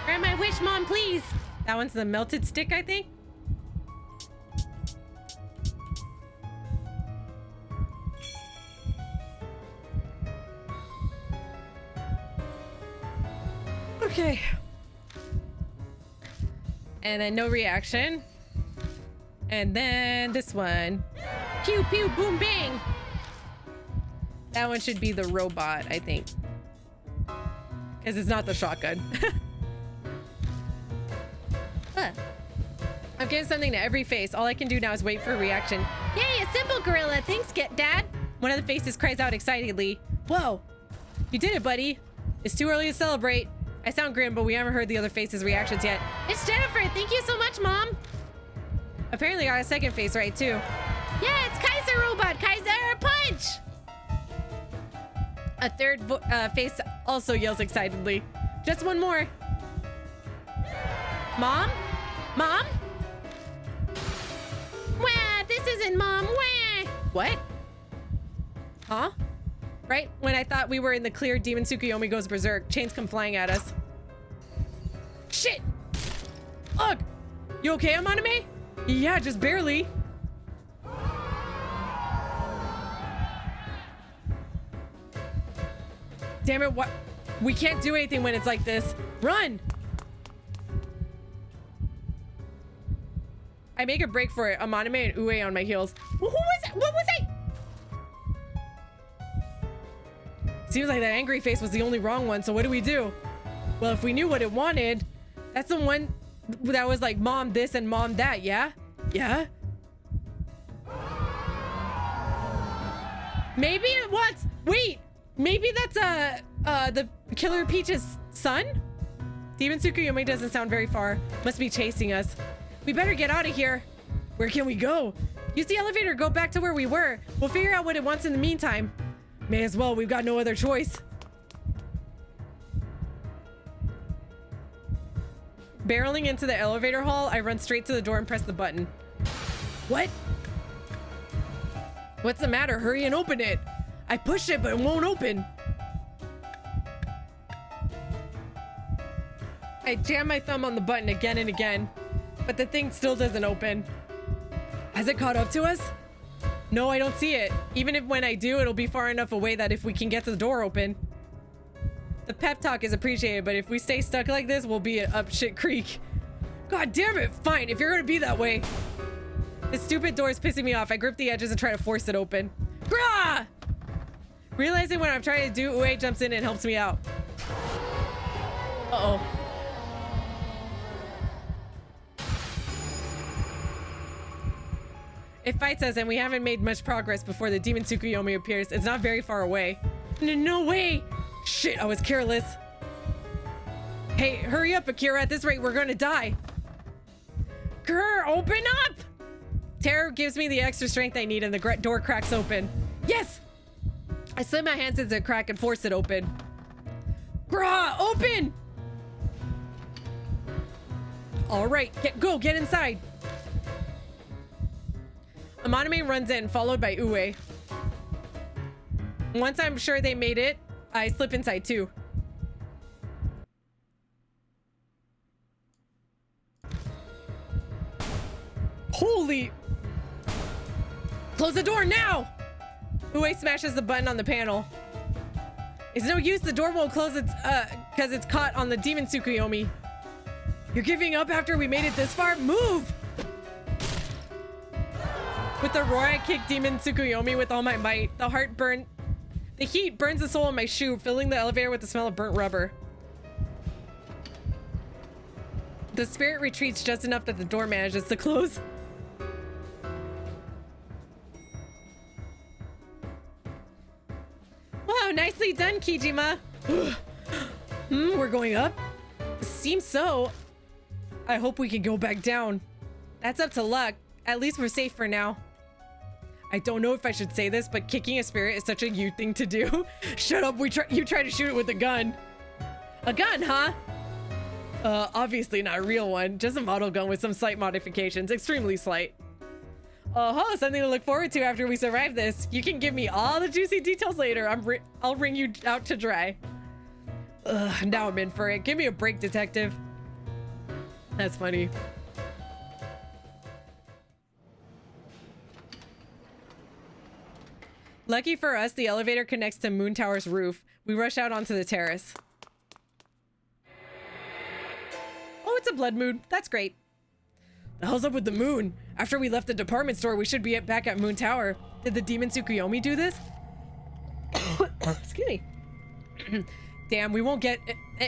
Grant my wish, Mom, please. That one's the melted stick, I think. Okay. And then no reaction. And then this one. Pew, pew, boom, bang. That one should be the robot, I think. Because it's not the shotgun. Huh. I'm getting something to every face. All I can do now is wait for a reaction. Yay, a simple gorilla. Thanks, Dad. One of the faces cries out excitedly. Whoa. You did it, buddy. It's too early to celebrate. I sound grim, but we haven't heard the other faces' reactions yet. It's Jennifer. Thank you so much, Mom. Apparently I got a second face right, too. Yeah, it's Kaiser Robot. Kaiser, punch! A third face also yells excitedly. Just one more. Mom? Mom? Wah, this isn't Mom. Wah! What? Huh? Right when I thought we were in the clear, Demon Tsukuyomi goes berserk. Chains come flying at us. Shit! Ugh! You okay, Amaname? Yeah, just barely. Damn it, what? We can't do anything when it's like this. Run! I make a break for it. Amaname and Ue on my heels. Who was that? What was that? Seems like that angry face was the only wrong one, so what do we do? Well, if we knew what it wanted, that's the one that was like mom this and mom that, yeah? Yeah? Maybe it was. Wait, maybe that's the Killer Peach's son? Demon Tsukuyomi doesn't sound very far. Must be chasing us. We better get out of here. Where can we go? Use the elevator, go back to where we were. We'll figure out what it wants in the meantime. May as well, we've got no other choice. Barreling into the elevator hall, I run straight to the door and press the button. What? What's the matter? Hurry and open it. I pushed it, but it won't open. I jam my thumb on the button again and again, but the thing still doesn't open. Has it caught up to us? No, I don't see it. Even if when I do, it'll be far enough away that if we can get the door open. The pep talk is appreciated, but if we stay stuck like this, we'll be up shit creek. God damn it. Fine, if you're gonna be that way. This stupid door is pissing me off. I grip the edges and try to force it open. Grah! Realizing what I'm trying to do, Ue jumps in and helps me out. Uh-oh. It fights us and we haven't made much progress before the Demon Tsukuyomi appears. It's not very far away. No way! Shit, I was careless. Hey, hurry up, Akira. At this rate, we're gonna die. Grr, open up! Terror gives me the extra strength I need and the door cracks open. Yes! I slid my hands into the crack and force it open. Grah, open! All right, get inside. Amaname runs in, followed by Ue. Once I'm sure they made it, I slip inside too. Holy! Close the door now! Ue smashes the button on the panel. It's no use, the door won't close because it's caught on the Demon Tsukuyomi. You're giving up after we made it this far? Move! With the roar, I kick Demon Tsukuyomi with all my might. The heat burns the sole of my shoe, filling the elevator with the smell of burnt rubber. The spirit retreats just enough that the door manages to close. Wow, nicely done, Kijima. We're going up? Seems so. I hope we can go back down. That's up to luck. At least we're safe for now. I don't know if I should say this, but kicking a spirit is such a you thing to do. Shut up, you try to shoot it with a gun. A gun, huh? Obviously not a real one, just a model gun with some slight modifications, extremely slight. Oh, something to look forward to after we survive this. You can give me all the juicy details later. I'll wring you out to dry. Now I'm in for it. Give me a break, detective. That's funny. Lucky for us, the elevator connects to Moon Tower's roof. We rush out onto the terrace. Oh, it's a blood moon. That's great. The hell's up with the moon? After we left the department store, we should be back at Moon Tower. Did the Demon Tsukuyomi do this? Excuse me. Damn, we won't get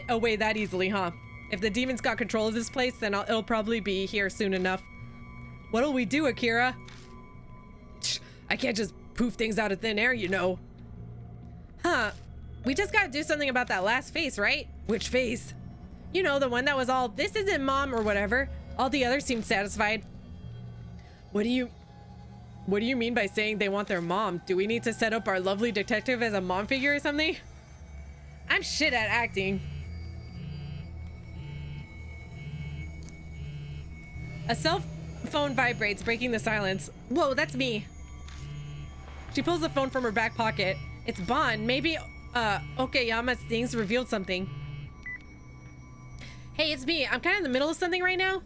away that easily, huh? If the demons got control of this place, then it'll probably be here soon enough. What'll we do, Akira? I can't just poof things out of thin air, you know. Huh. We just gotta do something about that last face, right? Which face? You know, the one that was all, this isn't mom or whatever. All the others seemed satisfied. What do you mean by saying they want their mom? Do we need to set up our lovely detective as a mom figure or something? I'm shit at acting. A cell phone vibrates, breaking the silence. Whoa, that's me. She pulls the phone from her back pocket. It's Bon. Maybe Okayama's things revealed something. Hey, it's me. I'm kind of in the middle of something right now.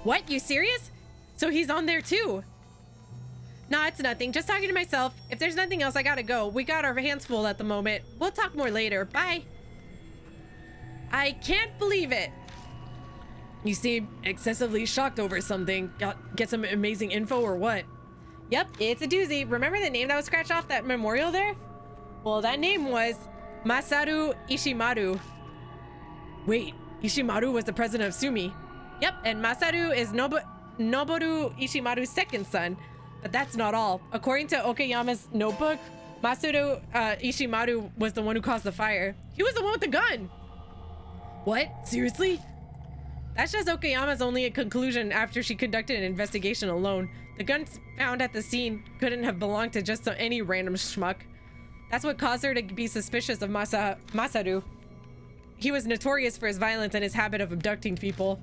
What? You serious? So he's on there too? Nah, it's nothing. Just talking to myself. If there's nothing else, I gotta go. We got our hands full at the moment. We'll talk more later. Bye. I can't believe it. You seem excessively shocked over something. Get some amazing info or what? Yep, it's a doozy. Remember the name that was scratched off that memorial there? Well, that name was Masaru Ishimaru. Wait, Ishimaru was the president of Sumi. Yep, and Masaru is Noboru Ishimaru's second son. But that's not all. According to Okayama's notebook, Masaru Ishimaru was the one who caused the fire. He was the one with the gun. What? Seriously? That's just Okayama's only conclusion after she conducted an investigation alone. The guns found at the scene couldn't have belonged to just any random schmuck. That's what caused her to be suspicious of Masaru. He was notorious for his violence and his habit of abducting people.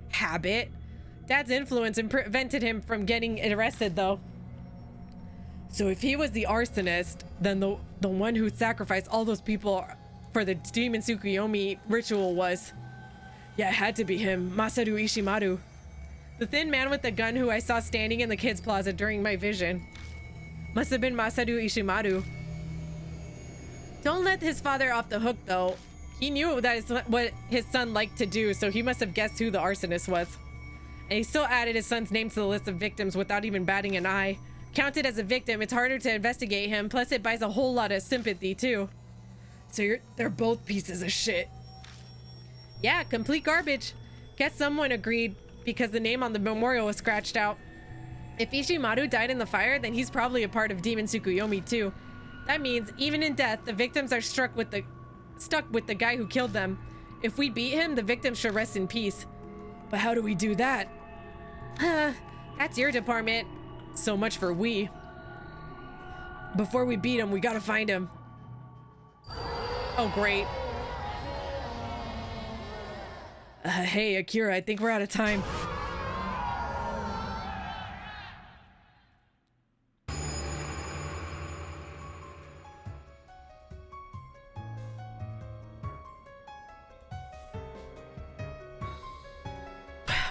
Habit? Dad's influence prevented him from getting arrested, though. So if he was the arsonist, then the one who sacrificed all those people for the demon Tsukuyomi ritual was... Yeah, it had to be him, Masaru Ishimaru. The thin man with the gun who I saw standing in the kids' plaza during my vision. Must have been Masaru Ishimaru. Don't let his father off the hook, though. He knew that is what his son liked to do, so he must have guessed who the arsonist was. And he still added his son's name to the list of victims without even batting an eye. Counted as a victim, it's harder to investigate him, plus it buys a whole lot of sympathy, too. So they're both pieces of shit. Yeah, complete garbage. Guess someone agreed because the name on the memorial was scratched out. If Ishimaru died in the fire, then he's probably a part of Demon Tsukuyomi too. That means even in death, the victims are stuck with the guy who killed them. If we beat him, the victims should rest in peace. But how do we do that? That's your department. So much for we. Before we beat him, we gotta find him. Oh, great. Hey, Akira, I think we're out of time.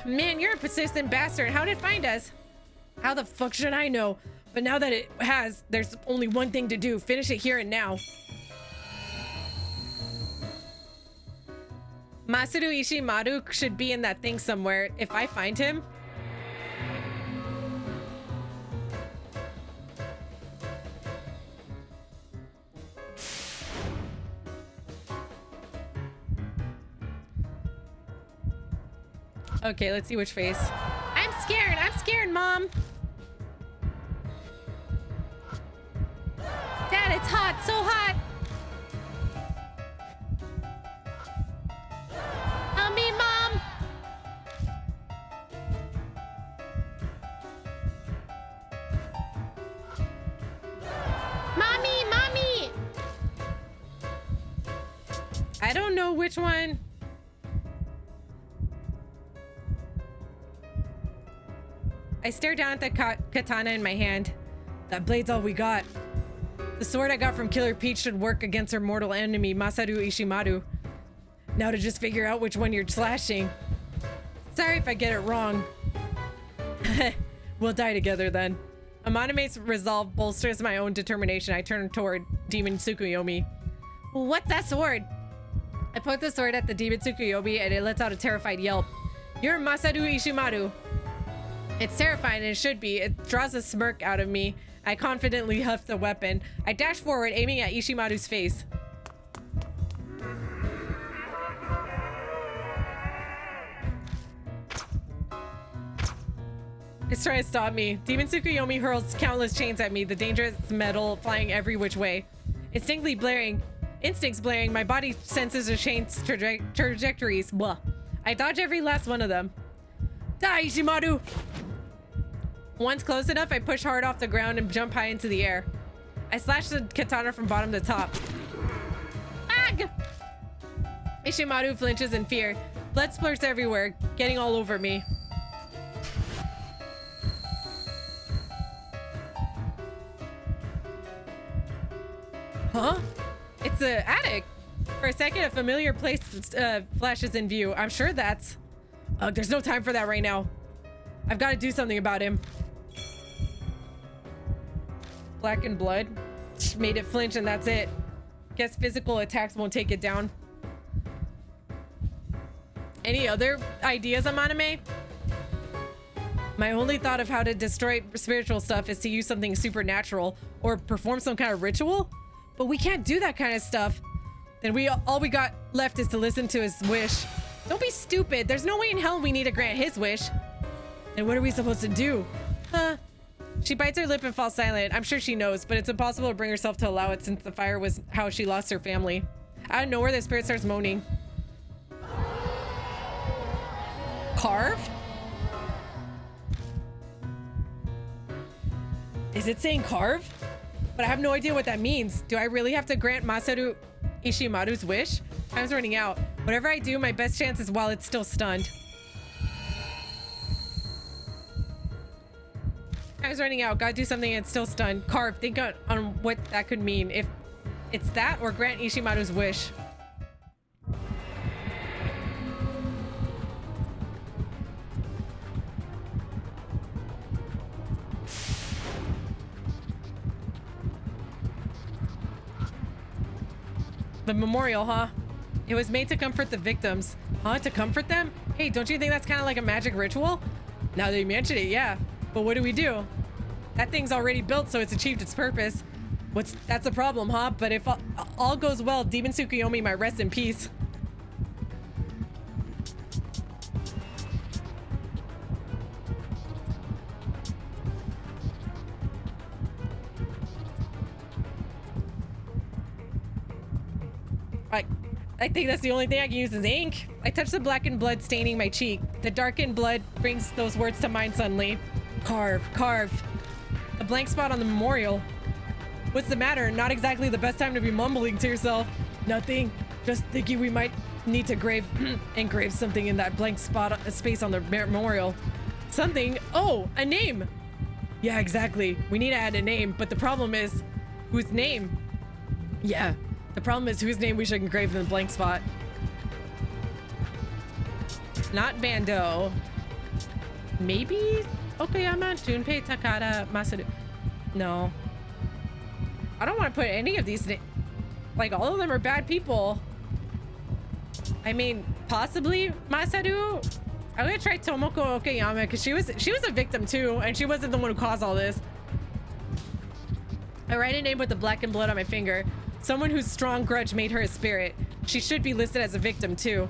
Man, you're a persistent bastard. How'd it find us? How the fuck should I know? But now that it has, there's only one thing to do. Finish it here and now. Masaru Ishimaru should be in that thing somewhere. If I find him... Okay, let's see which face. I'm scared, Mom. Dad, it's hot, so hot. Help me, Mom. Mommy. I don't know which one. I stare down at the katana in my hand. That blade's all we got. The sword I got from Killer Peach should work against her mortal enemy, Masaru Ishimaru. Now to just figure out which one you're slashing. Sorry if I get it wrong. We'll die together then. Amaname's resolve bolsters my own determination. I turn toward Demon Tsukuyomi. What's that sword? I point the sword at the Demon Tsukuyomi and it lets out a terrified yelp. You're Masaru Ishimaru. It's terrifying, and it should be. It draws a smirk out of me. I confidently huff the weapon. I dash forward, aiming at Ishimaru's face. It's trying to stop me. Demon Tsukuyomi hurls countless chains at me, the dangerous metal flying every which way. Instincts blaring, my body senses the chain's trajectories. Blah. I dodge every last one of them. Die, Ishimaru! Once close enough, I push hard off the ground and jump high into the air. I slash the katana from bottom to top. Ag! Ishimaru flinches in fear. Blood splurts everywhere, getting all over me. Huh? It's the attic. For a second, a familiar place flashes in view. I'm sure that's... there's no time for that right now. I've got to do something about him. Black and blood. Made it flinch and that's it. Guess physical attacks won't take it down. Any other ideas, Amaname? My only thought of how to destroy spiritual stuff is to use something supernatural or perform some kind of ritual. But we can't do that kind of stuff. Then all we got left is to listen to his wish. Don't be stupid. There's no way in hell we need to grant his wish. And what are we supposed to do? Huh? She bites her lip and falls silent. I'm sure she knows, but it's impossible to bring herself to allow it since the fire was how she lost her family. Out of nowhere, the spirit starts moaning. Carve? Is it saying carve? But I have no idea what that means. Do I really have to grant Masaru Ishimaru's wish? Time's running out. Whatever I do, my best chance is while it's still stunned. Time's running out. Gotta do something and it's still stunned. Carve. Think on what that could mean. If it's that or grant Ishimaru's wish. The memorial, huh? It was made to comfort the victims. Huh? To comfort them? Hey, don't you think that's kind of like a magic ritual? Now that you mention it, yeah. But what do we do? That thing's already built, so it's achieved its purpose. That's a problem, huh? But if all goes well, Demon Tsukuyomi might rest in peace. I think that's the only thing I can use is ink. I touch the blackened blood staining my cheek. The darkened blood brings those words to mind suddenly. Carve, carve. A blank spot on the memorial. What's the matter? Not exactly the best time to be mumbling to yourself. Nothing. Just thinking we might need to engrave something in that blank spot space on the memorial. Something? Oh, a name. Yeah, exactly. We need to add a name, but the problem is, whose name? Yeah. The problem is whose name we should engrave in the blank spot. Not Bando. Maybe Okayama, Junpei, Takada, Masaru. No. I don't want to put any of these like all of them are bad people. I mean, possibly Masaru. I'm gonna try Tomoko Okayama because she was a victim too, and she wasn't the one who caused all this. I write a name with the blackened blood on my finger. Someone whose strong grudge made her a spirit. She should be listed as a victim too.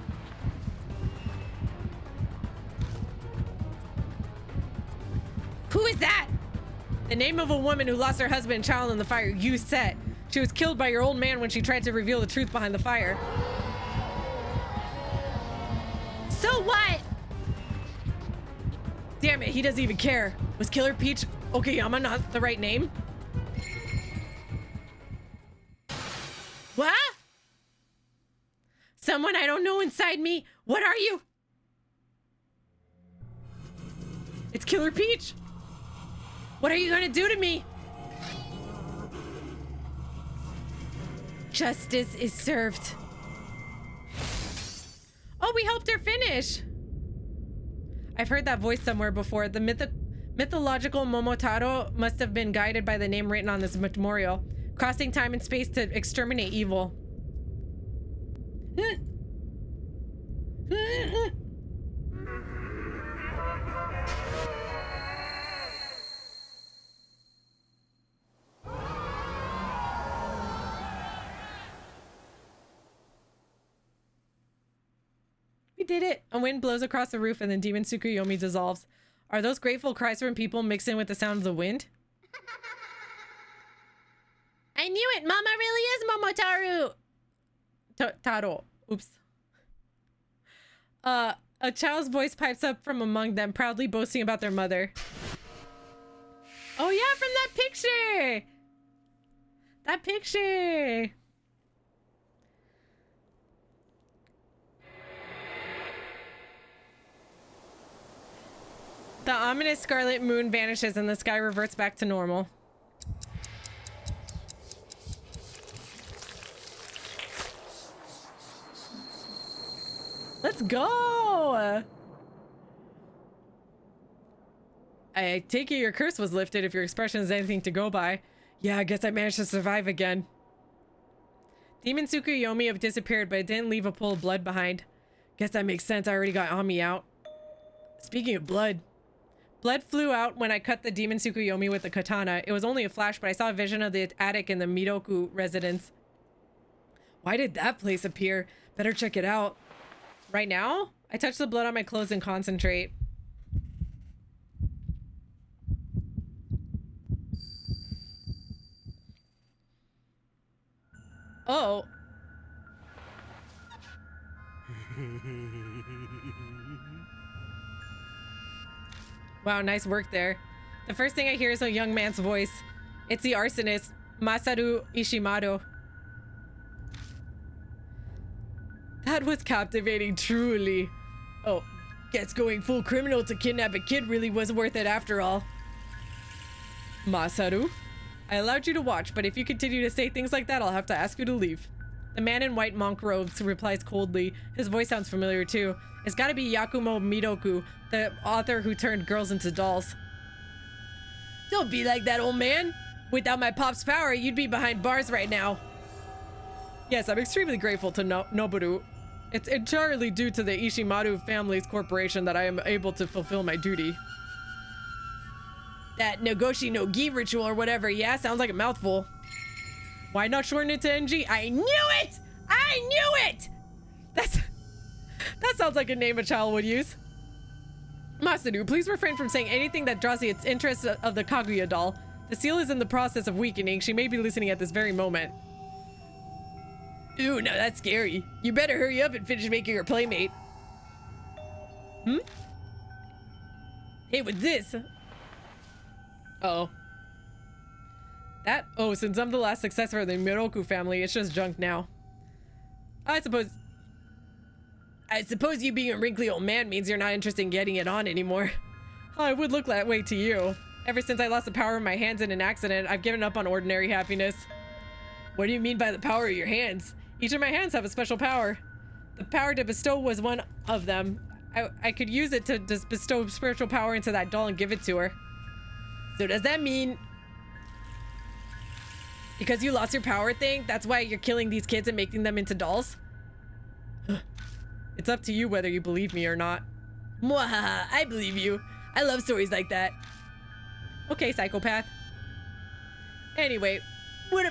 Who is that? The name of a woman who lost her husband and child in the fire. You set. She was killed by your old man when she tried to reveal the truth behind the fire. So what? Damn it, he doesn't even care. Was Killer Peach Okayama not the right name? What? Someone I don't know inside me? What are you? It's Killer Peach. What are you gonna do to me? Justice is served. Oh, we helped her finish. I've heard that voice somewhere before. The mythological Momotaro must have been guided by the name written on this memorial. Crossing time and space to exterminate evil. We did it! A wind blows across the roof and then Demon Tsukuyomi dissolves. Are those grateful cries from people mixed in with the sound of the wind? I knew it! Mama really is Momotaru! Taro. Oops. A child's voice pipes up from among them, proudly boasting about their mother. Oh yeah, from that picture! That picture! The ominous scarlet moon vanishes and the sky reverts back to normal. Let's go! I take it your curse was lifted if your expression is anything to go by. Yeah, I guess I managed to survive again. Demon Tsukuyomi have disappeared, but it didn't leave a pool of blood behind. Guess that makes sense. I already got Ami out. Speaking of blood. Blood flew out when I cut the Demon Tsukuyomi with the katana. It was only a flash, but I saw a vision of the attic in the Midoku residence. Why did that place appear? Better check it out. Right now? I touch the blood on my clothes and concentrate. Oh. Wow, nice work there. The first thing I hear is a young man's voice. It's the arsonist, Masaru Ishimoto. That was captivating, truly. Oh, guess going full criminal to kidnap a kid really was worth it after all. Masaru? I allowed you to watch, but if you continue to say things like that, I'll have to ask you to leave. The man in white monk robes replies coldly. His voice sounds familiar too. It's gotta be Yakumo Midoku, the author who turned girls into dolls. Don't be like that, old man. Without my pop's power, you'd be behind bars right now. Yes, I'm extremely grateful to Noboru. It's entirely due to the Ishimaru family's corporation that I am able to fulfill my duty. That Nagoshi no Gi ritual or whatever, yeah, sounds like a mouthful. Why not shorten it to NG? I knew it! I knew it! That sounds like a name a child would use. Masaru, please refrain from saying anything that draws the interest of the Kaguya doll. The seal is in the process of weakening. She may be listening at this very moment. Ooh, no, that's scary. You better hurry up and finish making her playmate. Hmm? Hey, what's this? Uh-oh. Oh, since I'm the last successor of the Miroku family, it's just junk now. I suppose you being a wrinkly old man means you're not interested in getting it on anymore. Oh, it would look that way to you. Ever since I lost the power of my hands in an accident, I've given up on ordinary happiness. What do you mean by the power of your hands? Each of my hands have a special power. The power to bestow was one of them. I could use it to just bestow spiritual power into that doll and give it to her. So does that mean... because you lost your power thing, that's why you're killing these kids and making them into dolls? It's up to you whether you believe me or not. Mwahaha, I believe you. I love stories like that. Okay, psychopath. Anyway, what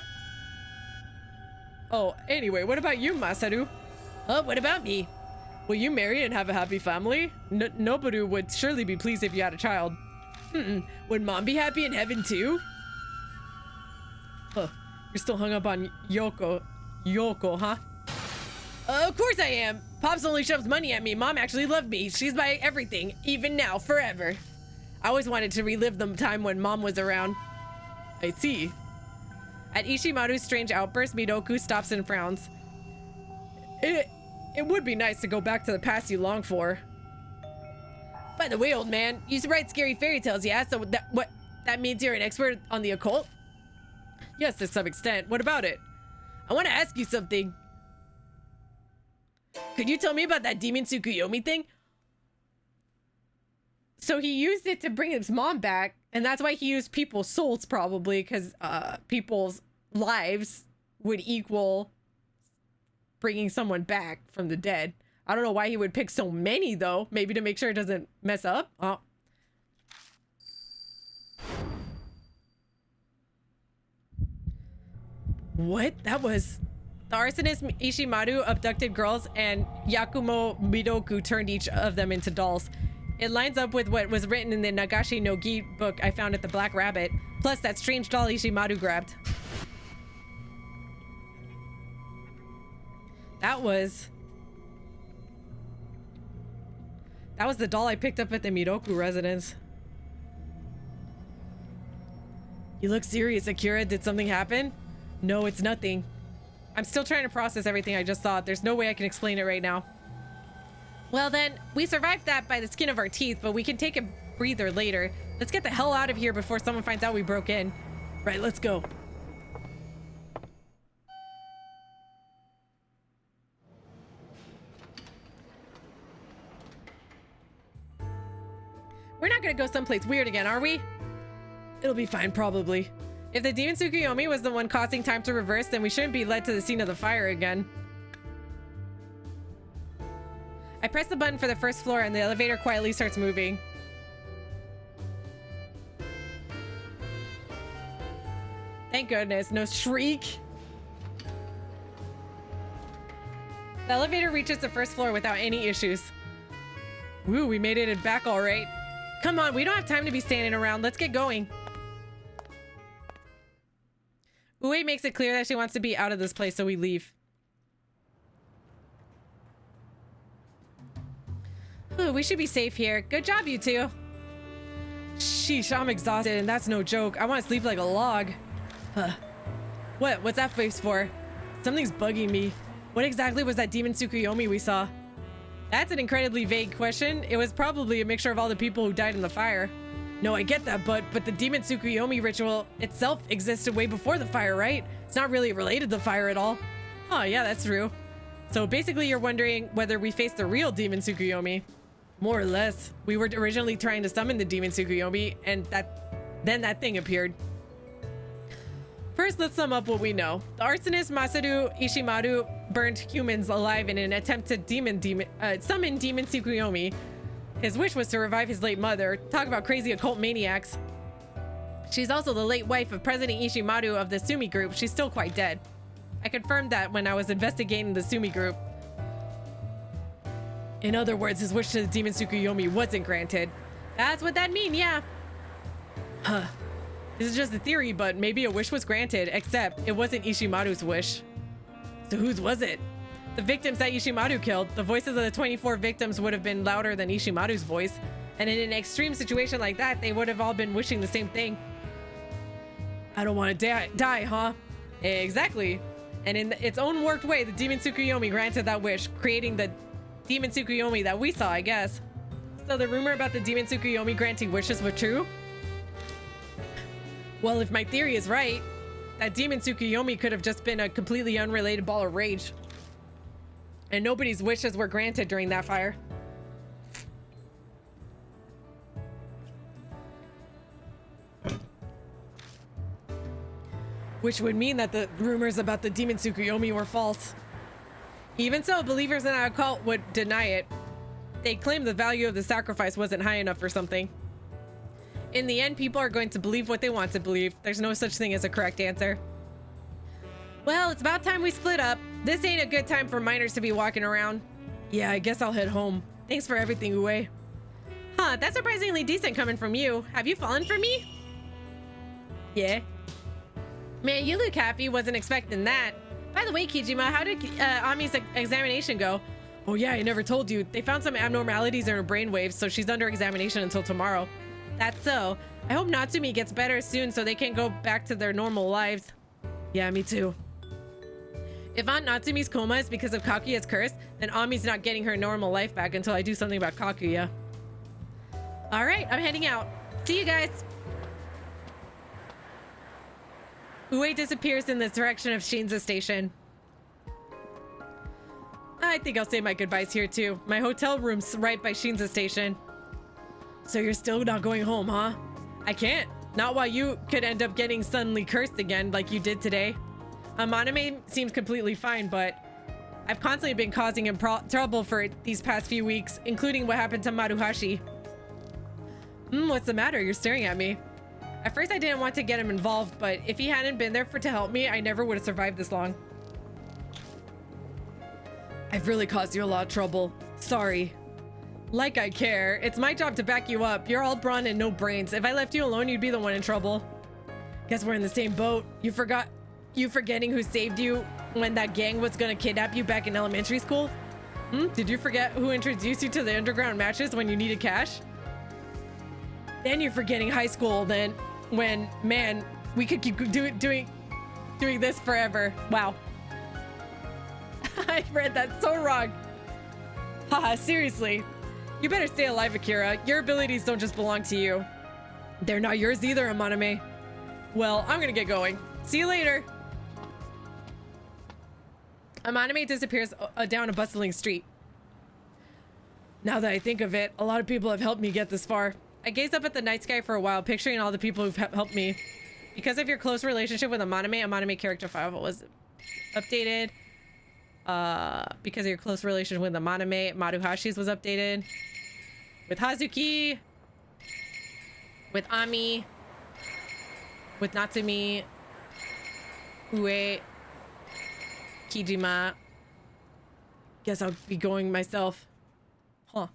about you, Masaru? What about me? Will you marry and have a happy family? Noboru would surely be pleased if you had a child. Would mom be happy in heaven too? Huh. You're still hung up on Yoko, huh? Of course I am. Pops only shoves money at me. Mom actually loved me. She's my everything, even now, forever. I always wanted to relive the time when mom was around. I see. At Ishimaru's strange outburst, Midoku stops and frowns. It would be nice to go back to the past you long for. By the way, old man, you write scary fairy tales, yeah? So that means you're an expert on the occult? Yes, to some extent. What about it? I want to ask you something. Could you tell me about that Demon Tsukuyomi thing? So he used it to bring his mom back, and that's why he used people's souls, probably, because people's lives would equal bringing someone back from the dead. I don't know why he would pick so many, though. Maybe to make sure it doesn't mess up. Oh. What? That was... The arsonist Ishimaru abducted girls, and Yakumo Midoku turned each of them into dolls. It lines up with what was written in the Nagashi no Gi book I found at the Black Rabbit, plus that strange doll Ishimaru grabbed. That was the doll I picked up at the Miroku residence. You look serious, Akira. Did something happen? No, it's nothing. I'm still trying to process everything I just saw. There's no way I can explain it right now. Well then, we survived that by the skin of our teeth, but we can take a breather later. Let's get the hell out of here before someone finds out we broke in. Right, let's go. We're not gonna go someplace weird again, are we? It'll be fine, probably. If the demon Tsukuyomi was the one causing time to reverse, then we shouldn't be led to the scene of the fire again. I press the button for the first floor and the elevator quietly starts moving. Thank goodness, no shriek. The elevator reaches the first floor without any issues. Woo, we made it back all right. Come on, we don't have time to be standing around. Let's get going. Ue makes it clear that she wants to be out of this place, so we leave. Ooh, we should be safe here. Good job, you two. Sheesh, I'm exhausted, and that's no joke. I want to sleep like a log. Huh. What? What's that face for? Something's bugging me. What exactly was that demon Tsukuyomi we saw? That's an incredibly vague question. It was probably a mixture of all the people who died in the fire. No, I get that, but the demon Tsukuyomi ritual itself existed way before the fire, right? It's not really related to the fire at all. Oh, yeah, that's true. So basically you're wondering whether we faced the real demon Tsukuyomi. More or less. We were originally trying to summon the demon Tsukuyomi, and then that thing appeared. First, let's sum up what we know. The arsonist Masaru Ishimaru burned humans alive in an attempt to summon demon Tsukuyomi. His wish was to revive his late mother. Talk about crazy occult maniacs. She's also the late wife of President Ishimaru of the Sumi group. She's still quite dead. I confirmed that when I was investigating the Sumi group. In other words, his wish to the demon Tsukuyomi wasn't granted. That's what that means, yeah. Huh. This is just a theory, but maybe a wish was granted, except it wasn't Ishimaru's wish. So whose was it? The victims that Ishimaru killed. The voices of the 24 victims would have been louder than Ishimaru's voice. And in an extreme situation like that, they would have all been wishing the same thing. I don't want to die, huh? Exactly. And in its own warped way, the demon Tsukuyomi granted that wish, creating the demon Tsukuyomi that we saw, I guess. So the rumor about the demon Tsukuyomi granting wishes was true? Well, if my theory is right, that demon Tsukuyomi could have just been a completely unrelated ball of rage. And nobody's wishes were granted during that fire. Which would mean that the rumors about the demon Tsukuyomi were false. Even so, believers in our cult would deny it. They claim the value of the sacrifice wasn't high enough or something. In the end, people are going to believe what they want to believe. There's no such thing as a correct answer. Well, it's about time we split up. This ain't a good time for minors to be walking around. Yeah, I guess I'll head home. Thanks for everything, Ue. Huh, that's surprisingly decent coming from you. Have you fallen for me? Yeah. Man, you look happy. Wasn't expecting that. By the way, Kijima, how did Ami's examination go? Oh yeah, I never told you. They found some abnormalities in her brainwaves, so she's under examination until tomorrow. That's so. I hope Natsumi gets better soon so they can go back to their normal lives. Yeah, me too. If Aunt Natsumi's coma is because of Kaguya's curse, then Ami's not getting her normal life back until I do something about Kaguya. Alright, I'm heading out. See you guys! Ue disappears in the direction of Shinza Station. I think I'll say my goodbyes here too. My hotel room's right by Shinza Station. So you're still not going home, huh? I can't. Not while you could end up getting suddenly cursed again like you did today. Maname seems completely fine, but I've constantly been causing him trouble for these past few weeks, including what happened to Maruhashi. What's the matter? You're staring at me. At first I didn't want to get him involved, but if he hadn't been there to help me, I never would have survived this long. I've really caused you a lot of trouble. Sorry. Like I care. It's my job to back you up. You're all brawn and no brains. If I left you alone, you'd be the one in trouble. Guess we're in the same boat. You forgetting who saved you when that gang was gonna kidnap you back in elementary school? Did you forget who introduced you to the underground matches when you needed cash? Then you're forgetting high school then when, man, we could keep doing this forever. Wow. I read that so wrong. Haha, seriously. You better stay alive, Akira. Your abilities don't just belong to you. They're not yours either, Amaname. Well, I'm gonna get going. See you later. Amaname disappears down a bustling street. Now that I think of it, a lot of people have helped me get this far. I gazed up at the night sky for a while, picturing all the people who've helped me. Because of your close relationship with Amaname character file was updated. Because of your close relationship with Amaname, Maruhashi's was updated. With Hazuki. With Ami. With Natsumi. Ue. Kijima. Guess I'll be going myself. Huh.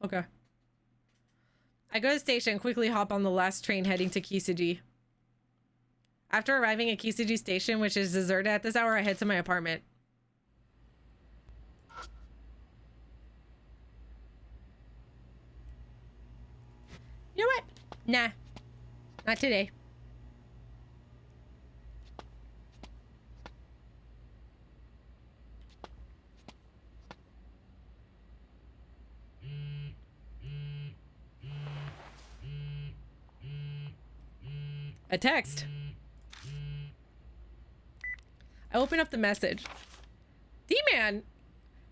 Okay. I go to the station, quickly hop on the last train heading to Kisuji. After arriving at Kisuji Station, which is deserted at this hour, I head to my apartment. You know what? Nah. Not today. A text. I open up the message. D-Man!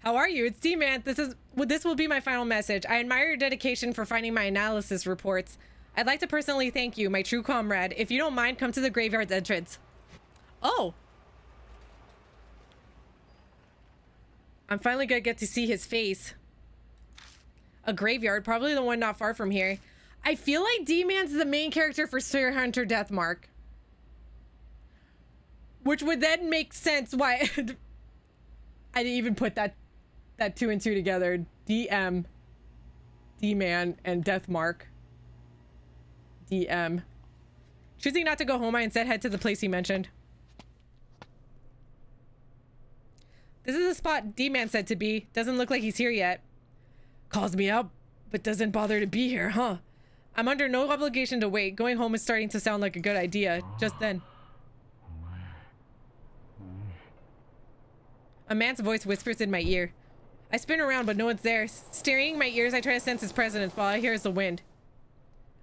How are you? It's D-Man. This will be my final message. I admire your dedication for finding my analysis reports. I'd like to personally thank you, my true comrade. If you don't mind, come to the graveyard's entrance. Oh! I'm finally gonna get to see his face. A graveyard, probably the one not far from here. I feel like D-Man's the main character for Spear Hunter Deathmark. Which would then make sense why... I didn't even put that 2 and 2 together. DM. D-Man and Deathmark. DM. Choosing not to go home, I instead head to the place he mentioned. This is the spot D-Man said to be. Doesn't look like he's here yet. Calls me out, but doesn't bother to be here, huh? I'm under no obligation to wait. Going home is starting to sound like a good idea. Just then. A man's voice whispers in my ear. I spin around, but no one's there. Staring my ears, I try to sense his presence, while I hear is the wind.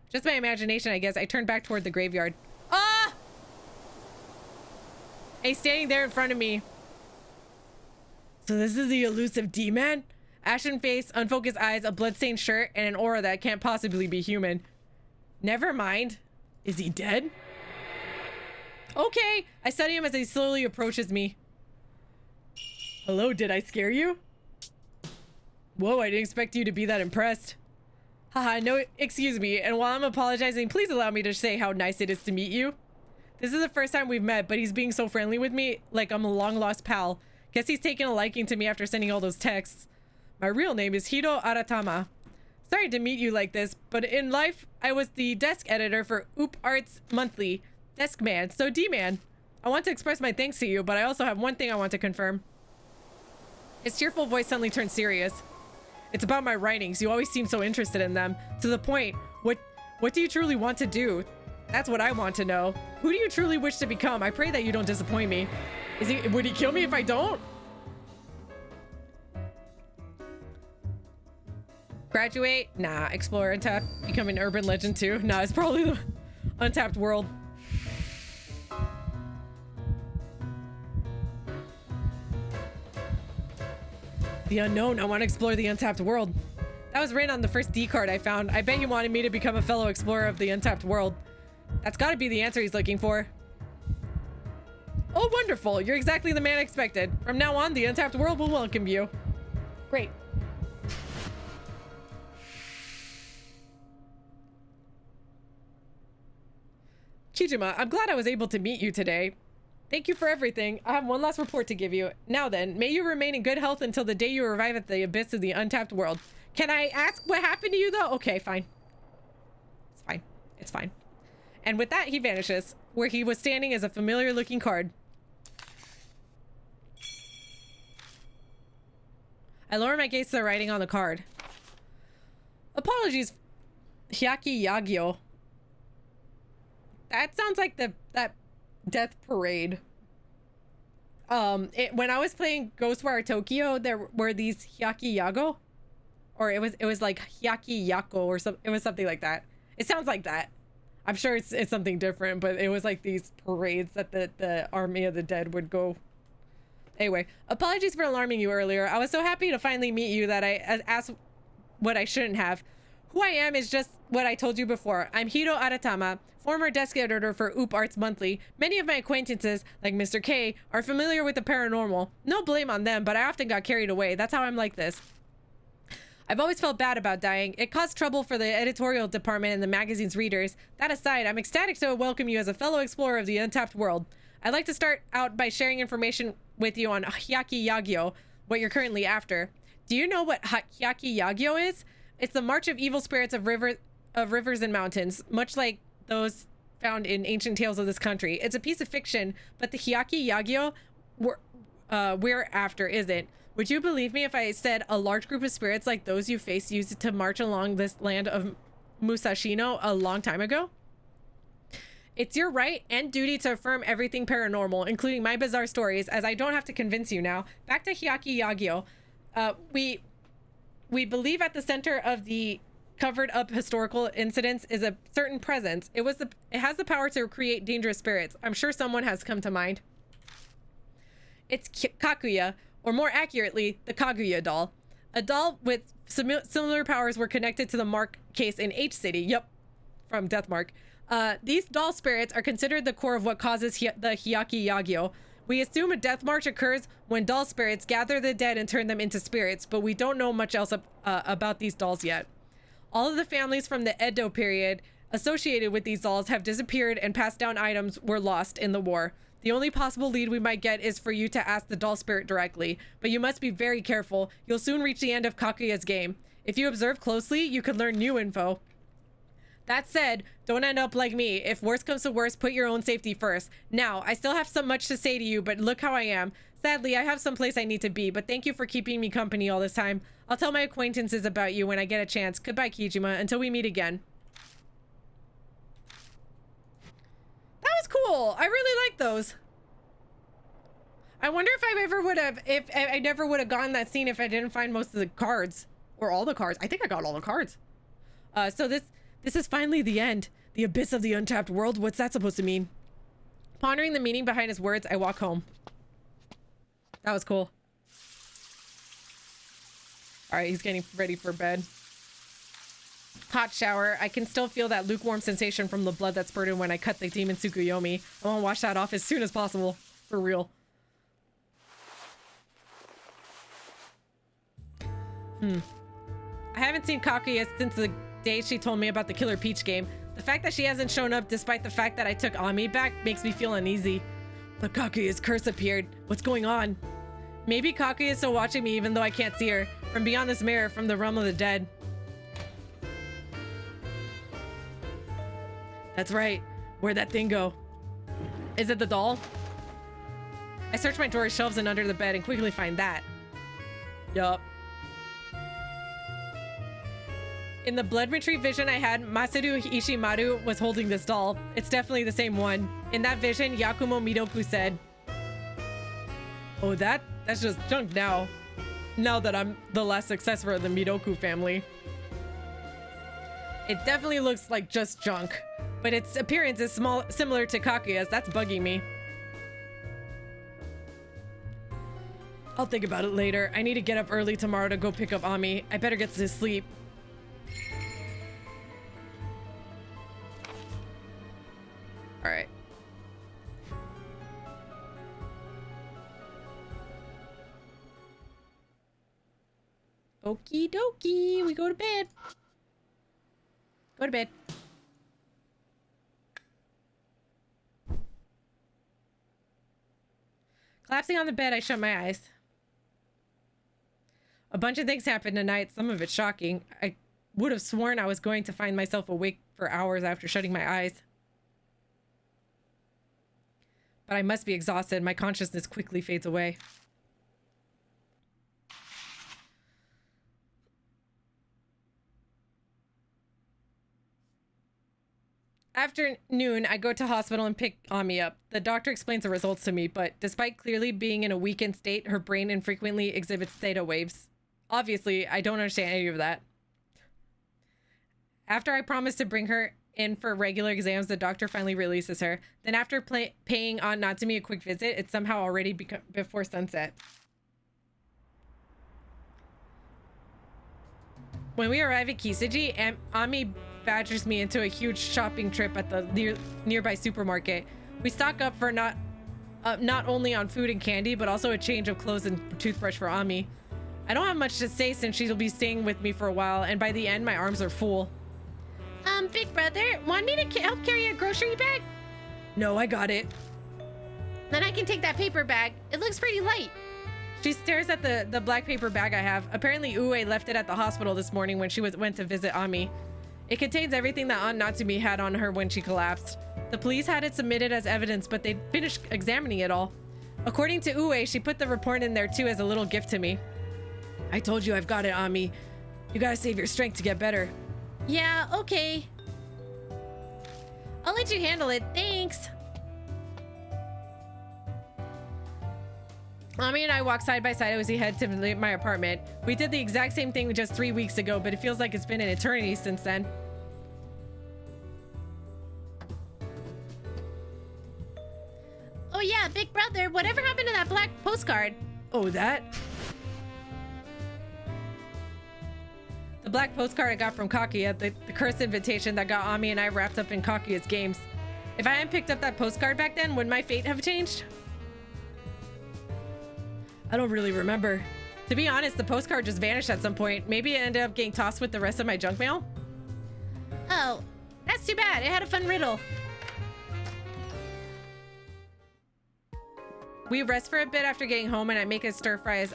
Just my imagination, I guess. I turn back toward the graveyard. Ah! He's standing there in front of me. So this is the elusive D-Man? Ashen face, unfocused eyes, a bloodstained shirt, and an aura that can't possibly be human. Never mind. Is he dead? Okay. I study him as he slowly approaches me. Hello, did I scare you? Whoa, I didn't expect you to be that impressed. Haha, no, excuse me, and while I'm apologizing, please allow me to say how nice it is to meet you. This is the first time we've met, but he's being so friendly with me, like I'm a long-lost pal. Guess he's taken a liking to me after sending all those texts. My real name is Hiro Aratama. Sorry to meet you like this, but in life, I was the desk editor for Oop Arts Monthly. Desk man, so D-Man. I want to express my thanks to you, but I also have one thing I want to confirm. His cheerful voice suddenly turned serious. It's about my writings. You always seem so interested in them. To the point, what do you truly want to do? That's what I want to know. Who do you truly wish to become? I pray that you don't disappoint me. Would he kill me if I don't? Graduate? Nah. Explore Untapped. Become an urban legend too? Nah, it's probably the Untapped world. The unknown. I want to explore the untapped world. That was written on the first D card I found. I bet he wanted me to become a fellow explorer of the untapped world. That's got to be the answer he's looking for. Oh, wonderful. You're exactly the man I expected. From now on, the untapped world will welcome you. Great. Kijima, I'm glad I was able to meet you today. Thank you for everything. I have one last report to give you. Now then, may you remain in good health until the day you arrive at the abyss of the untapped world. Can I ask what happened to you, though? Okay, fine. It's fine. It's fine. And with that, he vanishes. Where he was standing is a familiar-looking card. I lower my gaze to the writing on the card. Apologies, Hyaki Yagyo. That sounds like that death parade. When I was playing Ghostwire Tokyo, there were these Hyaki Yago, or it was like Hyaki Yako or something. It was something like that. It sounds like that. I'm sure it's something different, but it was like these parades that the Army of the Dead would go. Anyway, apologies for alarming you earlier. I was so happy to finally meet you that I asked what I shouldn't have. Who I am is just what I told you before. I'm Hiro Aratama, former desk editor for Oop Arts Monthly. Many of my acquaintances, like Mr. K, are familiar with the paranormal. No blame on them, but I often got carried away. That's how I'm like this. I've always felt bad about dying. It caused trouble for the editorial department and the magazine's readers. That aside, I'm ecstatic to welcome you as a fellow explorer of the untapped world. I'd like to start out by sharing information with you on Hyaki Yagyo, what you're currently after. Do you know what Hyaki Yagyo is? It's the march of evil spirits of rivers and mountains, much like those found in ancient tales of this country. It's a piece of fiction, but the Hyaki Yagyo we're after isn't. Would you believe me if I said a large group of spirits like those you face used to march along this land of Musashino a long time ago? It's your right and duty to affirm everything paranormal, including my bizarre stories, as I don't have to convince you now. Back to Hyaki Yagyo. We believe at the center of the covered up historical incidents is a certain presence. It has the power to create dangerous spirits. I'm sure someone has come to mind. It's Kakuya, or more accurately, the Kaguya doll. A doll with similar powers were connected to the Mark case in H City. Yep, from Deathmark. These doll spirits are considered the core of what causes the Hyaki Yagyo. We assume a death march occurs when doll spirits gather the dead and turn them into spirits, but we don't know much else about these dolls yet. All of the families from the Edo period associated with these dolls have disappeared, and passed down items were lost in the war. The only possible lead we might get is for you to ask the doll spirit directly, but you must be very careful. You'll soon reach the end of Kakuya's game. If you observe closely, you could learn new info. That said, don't end up like me. If worst comes to worst, put your own safety first. Now, I still have so much to say to you, but look how I am. Sadly, I have some place I need to be, but thank you for keeping me company all this time. I'll tell my acquaintances about you when I get a chance. Goodbye, Kijima, until we meet again. That was cool. I really like those. I wonder if I ever would have, if I never would have gotten that scene if I didn't find most of the cards. Or all the cards. I think I got all the cards. So this is finally the end. The abyss of the untapped world? What's that supposed to mean? Pondering the meaning behind his words, I walk home. That was cool. Alright, he's getting ready for bed. Hot shower. I can still feel that lukewarm sensation from the blood that spurted when I cut the demon Tsukuyomi. I want to wash that off as soon as possible. For real. I haven't seen Kakuya since the day she told me about the Killer Peach game. The fact that she hasn't shown up despite the fact that I took Ami back makes me feel uneasy. But Kakuya's curse appeared. What's going on? Maybe Kakuya is still watching me even though I can't see her. From beyond this mirror, from the realm of the dead. That's right. Where'd that thing go? Is it the doll? I search my drawer shelves and under the bed and quickly find that. Yup. In the blood retrieve vision I had, Masaru Ishimaru was holding this doll. It's definitely the same one. In that vision, Yakumo Midoku said, "Oh, that's just junk now. Now that I'm the last successor of the Midoku family." It definitely looks like just junk, but its appearance is similar to Kakuya's. That's bugging me. I'll think about it later. I need to get up early tomorrow to go pick up Ami. I better get to sleep. All right. Okie dokie, we go to bed. Go to bed. Collapsing on the bed, I shut my eyes. A bunch of things happened tonight, some of it shocking. I would have sworn I was going to find myself awake for hours after shutting my eyes. But I must be exhausted. My consciousness quickly fades away. After noon, I go to hospital and pick Ami up. The doctor explains the results to me, but despite clearly being in a weakened state, her brain infrequently exhibits theta waves. Obviously, I don't understand any of that. After I promise to bring her in for regular exams, the doctor finally releases her. Then after paying Aunt Natsumi a quick visit, it's somehow already before sunset. When we arrive at Kisiji, Ami badgers me into a huge shopping trip at the nearby supermarket. We stock up for not only on food and candy, but also a change of clothes and toothbrush for Ami. I don't have much to say since she'll be staying with me for a while, and by the end, my arms are full. Big brother, want me to help carry a grocery bag? No, I got it. Then I can take that paper bag. It looks pretty light. She stares at the black paper bag I have. Apparently, Ue left it at the hospital this morning when she went to visit Ami. It contains everything that Aunt Natsumi had on her when she collapsed. The police had it submitted as evidence, but they finished examining it all. According to Ue, she put the report in there too as a little gift to me. I told you I've got it, Ami. You gotta save your strength to get better. Yeah, okay. I'll let you handle it, thanks. Ami and I walk side by side as we head to my apartment. We did the exact same thing just 3 weeks ago, but it feels like it's been an eternity since then. Oh yeah, big brother, whatever happened to that black postcard? Oh, that? The black postcard I got from Kakia, the cursed invitation that got Ami and I wrapped up in Kakia's games. If I hadn't picked up that postcard back then, would my fate have changed? I don't really remember. To be honest, the postcard just vanished at some point. Maybe it ended up getting tossed with the rest of my junk mail? Oh, that's too bad. It had a fun riddle. We rest for a bit after getting home, and I make a stir fry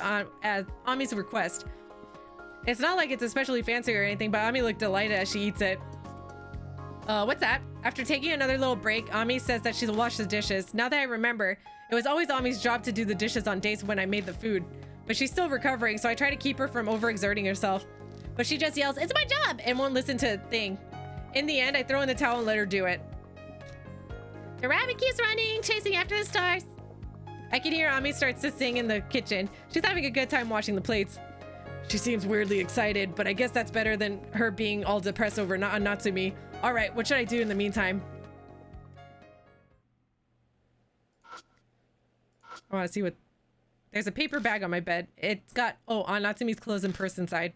as Ami's request. It's not like it's especially fancy or anything, but Ami looked delighted as she eats it. What's that? After taking another little break, Ami says that she'll wash the dishes. Now that I remember, it was always Ami's job to do the dishes on days when I made the food. But she's still recovering, so I try to keep her from overexerting herself. But she just yells, "It's my job!" and won't listen to a thing. In the end, I throw in the towel and let her do it. The rabbit keeps running, chasing after the stars. I can hear Ami starts to sing in the kitchen. She's having a good time washing the plates. She seems weirdly excited, but I guess that's better than her being all depressed over Natsumi. All right, what should I do in the meantime? I want to see what... There's a paper bag on my bed. It's got, on Natsumi's clothes and purse inside.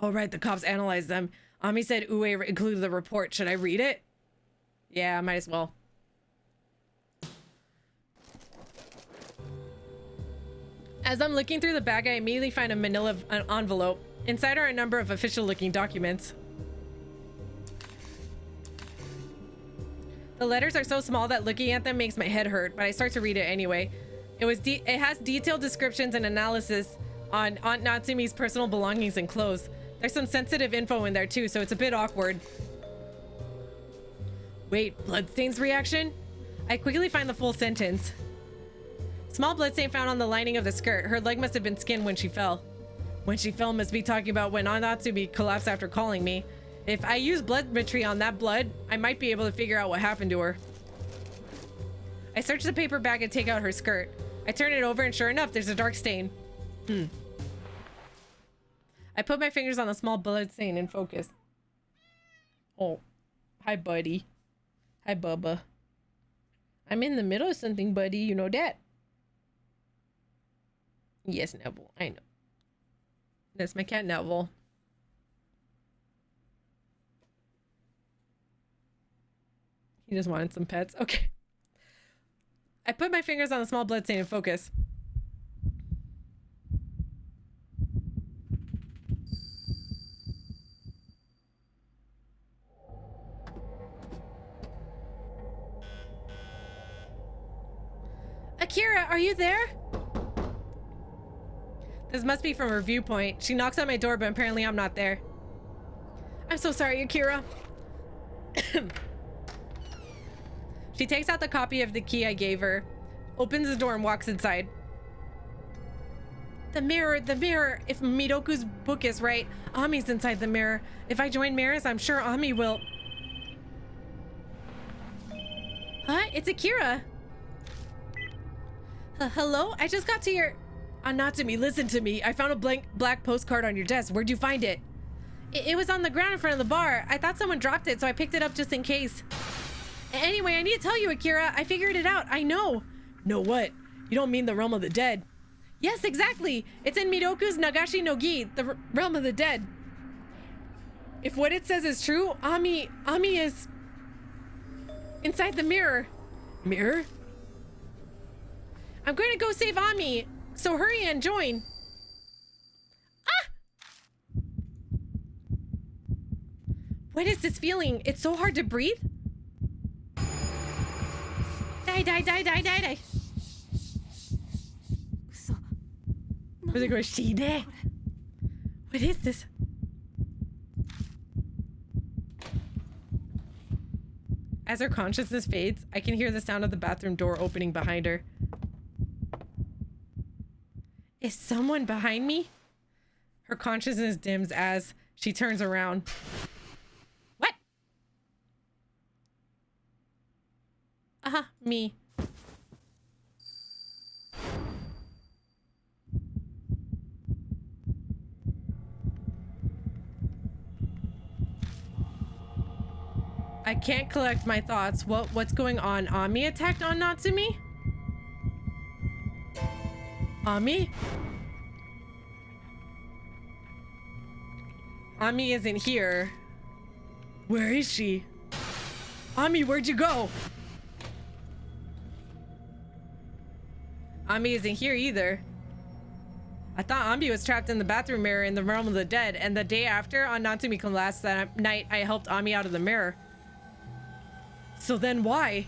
Oh, right, the cops analyzed them. Ami said Ue included the report. Should I read it? Yeah, I might as well. As I'm looking through the bag, I immediately find a manila envelope. Inside are a number of official-looking documents. The letters are so small that looking at them makes my head hurt, but I start to read it anyway. It has detailed descriptions and analysis on Aunt Natsumi's personal belongings and clothes. There's some sensitive info in there too, so it's a bit awkward. Wait, bloodstains reaction? I quickly find the full sentence. Small bloodstain found on the lining of the skirt. Her leg must have been skinned when she fell. When she fell must be talking about when Aunt Natsumi collapsed after calling me. If I use bloodmetry on that blood, I might be able to figure out what happened to her. I search the paper bag and take out her skirt. I turn it over and sure enough, there's a dark stain. I put my fingers on the small blood stain and focus. Oh, hi buddy. Hi Bubba. I'm in the middle of something, buddy, you know that. Yes, Neville, I know. That's my cat, Neville. He just wanted some pets. Okay. I put my fingers on the small bloodstain and focus. Akira, are you there? This must be from her viewpoint. She knocks on my door, but apparently I'm not there. I'm so sorry, Akira. She takes out the copy of the key I gave her, opens the door and walks inside. The mirror, the mirror. If Miroku's book is right, Ami's inside the mirror. If I join mirrors, I'm sure Ami will. Huh? It's Akira. Hello? I just got to your... Natsumi, listen to me. I found a black postcard on your desk. Where'd you find it? It was on the ground in front of the bar. I thought someone dropped it, so I picked it up just in case. Anyway, I need to tell you, Akira. I figured it out. I know. Know what? You don't mean the realm of the dead. Yes, exactly. It's in Miroku's Nagashi no Gi, the realm of the dead. If what it says is true, Ami is inside the mirror. Mirror? I'm going to go save Ami, so hurry and join. Ah! What is this feeling? It's so hard to breathe. Die. What is this? As her consciousness fades, I can hear the sound of the bathroom door opening behind her. Is someone behind me? Her consciousness dims as she turns around. What? Me. I can't collect my thoughts. What's going on? Ami attacked on Natsumi? Ami? Ami isn't here. Where is she? Ami, where'd you go? Ami isn't here either. I thought Ami was trapped in the bathroom mirror in the realm of the dead, and the day after, on Natsumi-kun last that night, I helped Ami out of the mirror. So then why?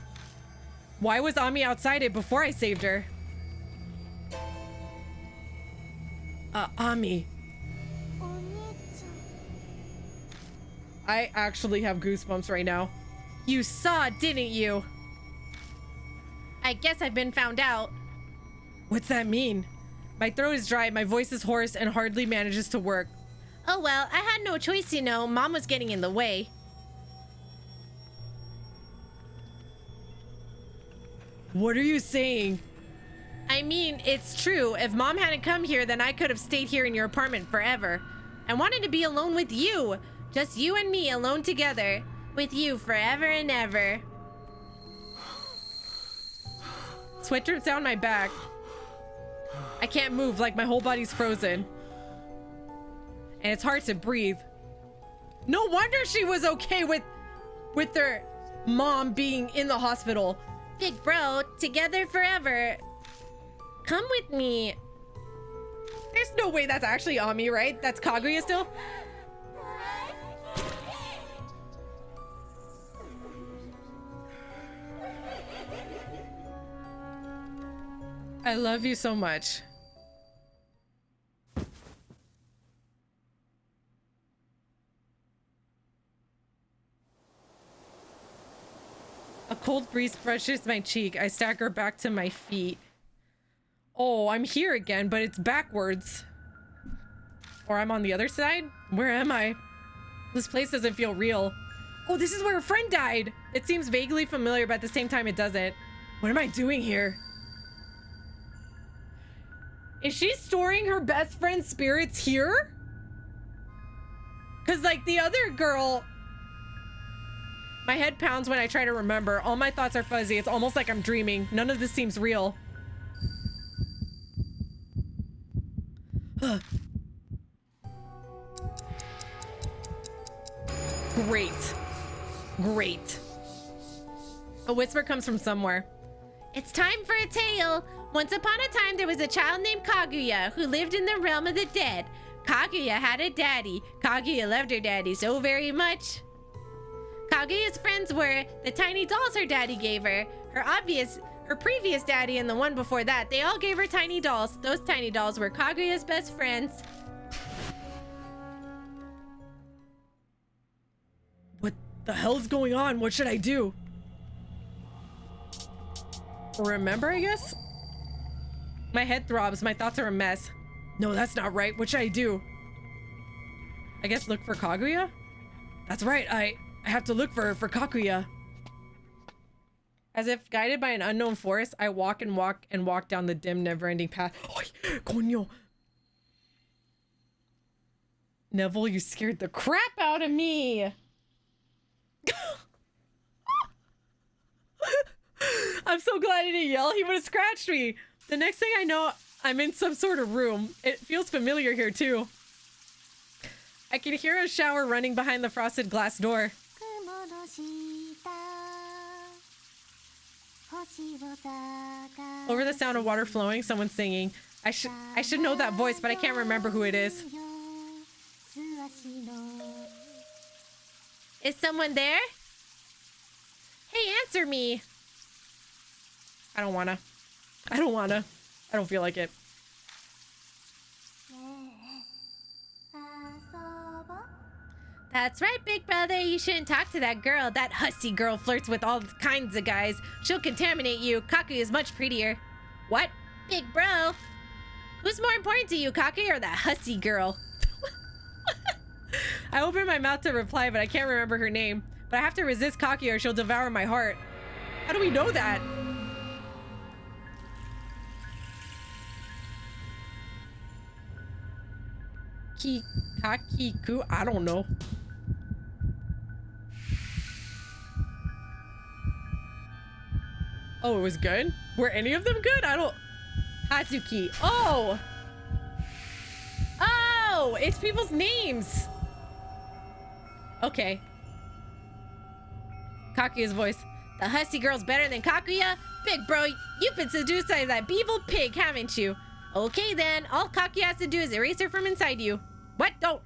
Why was Ami outside it before I saved her? Ami. I actually have goosebumps right now. You saw, didn't you? I guess I've been found out. What's that mean? My throat is dry, my voice is hoarse, and hardly manages to work. Oh well, I had no choice, you know. Mom was getting in the way. What are you saying? I mean, it's true. If Mom hadn't come here, then I could have stayed here in your apartment forever. I wanted to be alone with you. Just you and me alone together. With you forever and ever. Sweat drips down my back. I can't move, like my whole body's frozen. And it's hard to breathe. No wonder she was okay with their mom being in the hospital. Big bro, together forever. Come with me. There's no way that's actually Ami, right? That's Kaguya still? I love you so much. A cold breeze brushes my cheek. I stagger back to my feet. Oh, I'm here again, but it's backwards. Or I'm on the other side? Where am I? This place doesn't feel real. Oh, this is where a friend died. It seems vaguely familiar, but at the same time it doesn't. What am I doing here? Is she storing her best friend's spirits here? Because like the other girl... My head pounds when I try to remember. All my thoughts are fuzzy. It's almost like I'm dreaming. None of this seems real. Great. Great. A whisper comes from somewhere. It's time for a tale. Once upon a time, there was a child named Kaguya who lived in the realm of the dead. Kaguya had a daddy. Kaguya loved her daddy so very much. Kaguya's friends were the tiny dolls her daddy gave her, her previous daddy, and the one before that. They all gave her tiny dolls. Those tiny dolls were Kaguya's best friends. What the hell's going on? What should I do? Remember, I guess? My head throbs. My thoughts are a mess. No, that's not right. What should I do? I guess look for Kaguya? That's right. I have to look for Kaguya. As if guided by an unknown force, I walk and walk and walk down the dim, never-ending path. Oy, coño. Neville, you scared the crap out of me. I'm so glad he didn't yell. He would have scratched me. The next thing I know, I'm in some sort of room. It feels familiar here too. I can hear a shower running behind the frosted glass door. Over the sound of water flowing, someone's singing. I should know that voice, but I can't remember who it is. Is someone there? Hey, answer me. I don't wanna. I don't feel like it. That's right, big brother. You shouldn't talk to that girl. That hussy girl flirts with all kinds of guys. She'll contaminate you. Kaku is much prettier. What? Big bro? Who's more important to you, Kaku or that hussy girl? I opened my mouth to reply, but I can't remember her name. But I have to resist Kaku or she'll devour my heart. How do we know that? Kakiku? I don't know. Oh, it was good? Were any of them good? I don't... Hazuki. Oh! Oh! It's people's names! Okay. Kakuya's voice. The hussy girl's better than Kakuya? Big bro, you've been seduced by that evil pig, haven't you? Okay then, all Kakuya has to do is erase her from inside you. What? Don't.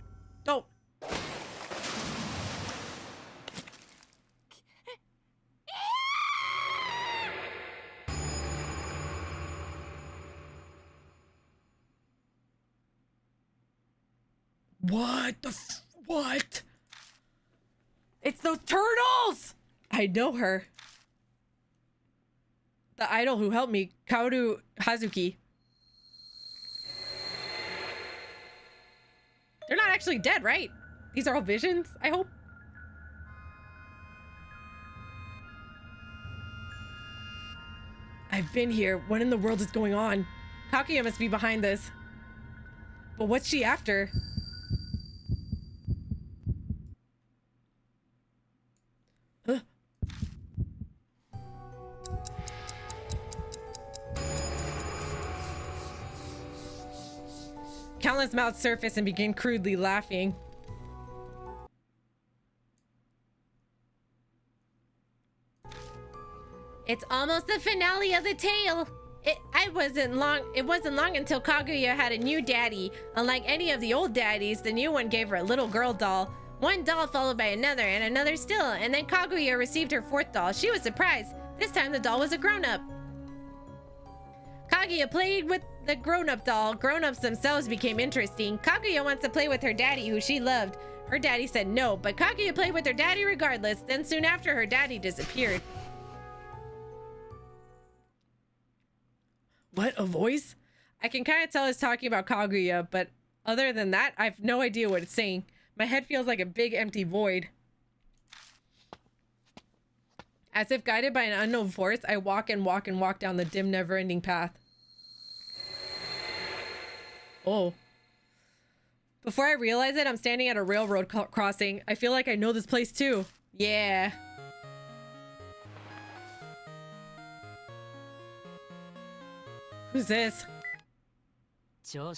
What? It's those turtles! I know her. The idol who helped me, Kaoru Hazuki. They're not actually dead, right? These are all visions, I hope. I've been here. What in the world is going on? Kaguya must be behind this. But what's she after? Huh? Countless mouths surfaced and began crudely laughing. It's almost the finale of the tale. It wasn't long until Kaguya had a new daddy. Unlike any of the old daddies, the new one gave her a little girl doll. One doll followed by another and another still, and then Kaguya received her fourth doll. She was surprised. This time the doll was a grown-up. Kaguya played with the grown-up doll. Grown-ups themselves became interesting. Kaguya wants to play with her daddy, who she loved. Her daddy said no, but Kaguya played with her daddy regardless. Then soon after, her daddy disappeared. What, a voice? I can kind of tell it's talking about Kaguya, but other than that, I have no idea what it's saying. My head feels like a big empty void. As if guided by an unknown force, I walk and walk and walk down the dim, never-ending path. Oh. Before I realize it, I'm standing at a railroad crossing. I feel like I know this place too. Yeah. Who's this? Oh,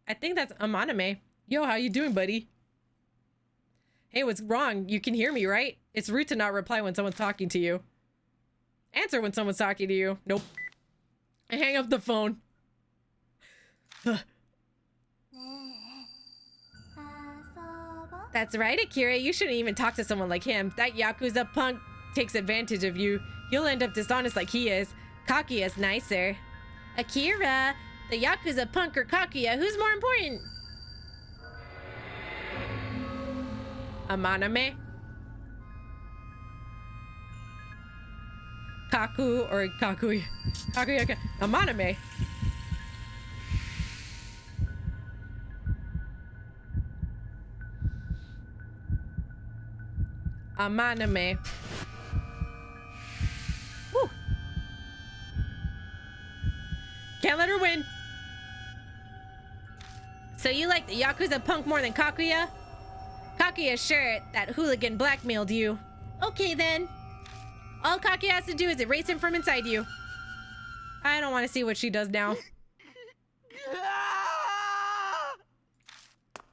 I think that's Amaname. Yo, how you doing, buddy? Hey, what's wrong? You can hear me, right? It's rude to not reply when someone's talking to you. Answer when someone's talking to you. Nope. I hang up the phone. That's right, Akira. You shouldn't even talk to someone like him. That Yakuza punk takes advantage of you. You'll end up dishonest like he is. Kakuya's nicer. Akira, the Yakuza punk or Kakuya, who's more important? Amaname? Kaku or Kakuya? Kakuya, Amaname. Amaname. Woo. Can't let her win. So you like the Yakuza punk more than Kakuya? Kakuya's sure that hooligan blackmailed you. Okay then. All Kakuya has to do is erase him from inside you. I don't want to see what she does now.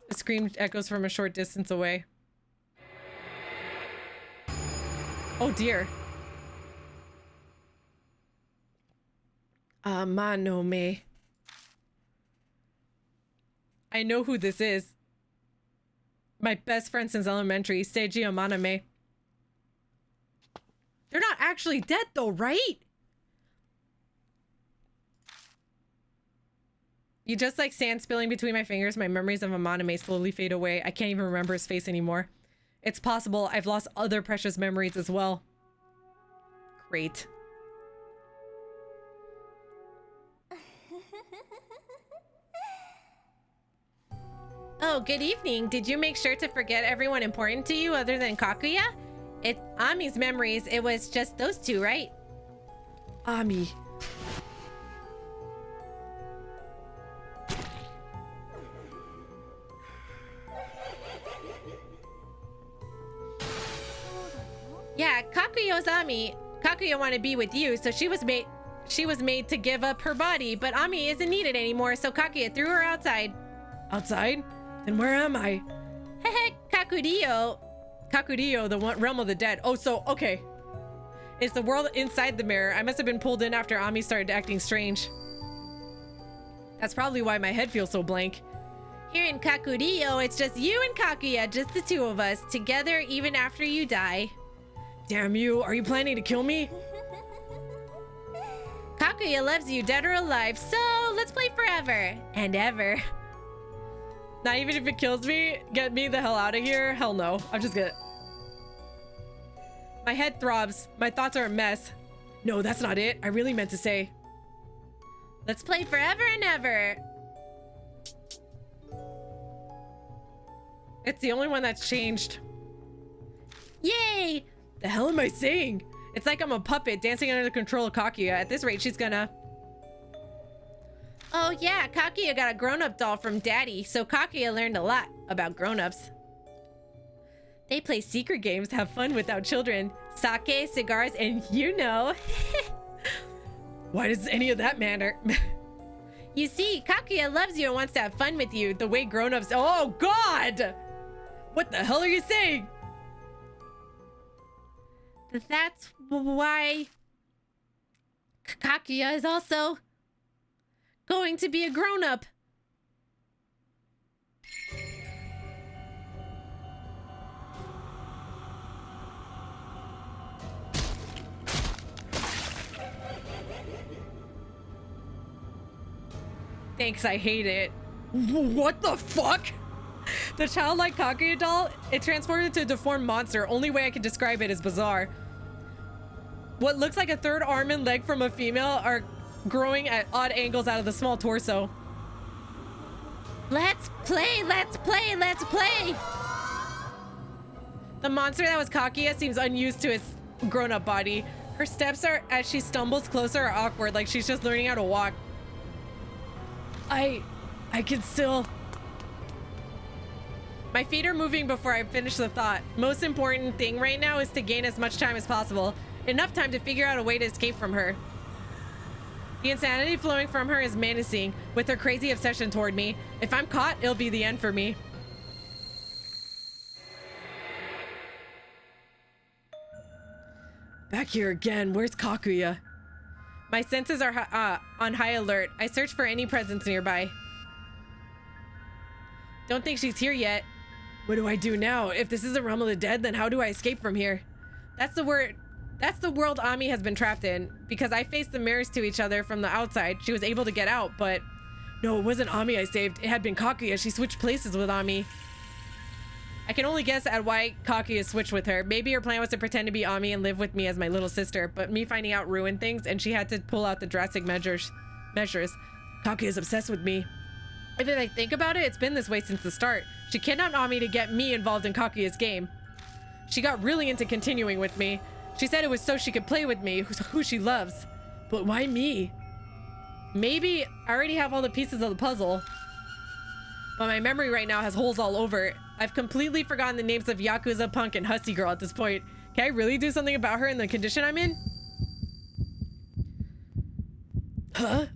A scream echoes from a short distance away. Oh dear. Amanome. I know who this is. My best friend since elementary, Seiji Amaname. They're not actually dead though, right? You just like sand spilling between my fingers. My memories of Amaname slowly fade away. I can't even remember his face anymore. It's possible I've lost other precious memories as well. Great. Oh, good evening. Did you make sure to forget everyone important to you other than Kakuya? It's Ami's memories. It was just those two, right? Ami. Yeah, Kakuyo's Ami. Kakuya wanted to be with you, so she was made to give up her body, but Ami isn't needed anymore, so Kakuya threw her outside. Outside? Then where am I? Hehe, Kakurio. Kakurio, the one realm of the dead. Oh, so, okay. It's the world inside the mirror. I must have been pulled in after Ami started acting strange. That's probably why my head feels so blank. Here in Kakurio, it's just you and Kakuya, just the two of us, together even after you die. Damn you, are you planning to kill me? Kakuya loves you, dead or alive, so let's play forever and ever. Not even if it kills me? Get me the hell out of here? Hell no. I'm just gonna... My head throbs. My thoughts are a mess. No, that's not it. I really meant to say. Let's play forever and ever. It's the only one that's changed. Yay! The hell am I saying? It's like I'm a puppet dancing under the control of Kakuya. At this rate, she's gonna... Oh yeah, Kakuya got a grown-up doll from Daddy, so Kakuya learned a lot about grown-ups. They play secret games, have fun without children. Sake, cigars, and you know. Why does any of that matter? You see, Kakuya loves you and wants to have fun with you, the way grown-ups... Oh God! What the hell are you saying? That's why... Kakuya is also... going to be a grown-up. Thanks, I hate it. What the fuck? The childlike Kaguya doll, it transformed into a deformed monster. Only way I can describe it is bizarre. What looks like a third arm and leg from a female are growing at odd angles out of the small torso. Let's play, let's play, let's play! The monster that was Kaguya seems unused to its grown-up body. Her steps are, as she stumbles closer, are awkward, like she's just learning how to walk. I can still... My feet are moving before I finish the thought. Most important thing right now is to gain as much time as possible. Enough time to figure out a way to escape from her. The insanity flowing from her is menacing, with her crazy obsession toward me. If I'm caught, it'll be the end for me. Back here again. Where's Kakuya? My senses are on high alert. I search for any presence nearby. Don't think she's here yet. What do I do now? If this is a realm of the dead, then how do I escape from here? That's the world Ami has been trapped in. Because I faced the mirrors to each other from the outside, she was able to get out, but... No, it wasn't Ami I saved. It had been Kakuya. She switched places with Ami. I can only guess at why Kakuya switched with her. Maybe her plan was to pretend to be Ami and live with me as my little sister, but me finding out ruined things, and she had to pull out the drastic measures. Kakuya is obsessed with me. If I think about it, it's been this way since the start. She kidnapped Ami to get me involved in Kakuya's game. She got really into continuing with me. She said it was so she could play with me, who she loves. But why me? Maybe I already have all the pieces of the puzzle, but my memory right now has holes all over it. I've completely forgotten the names of Yakuza, Punk, and Hussy Girl at this point. Can I really do something about her in the condition I'm in? Huh?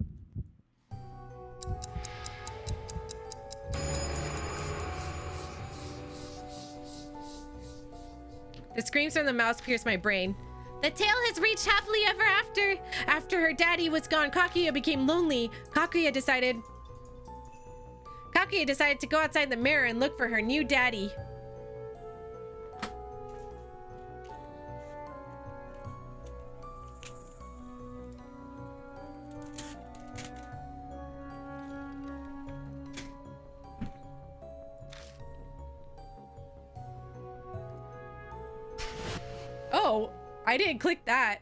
The screams from the mouse pierced my brain. The tale has reached happily ever after. After her daddy was gone, Kaguya became lonely. Kaguya decided to go outside the mirror and look for her new daddy. Oh, I didn't click that.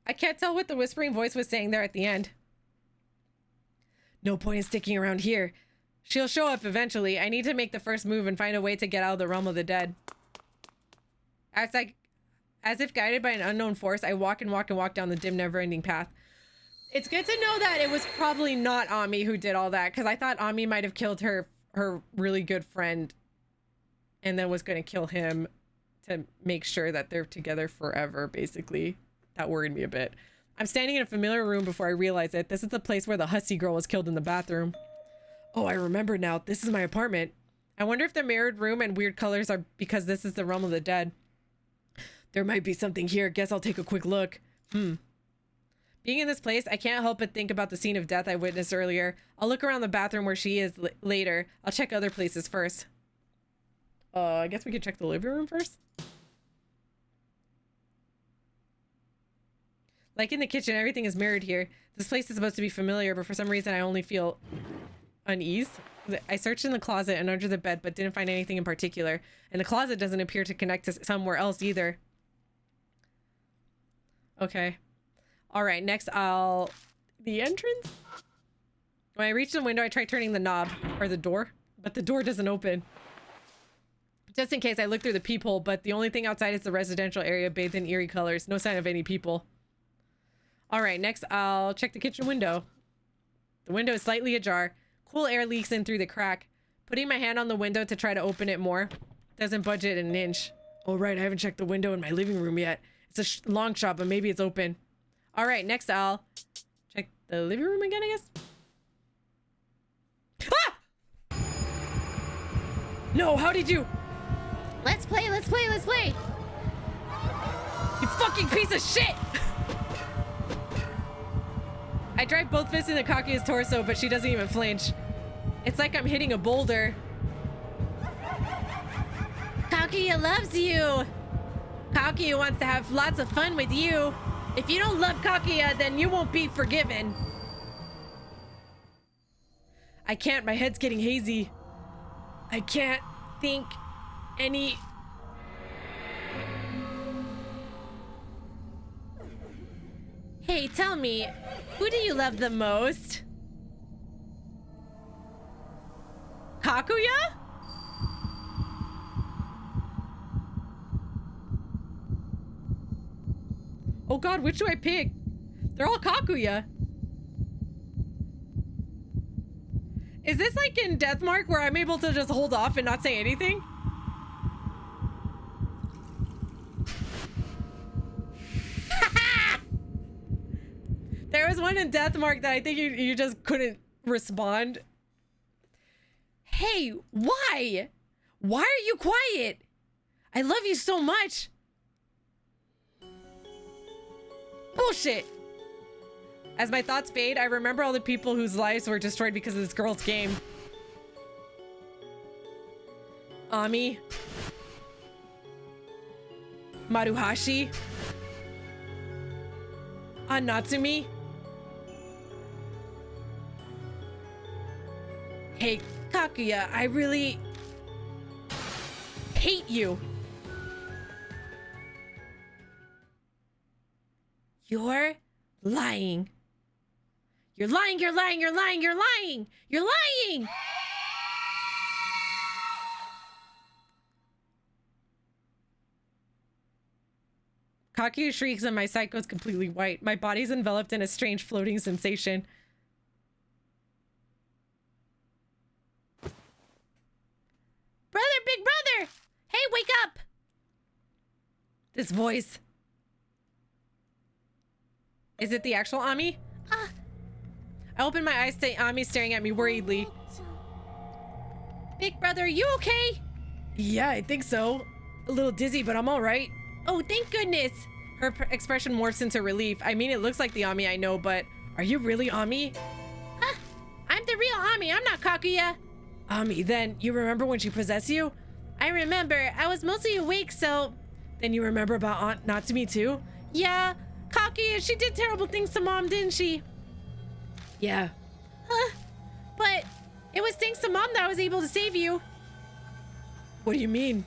I can't tell what the whispering voice was saying there at the end. No point in sticking around here. She'll show up eventually. I need to make the first move and find a way to get out of the realm of the dead. As if guided by an unknown force, I walk and walk and walk down the dim, never-ending path. It's good to know that it was probably not Ami who did all that, because I thought Ami might have killed her really good friend and then was going to kill him to make sure that they're together forever, basically. That worried me a bit. I'm standing in a familiar room before I realize it. This is the place where the hussy girl was killed in the bathroom. Oh, I remember now. This is my apartment. I wonder if the mirrored room and weird colors are because this is the realm of the dead. There might be something here. Guess I'll take a quick look. Being in this place, I can't help but think about the scene of death I witnessed earlier. I'll look around the bathroom where she is later. I'll check other places first. I guess we could check the living room first. Like in the kitchen, everything is mirrored here. This place is supposed to be familiar, but for some reason I only feel unease. I searched in the closet and under the bed, but didn't find anything in particular. And the closet doesn't appear to connect to somewhere else either. Okay. All right, next the entrance? When I reach the window, I try turning the knob, or the door, but the door doesn't open. Just in case, I look through the peephole, but the only thing outside is the residential area bathed in eerie colors. No sign of any people. All right, next I'll check the kitchen window. The window is slightly ajar. Cool air leaks in through the crack. Putting my hand on the window to try to open it more. Doesn't budge it an inch. Oh, right, I haven't checked the window in my living room yet. It's a long shot, but maybe it's open. All right, next I'll check the living room again, I guess. Ah! No, how did you? Let's play, let's play, let's play. You fucking piece of shit! I drive both fists into Kaguya's torso, but she doesn't even flinch. It's like I'm hitting a boulder. Kaguya loves you. Kaguya wants to have lots of fun with you. If you don't love Kaguya, then you won't be forgiven. I can't, my head's getting hazy. I can't think any... Hey, tell me, who do you love the most? Kaguya? Oh god, which do I pick? They're all Kaguya. Is this like in Deathmark where I'm able to just hold off and not say anything? There was one in Deathmark that I think you just couldn't respond. Hey, why? Why are you quiet? I love you so much. Bullshit. As my thoughts fade, I remember all the people whose lives were destroyed because of this girl's game. Ami. Maruhashi. Natsumi. Hey, Kaguya, I really hate you. You're lying. You're lying, you're lying, you're lying, you're lying! You're lying! Kaguya shrieks and my sight goes completely white. My body's enveloped in a strange floating sensation. Brother, big brother! Hey, wake up! This voice. Is it the actual Ami? I open my eyes to Ami staring at me worriedly. Big brother, you okay? Yeah, I think so. a little dizzy, but I'm all right. Oh, thank goodness. Her expression morphs into relief. I mean, it looks like the Ami I know, but Are you really Ami? Huh. I'm the real Ami. I'm not Kaguya. Ami, then you remember when she possessed you? I remember. I was mostly awake, so... Then you remember about Aunt Natsumi too? Yeah. Kaguya, she did terrible things to Mom, didn't she? Yeah. But it was thanks to Mom that I was able to save you. What do you mean?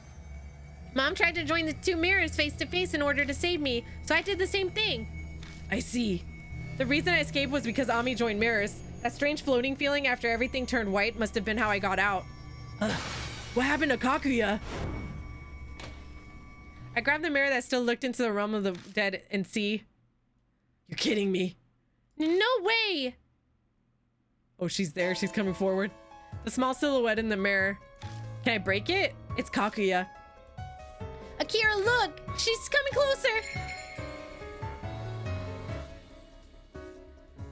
Mom tried to join the two mirrors face to face in order to save me, so I did the same thing. I see. the reason I escaped was because Ami joined mirrors. That strange floating feeling after everything turned white must have been how I got out. What happened to Kakuya? I grabbed the mirror that still looked into the realm of the dead and see. You're kidding me. No way! Oh, she's there. She's coming forward. The small silhouette in the mirror. Can I break it? It's Kakuya. Akira, look! She's coming closer!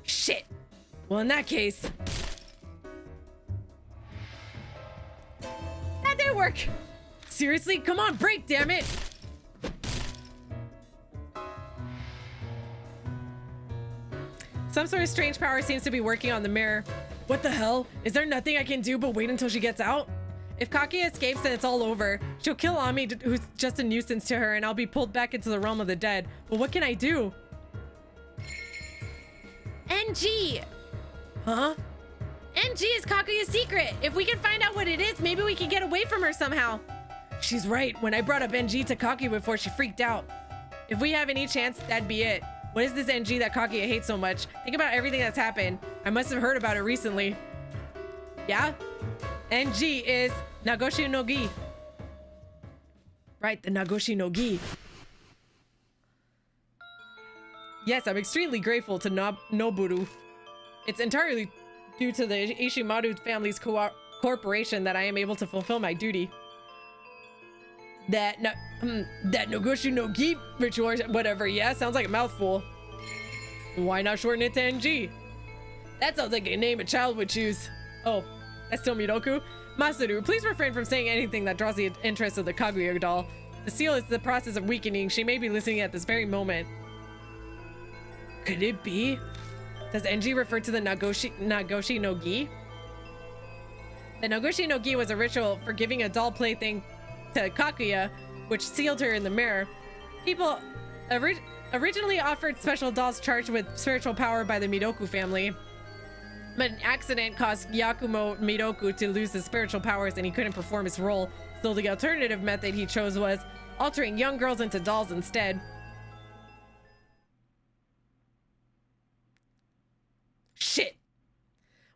Shit! Well, in that case... That didn't work! Seriously? Come on, break, damn it! Some sort of strange power seems to be working on the mirror. What the hell? Is there nothing I can do but wait until she gets out? If Kakuya escapes, then it's all over. She'll kill Ami, who's just a nuisance to her, and I'll be pulled back into the realm of the dead. But what can I do? NG! Huh? NG is Kakuya's secret! If we can find out what it is, maybe we can get away from her somehow. She's right. When I brought up NG to Kakuya before, she freaked out. If we have any chance, that'd be it. What is this NG that Kakuya hates so much? Think about everything that's happened. I must have heard about it recently. Yeah? NG is Nagoshi no Gi. Right, the Nagoshi no Gi. Yes, I'm extremely grateful to Noburu. It's entirely due to the Ishimaru family's corporation that I am able to fulfill my duty. That Nagoshi no Gi ritual, or whatever, yeah, sounds like a mouthful. Why not shorten it to NG? That sounds like a name a child would choose. Oh, that's still Miroku? Masaru, please refrain from saying anything that draws the interest of the Kaguya doll. The seal is the process of weakening. She may be listening at this very moment. Could it be? Does NG refer to the Nagoshi no Gi? The Nagoshi no Gi was a ritual for giving a doll plaything to Kakuya, which sealed her in the mirror. People originally offered special dolls charged with spiritual power by the Miroku family. But an accident caused Yakumo Miroku to lose his spiritual powers and he couldn't perform his role. So the alternative method he chose was altering young girls into dolls instead. Shit!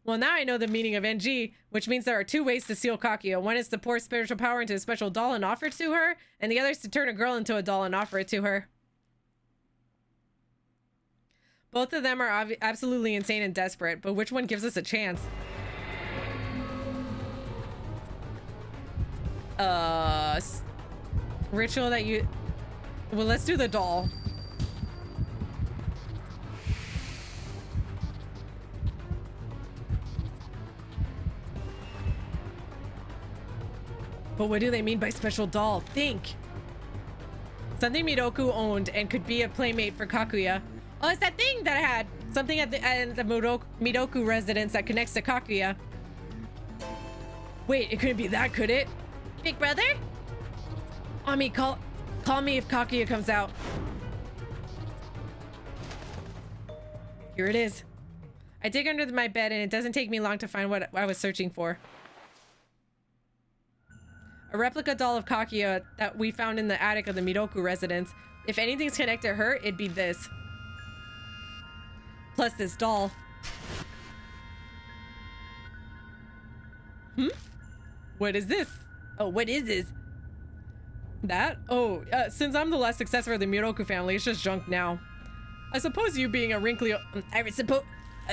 Well, now I know the meaning of NG, which means there are two ways to seal Kakuya. One is to pour spiritual power into a special doll and offer it to her, and the other is to turn a girl into a doll and offer it to her. Both of them are absolutely insane and desperate, but which one gives us a chance? Ritual that you... Well, let's do the doll. But what do they mean by special doll? Think! Something Miroku owned and could be a playmate for Kakuya. Oh, it's that thing that I had! Something at the Miroku residence that connects to Kakuya. Wait, it couldn't be that, could it? Big brother? Ami, call me if Kakuya comes out. Here it is. I dig under my bed and it doesn't take me long to find what I was searching for. A replica doll of Kakuya that we found in the attic of the Miroku residence. If anything's connected to her, it'd be this. Plus this doll. What is this? Oh, what is this? That? Oh, since I'm the last successor of the Miroku family, it's just junk now. I suppose you being a wrinkly... I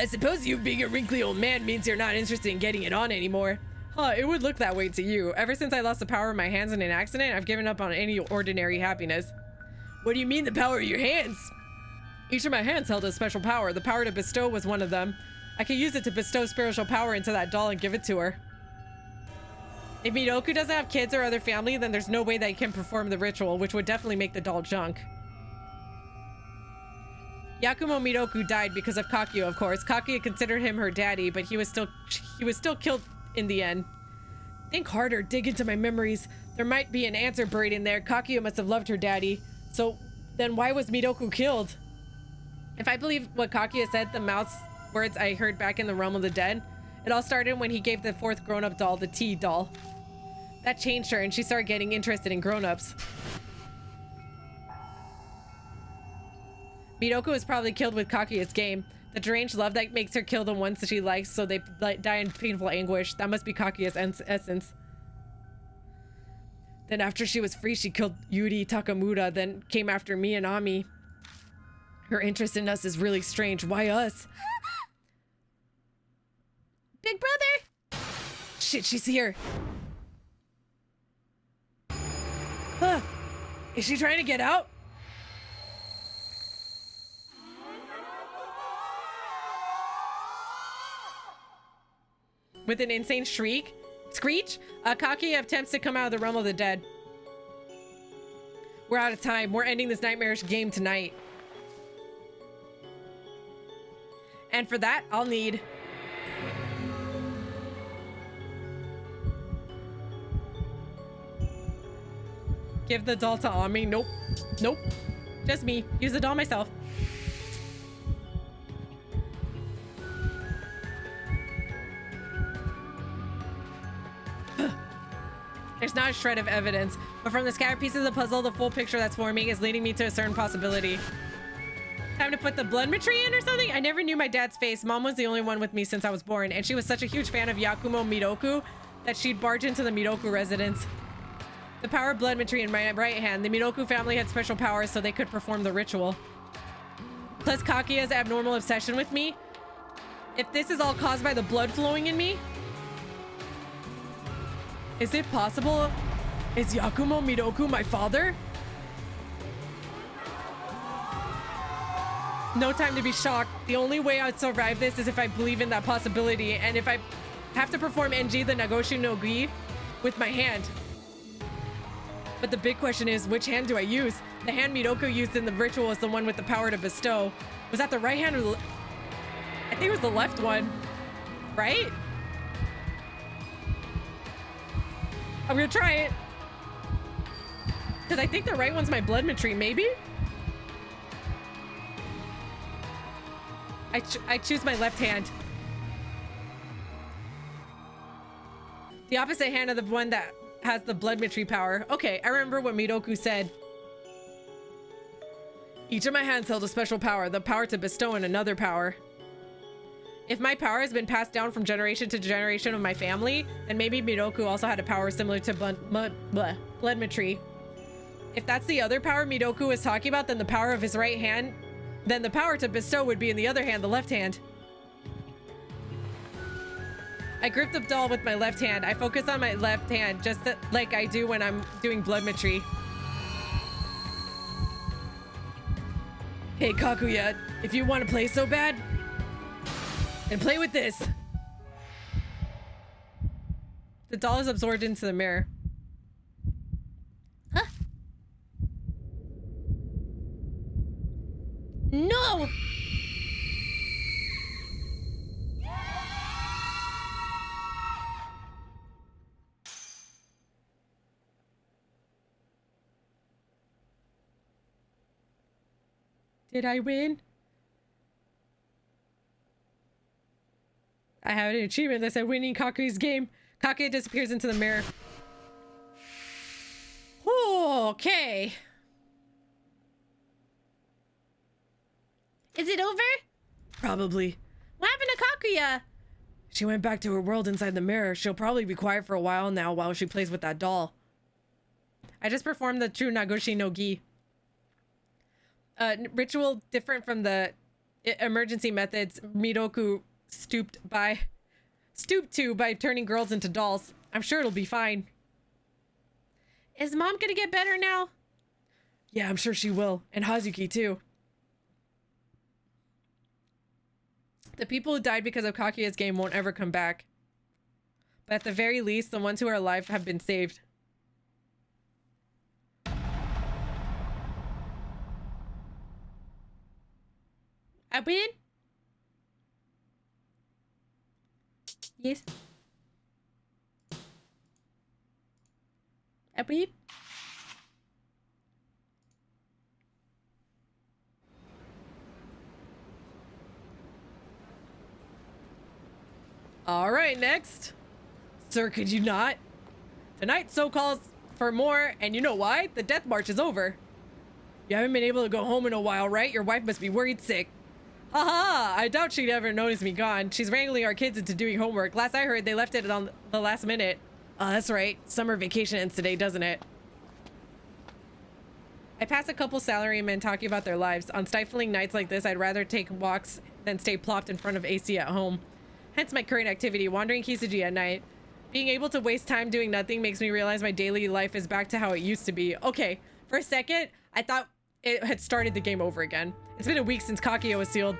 suppose you being a wrinkly old man means you're not interested in getting it on anymore. Huh, it would look that way to you. Ever since I lost the power of my hands in an accident, I've given up on any ordinary happiness. What do you mean the power of your hands? Each of my hands held a special power. The power to bestow was one of them. I could use it to bestow spiritual power into that doll and give it to her. If Miroku doesn't have kids or other family, then there's no way they can perform the ritual, which would definitely make the doll junk. Yakumo Miroku died because of Kakuya, of course. Kakuya considered him her daddy, but he was still killed in the end. Think harder, dig into my memories. There might be an answer buried in there. Kakuya must have loved her daddy. So then why was Miroku killed? If I believe what Kakuya said, the mouth's words I heard back in the realm of the dead, it all started when he gave the fourth grown-up doll, the T doll. That changed her and she started getting interested in grown-ups. Miroku was probably killed with Kakuya's game. The deranged love that makes her kill the ones that she likes so they die in painful anguish. That must be Kakuya's essence. Then after she was free, she killed Yuri Takamura, then came after me and Ami. Her interest in us is really strange. Why us? Big brother! Shit, she's here. Huh. Is she trying to get out? With an insane screech, Kakuya attempts to come out of the realm of the dead. We're out of time. We're ending this nightmarish game tonight. And for that, I'll need... Give the doll to Ami. Nope. Nope. Just me. Use the doll myself. There's not a shred of evidence, but from the scattered pieces of the puzzle, the full picture that's forming is leading me to a certain possibility. Time to put the blood tree in or something? I never knew my dad's face. Mom was the only one with me since I was born, and she was such a huge fan of Yakumo Miroku that she'd barge into the Miroku residence. The power of blood tree in my right hand. The Miroku family had special powers so they could perform the ritual. Plus Kakuya's abnormal obsession with me. If this is all caused by the blood flowing in me, is it possible? Is Yakumo Miroku my father? No time to be shocked. The only way I'd survive this is if I believe in that possibility, and if I have to perform NG the Nagoshi no Gi with my hand. But the big question is, which hand do I use? The hand Miroku used in the ritual is the one with the power to bestow. Was that the right hand or I think it was the left one, right? I'm gonna try it. Because I think the right one's my blood tree, maybe? I choose my left hand. The opposite hand of the one that has the blood tree power. Okay, I remember what Miroku said. Each of my hands held a special power, the power to bestow in another power. If my power has been passed down from generation to generation of my family, then maybe Miroku also had a power similar to blood tree. If that's the other power Miroku was talking about, then the power of his right hand, then the power to bestow would be in the other hand, the left hand. I grip the doll with my left hand. I focus on my left hand, just like I do when I'm doing blood tree. Hey Kakuya, if you want to play so bad, then play with this. The doll is absorbed into the mirror. Huh? No! Did I win? I have an achievement that said winning Kakuya's game. Kakuya disappears into the mirror. Okay. Is it over? Probably. What happened to Kakuya? She went back to her world inside the mirror. She'll probably be quiet for a while now while she plays with that doll. I just performed the true Nagoshi no Gi. Ritual different from the emergency methods Miroku stooped to by turning girls into dolls. I'm sure it'll be fine. Is Mom gonna get better now? Yeah, I'm sure she will. And Hazuki too. The people who died because of Kakuya's game won't ever come back. But at the very least, the ones who are alive have been saved. I win? Yes. I win? All right, next. Sir, could you not? Tonight, so calls for more, and you know why? The death march is over. You haven't been able to go home in a while, right? Your wife must be worried sick. Haha, I doubt she'd ever notice me gone. She's wrangling our kids into doing homework. Last I heard, they left it on the last minute. Oh, that's right. Summer vacation ends today, doesn't it? I pass a couple salarymen talking about their lives. On stifling nights like this, I'd rather take walks than stay plopped in front of AC at home. Hence my current activity, wandering Kisiji at night. Being able to waste time doing nothing makes me realize my daily life is back to how it used to be. Okay, for a second, I thought it had started the game over again. It's been a week since Kakuya was sealed.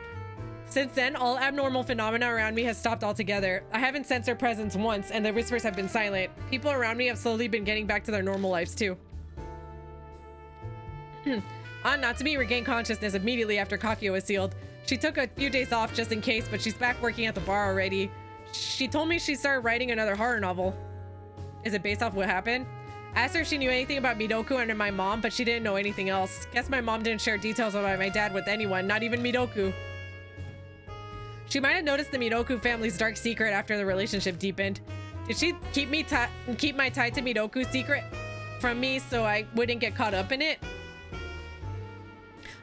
Since then, all abnormal phenomena around me has stopped altogether. I haven't sensed their presence once, and the whispers have been silent. People around me have slowly been getting back to their normal lives, too. Natsumi regained consciousness immediately after Kakuya was sealed. She took a few days off just in case, but she's back working at the bar already. She told me she started writing another horror novel. Is it based off what happened? I asked her if she knew anything about Midoku and my mom, but she didn't know anything else. Guess my mom didn't share details about my dad with anyone, not even Midoku. She might have noticed the Midoku family's dark secret after the relationship deepened. Did she keep my tie to Midoku's secret from me so I wouldn't get caught up in it?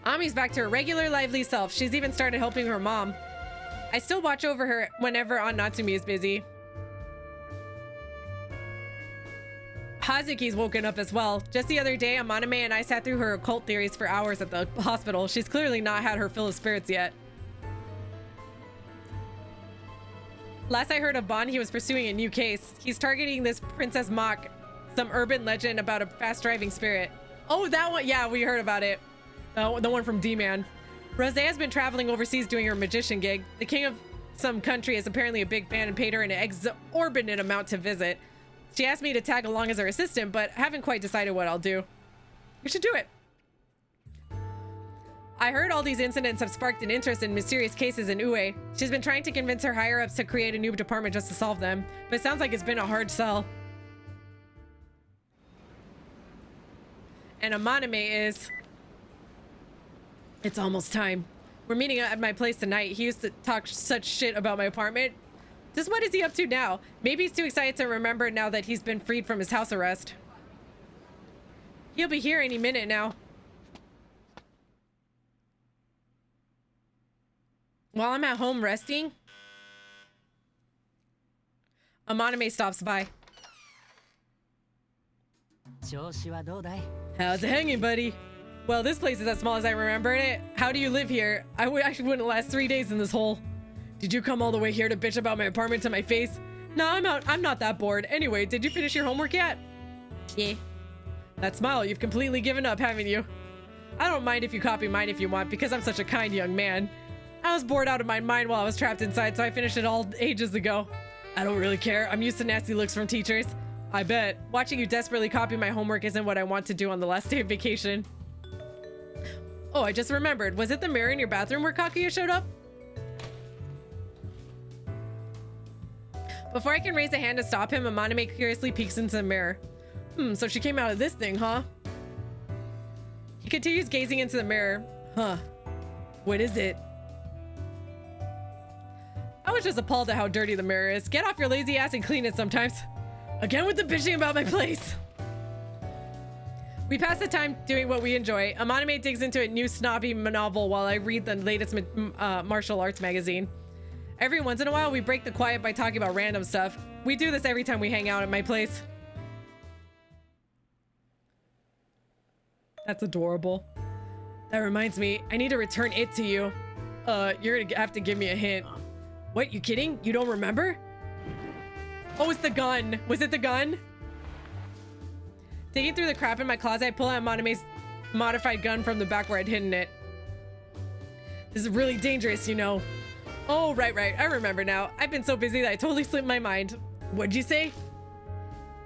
Ami's back to her regular lively self. She's even started helping her mom. I still watch over her whenever Natsumi is busy. Hazuki's woken up as well. Just the other day, Amaname and I sat through her occult theories for hours at the hospital. She's clearly not had her fill of spirits yet. Last I heard of Bon, he was pursuing a new case. He's targeting this Princess Mach, some urban legend about a fast-driving spirit. Oh, that one. Yeah, we heard about it. The one from D-Man. Rosé has been traveling overseas doing her magician gig. The king of some country is apparently a big fan and paid her an exorbitant amount to visit. She asked me to tag along as her assistant, but haven't quite decided what I'll do. You should do it. I heard all these incidents have sparked an interest in mysterious cases in Ue. She's been trying to convince her higher-ups to create a new department just to solve them, but it sounds like it's been a hard sell. And Amaname is... It's almost time. We're meeting at my place tonight. He used to talk such shit about my apartment. Just what is he up to now? Maybe he's too excited to remember now that he's been freed from his house arrest. He'll be here any minute now. While I'm at home resting, Amaname stops by. How's it hanging, buddy? Well, this place is as small as I remembered it. How do you live here? I actually wouldn't last 3 days in this hole. Did you come all the way here to bitch about my apartment to my face? No, I'm out. I'm not that bored. Anyway, did you finish your homework yet? Yeah. That smile, you've completely given up, haven't you? I don't mind if you copy mine if you want, because I'm such a kind young man. I was bored out of my mind while I was trapped inside, so I finished it all ages ago. I don't really care. I'm used to nasty looks from teachers. I bet. Watching you desperately copy my homework isn't what I want to do on the last day of vacation. Oh, I just remembered. Was it the mirror in your bathroom where Kakuya showed up? Before I can raise a hand to stop him, Amaname curiously peeks into the mirror. So she came out of this thing, huh? He continues gazing into the mirror. Huh. What is it? I was just appalled at how dirty the mirror is. Get off your lazy ass and clean it sometimes. Again with the bitching about my place. We pass the time doing what we enjoy. Amaname digs into a new snobby novel while I read the latest martial arts magazine. Every once in a while, we break the quiet by talking about random stuff. We do this every time we hang out at my place. That's adorable. That reminds me, I need to return it to you. You're gonna have to give me a hint. What, you kidding? You don't remember? Oh, it's the gun. Was it the gun? Digging through the crap in my closet, I pull out Maname's modified gun from the back where I'd hidden it. This is really dangerous, you know. Oh, right. I remember now. I've been so busy that I totally slipped my mind. What'd you say?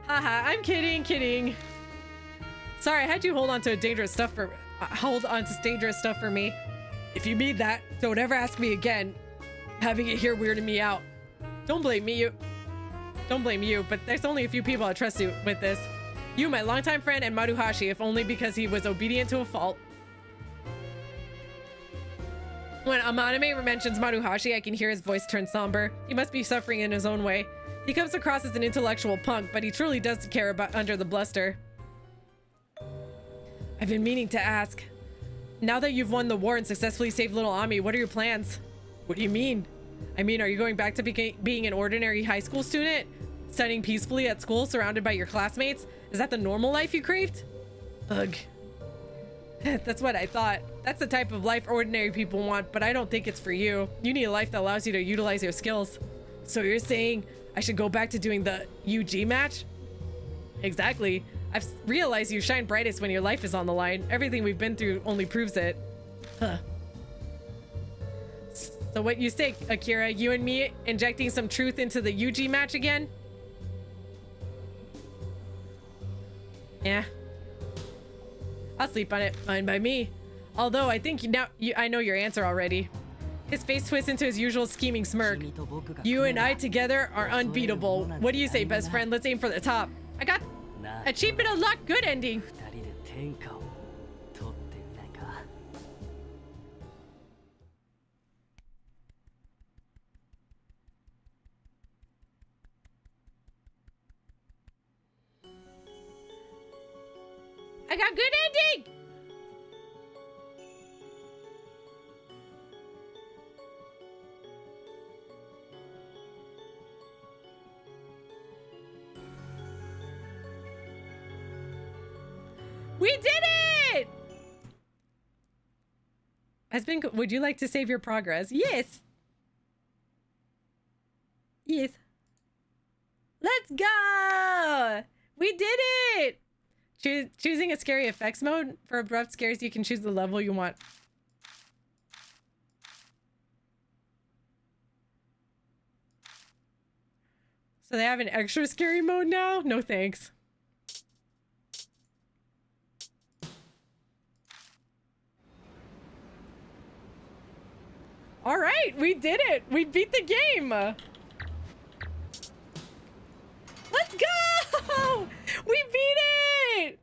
Haha, I'm kidding. Sorry, I had you hold on to dangerous stuff for me. If you mean that, don't ever ask me again. Having it here weirded me out. Don't blame you, but there's only a few people I trust you with this. You, my longtime friend, and Maruhashi, if only because he was obedient to a fault. When Amaname mentions Maruhashi, I can hear his voice turn somber. He must be suffering in his own way. He comes across as an intellectual punk, but he truly does care about under the bluster. I've been meaning to ask. Now that you've won the war and successfully saved little Ami, what are your plans? What do you mean? I mean, are you going back to being an ordinary high school student? Studying peacefully at school, surrounded by your classmates? Is that the normal life you craved? Ugh. That's what I thought. That's the type of life ordinary people want, but I don't think it's for you. You need a life that allows you to utilize your skills. So you're saying I should go back to doing the UG match? Exactly. I've realized you shine brightest when your life is on the line. Everything we've been through only proves it. Huh. So what you say, Akira? You and me injecting some truth into the UG match again? Yeah. I'll sleep on it. Fine by me. Although I think I know your answer already. His face twists into his usual scheming smirk. You and I together are unbeatable. What do you say, best friend? Let's aim for the top. I got achievement unlocked. Good ending. I got good ending. We did it! Would you like to save your progress? Yes. Yes. Let's go! We did it! Choosing a scary effects mode. For abrupt scares, you can choose the level you want. So they have an extra scary mode now? No thanks. All right, we did it. We beat the game. Let's go! We beat it!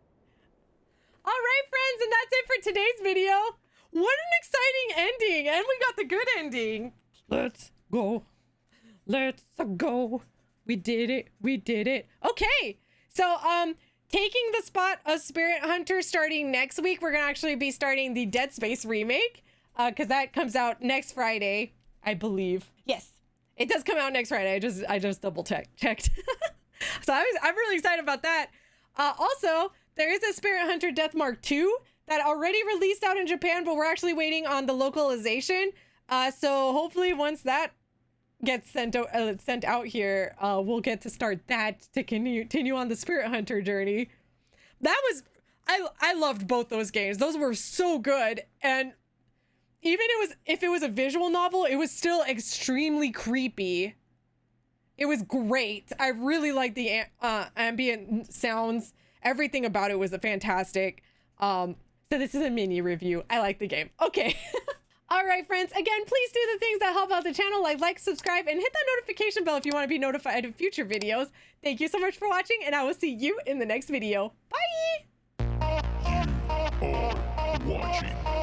All right, friends, and that's it for today's video. What an exciting ending, and we got the good ending. Let's go. Let's go. We did it. We did it. Okay, so taking the spot of Spirit Hunter starting next week, we're gonna actually be starting the Dead Space remake. Because that comes out next Friday, I believe. Yes, it does come out next Friday. I just double checked. So I'm really excited about that. Also, there is a Spirit Hunter Deathmark 2 that already released out in Japan, but we're actually waiting on the localization. So hopefully once that gets sent out here, we'll get to start that to continue on the Spirit Hunter journey. That was, I loved both those games. Those were so good. And even if it was a visual novel, it was still extremely creepy. It was great. I really liked the ambient sounds. Everything about it was fantastic. So this is a mini review. I like the game. Okay. All right, friends. Again, please do the things that help out the channel, like, subscribe, and hit that notification bell if you want to be notified of future videos. Thank you so much for watching, and I will see you in the next video. Bye! You are watching